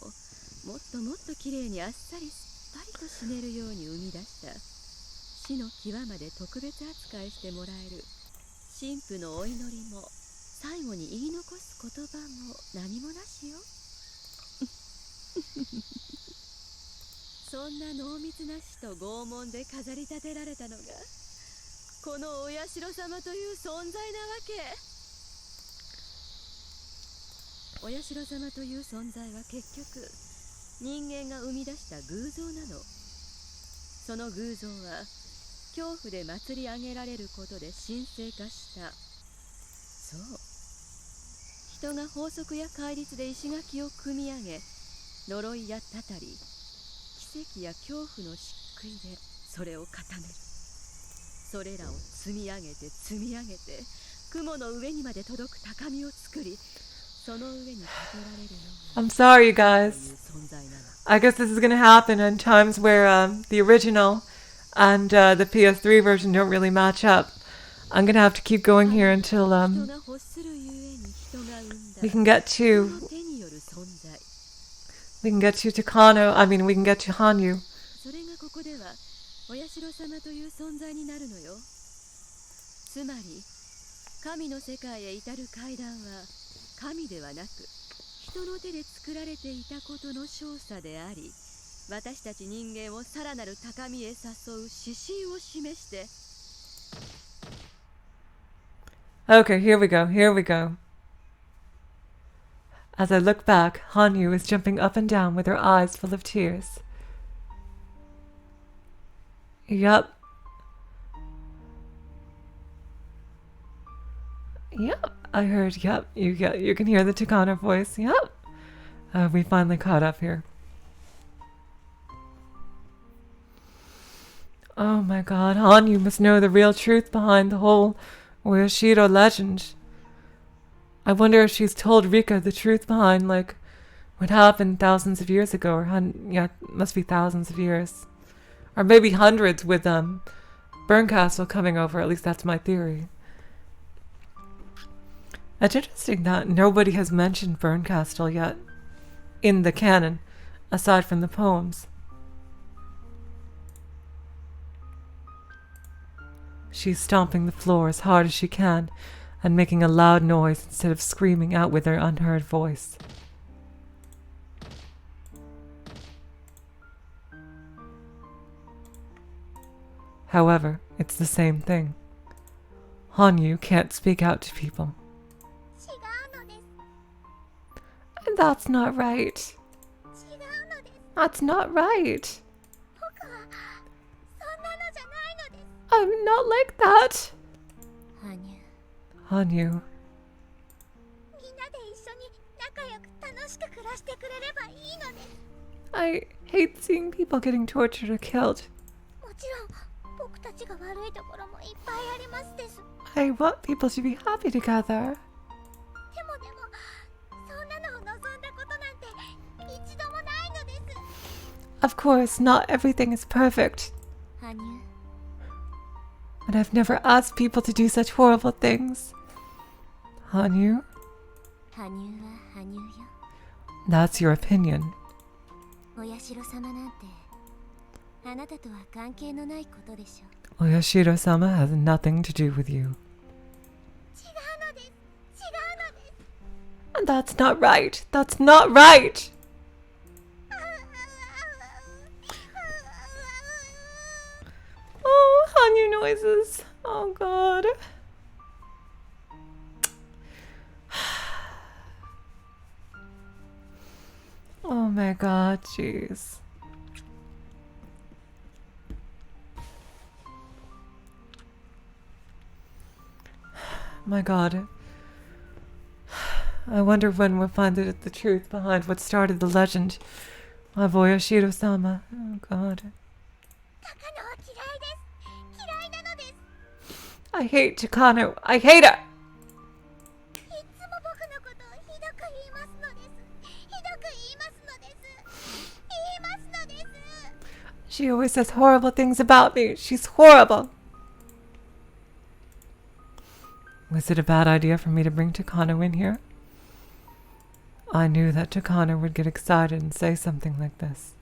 もっともっと綺麗にあっさりすっぱりと死ねるように生み出した死の際まで特別扱いしてもらえる神父のお祈りも最後に言い残す言葉も何もなしよそんな濃密な死と拷問で飾り立てられたのがこのお社様という存在なわけ。お社様という存在は結局人間が生み出した偶像なの。その偶像は恐怖で祭り上げられることで神聖化した。そう、人が法則や戒律で石垣を組み上げ、呪いやたたり、奇跡や恐怖の漆喰でそれを固める。それらを積み上げて積み上げて雲の上にまで届く高みを作り、その上に立てられるのが I'm sorry, you guys. I guess this is going to happen in times where the original and the PS3 version don't really match up. I'm going to have to keep going here until we can get to Takano. I mean, we can get to Hanyu. それがここではお社様という存在になるのよ。つまり神の世界へ至る階段は神ではなく人の手で作られていたことの少佐であり、私たち人間をさらなる高みへ誘う指針を示して。 Okay, here we go, here we go. As I look back, Hanyu is jumping up and down with her eyes full of tears. Yup. Yep, I heard, yep, you can hear the Takano voice, yep. We finally caught up here. Oh my God, Han, you must know the real truth behind the whole Oyashiro legend. I wonder if she's told Rika the truth behind, like, what happened thousands of years ago, or yeah, must be thousands of years. Or maybe hundreds with Burncastle coming over, at least that's my theory. It's interesting that nobody has mentioned Burncastle yet in the canon, aside from the poems. She's stomping the floor as hard as she can and making a loud noise instead of screaming out with her unheard voice. However, it's the same thing. Hanyu can't speak out to people. 違うのです And that's not right. 違うのです That's not right. 僕はそんなのじゃないのです I'm not like that. 羽生 Hanyu, みんなで一緒に仲良く楽しく暮らしてくれればいいのです I hate seeing people getting tortured or killed. もちろん僕たちが悪いところもいっぱいありますです I want people to be happy together. でもそんなのを望んだことなんて一度もないのです Of course, not everything is perfect. 羽生 And I've never asked people to do such horrible things. Hanyu, 羽生は羽生よ that's your opinion. お社様なんてあなたとは関係のないことでしょ Oyashiro-sama has nothing to do with you. 違うのです違うのです And that's not right. That's not right. Oh, Hanyu noises. Oh, God. Oh, my God. Jeez. My God. I wonder when we'll find the truth behind what started the legend of Oyashiro-sama. Oh, God. 高野は嫌いです嫌いなのです I hate Takano. I hate her! いつも僕のことをひどく言いますのですひどく言いますのです言いますのです She always says horrible things about me. She's horrible. Was it a bad idea for me to bring Takano in here? I knew that Takano would get excited and say something like this.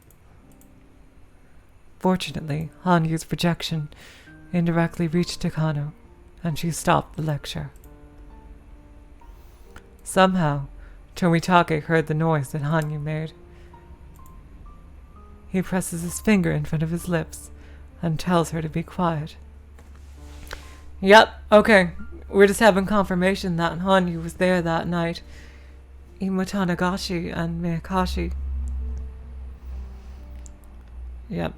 Fortunately, Hanyu's projection indirectly reached Takano, and she stopped the lecture. Somehow, Tomitake heard the noise that Hanyu made. He presses his finger in front of his lips and tells her to be quiet. Yep, okay. We're just having confirmation that Hanyu was there that night. Imotanagashi and Miyakashi. Yep.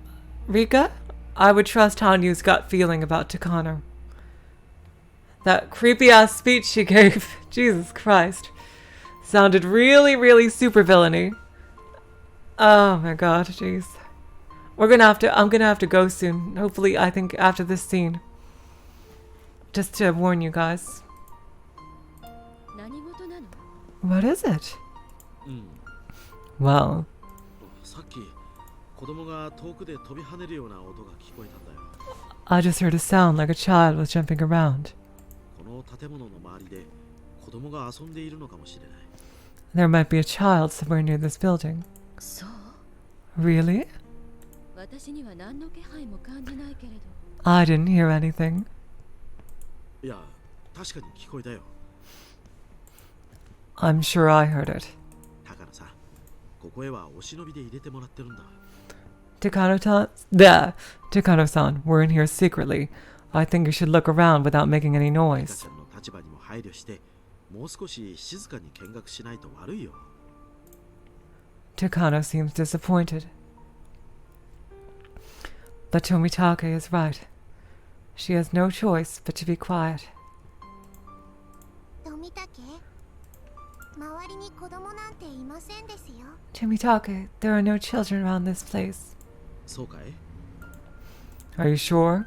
Rika, I would trust Hanyu's gut feeling about Takano. That creepy-ass speech she gave, Jesus Christ, sounded really, really super villainy. Oh my God, jeez. I'm gonna have to go soon. Hopefully, I think after this scene. Just to warn you guys. 何事なの What is it? うん Well, さっき子供が遠くで飛び跳ねるような音が聞こえたんだよ I just heard a sound like a child was jumping around. この建物の周りで子供が遊んでいるのかもしれない There might be a child somewhere near this building. そう Really? 私には何の気配も感じないけれど I didn't hear anything. いや確かに聞こえたよ I'm sure I heard it. 高野さんここへはお忍びで入れてもらってるんだ Takano-san, we're in here secretly. I think you should look around without making any リカ noise. ちゃんの立場にも配慮してもう少し静かに見学しないと悪いよ Takano seems disappointed. But Tomitake is right. She has no choice but to be quiet. 富武周りに子供なんていませんですよ Tomitake, there are no children around this place. そうかい Are you sure?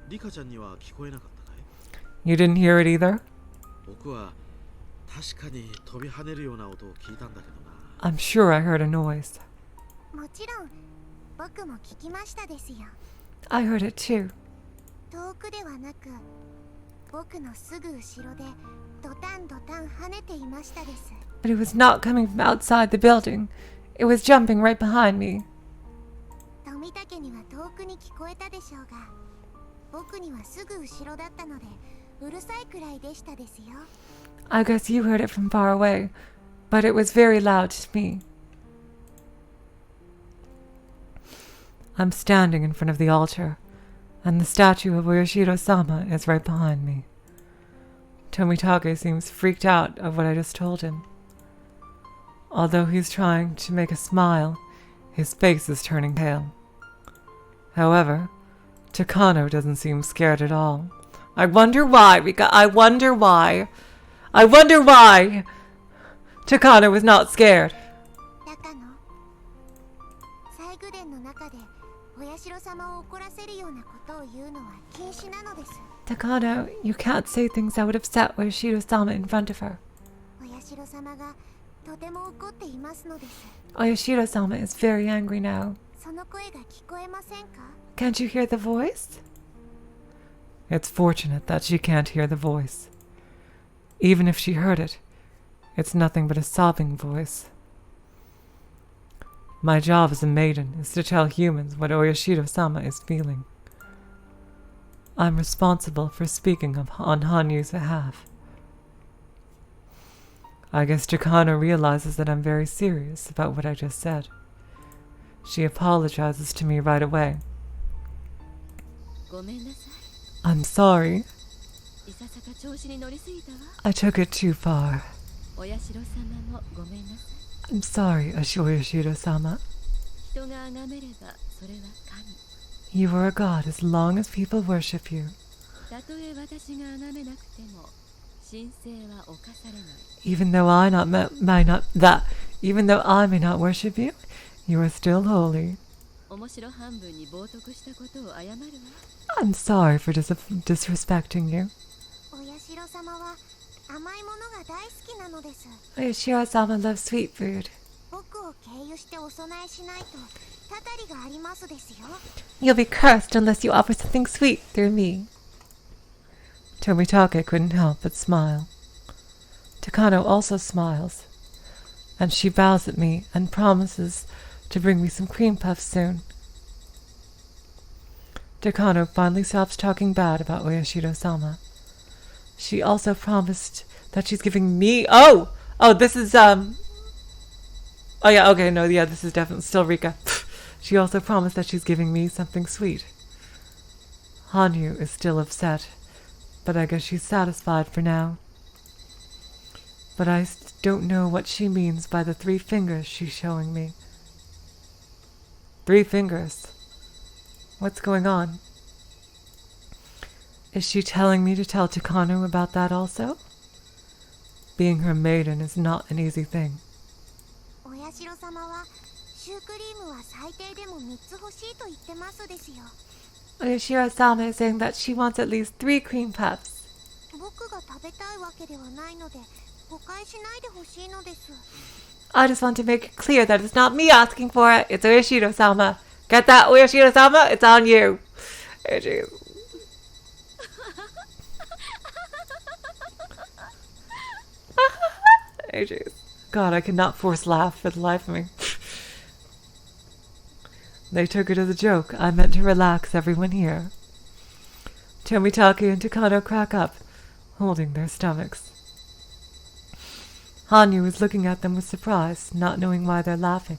リカちゃんには聞こえなかったかい You didn't hear it either? 僕は確かに飛び跳ねるような音を聞いたんだけどな。 I'm sure I heard a noise. もちろん僕も聞きましたですよ。 I heard it too. 遠くではなく僕のすぐ後ろでドタンドタン跳ねていましたです。 But it was not coming from outside the building. It was jumping right behind me. 富武には遠くに聞こえたでしょうが、僕にはすぐ後ろだったのでうるさいくらいでしたですよ。 I guess you heard it from far away, but it was very loud to me. I'm standing in front of the altar, and the statue of Uyashiro-sama is right behind me. Tomitake seems freaked out of what I just told him. Although he's trying to make a smile, his face is turning pale. However, Takano doesn't seem scared at all. I wonder why, Rika. I wonder why. I wonder why Takano was not scared. 高野、西宮殿の中でお社様を怒らせるようなことを言うのは禁止なのです。 Takano, you can't say things that would upset Uyashiro-sama in front of her. お社様がとても怒っていますのです。 Uyashiro-sama is very angry now. その声が聞こえませんか？ Can't you hear the voice? It's fortunate that she can't hear the voice. Even if she heard it, it's nothing but a sobbing voice. My job as a maiden is to tell humans what Oyashiro-sama is feeling. I'm responsible for speaking on Hanyu's behalf. I guess Takano realizes that I'm very serious about what I just said. She apologizes to me right away. ごめんなさい。 I'm sorry. いささか調子に乗りすぎたわ。 I took it too far. お社様もごめんなさい。 I'm sorry, Oyashiro-sama. 人が崇めればそれは神。 You are a god as long as people worship you. たとえ私が崇めなくても神聖は侵されない。 Even though I may not worship you, you are still holy. 面白半分に冒涜したことを謝るわ。 I'm sorry for disrespecting you. お社様は甘いものが大好きなのです。 Oyashiro-sama loves sweet food. 僕を経由してお供えしないとたたりがありますですよ。 You'll be cursed unless you offer something sweet through me. Tomitake couldn't help but smile. Takano also smiles, and she bows at me and promises to bring me some cream puffs soon. Takano finally stops talking bad about Oyashiro-sama. She also promised that she's giving me... this is, this is definitely still Rika. She also promised that she's giving me something sweet. Hanyu is still upset, but I guess she's satisfied for now. But I don't know what she means by the 3 fingers she's showing me. 3 fingers. What's going on? Is she telling me to tell Takano about that also? Being her maiden is not an easy thing. お社様はシュークリームは最低でも3つ欲しいと言ってますですよ。 Oyashiro-sama is saying that she wants at least 3 cream puffs. 僕が食べたいわけではないので誤解しないでほしいのです。 I just want to make it clear that it's not me asking for it, it's Oyashiro-sama. Get that, Oyashiro-sama? It's on you. Oh, jeez. Oh, jeez. God, I cannot force laugh for the life of me. They took it as a joke. I meant to relax everyone here. Tomitake and Takano crack up, holding their stomachs. Hanyu is looking at them with surprise, not knowing why they're laughing.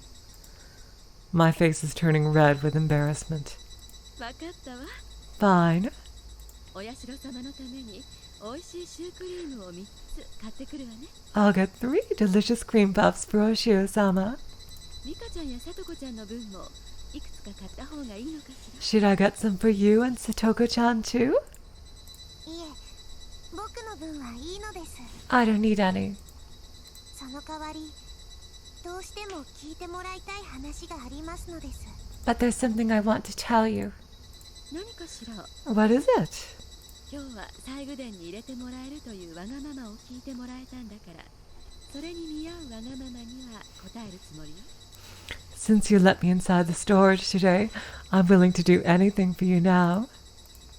My face is turning red with embarrassment. わかったわ。 Fine. お社様のために美味しいシュークリームを3つ買ってくるわね。 I'll get 3 delicious cream puffs for Oshiro-sama. リカちゃんやさとこちゃんの分もいくつか買った方がいいのかし Should I get some for you and Satoko-chan too? いえ、僕の分はいいのです。 I don't need any. その代わりどうしても聞いてもらいたい話がありますのです。 But there's something I want to tell you. ら。何かしら。 What is it? 今日は西宮殿に入れてもらえるというわがままを聞いてもらえたんだから、それに見合うわがままには応えるつもりよ。Since you let me inside the storage today, I'm willing to do anything for you now.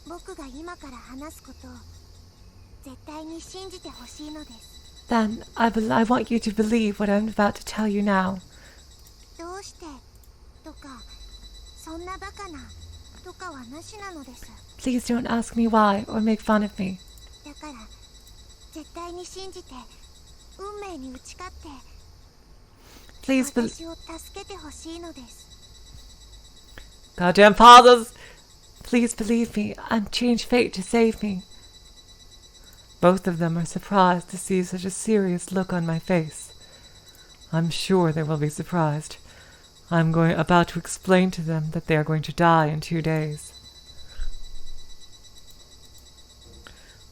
僕が今から話すことを絶対に信じてほしいのです。 Then I want you to believe what I'm about to tell you now. どうしてとかそんなバカなとかはなしなのです。 Please don't ask me why or make fun of me. だから絶対に信じて運命に打ち勝って Please 私を助けてほしいのです。 Goddamn fathers! Please believe me and change fate to save me. Both of them are surprised to see such a serious look on my face. I'm sure they will be surprised. I'm about to explain to them that they are going to die in 2 days.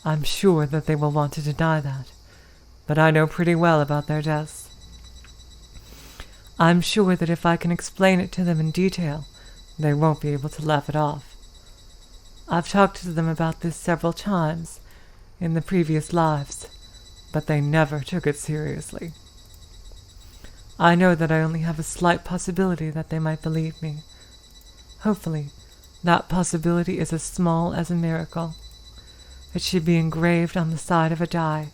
I'm sure that they will want to deny that, but I know pretty well about their deaths. I'm sure that if I can explain it to them in detail, they won't be able to laugh it off. I've talked to them about this several times in the previous lives, but they never took it seriously. I know that I only have a slight possibility that they might believe me. Hopefully, that possibility is as small as a miracle. It should be engraved on the side of a die.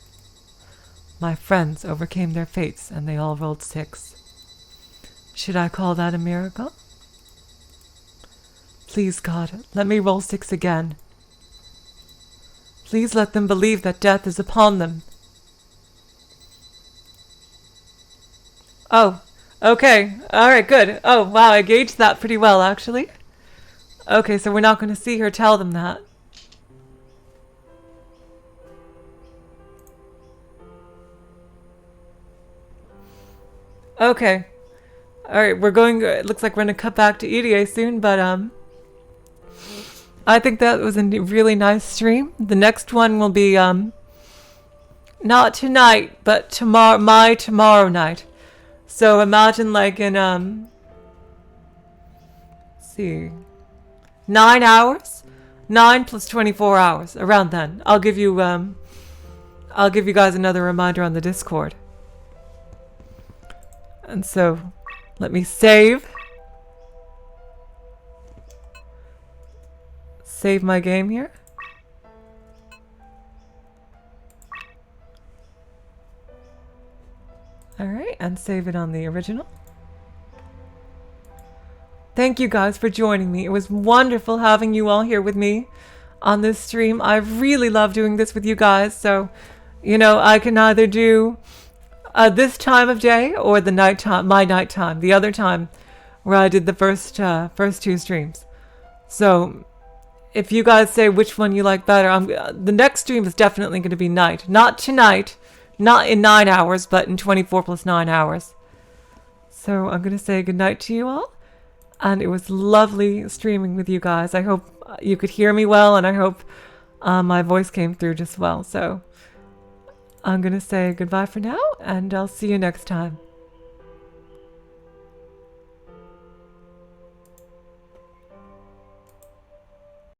My friends overcame their fates and they all rolled 6. Should I call that a miracle? Please, God, let me roll 6 again. Please let them believe that death is upon them. Oh, okay. All right, good. Oh, wow, I gauged that pretty well, actually. Okay, so we're not going to see her tell them that. Okay. Alright, we're going... It looks like we're going to cut back to EDA soon, but, I think that was a really nice stream. The next one will be, not tonight, but tomorrow night. So imagine like in, let's see, 9 hours? 9 plus 24 hours, around then. I'll give you guys another reminder on the Discord. And so, let me save my game here. Alright, and save it on the original. Thank you guys for joining me. It was wonderful having you all here with me on this stream. I really love doing this with you guys, so, you know, I can either do this time of day or the nighttime, my nighttime, the other time where I did the first 2 streams. So, if you guys say which one you like better, the next stream is definitely going to be night. Not tonight, not in 9 hours, but in 24 plus 9 hours. So I'm going to say goodnight to you all. And it was lovely streaming with you guys. I hope you could hear me well, and I hope my voice came through just well. So I'm going to say goodbye for now, and I'll see you next time.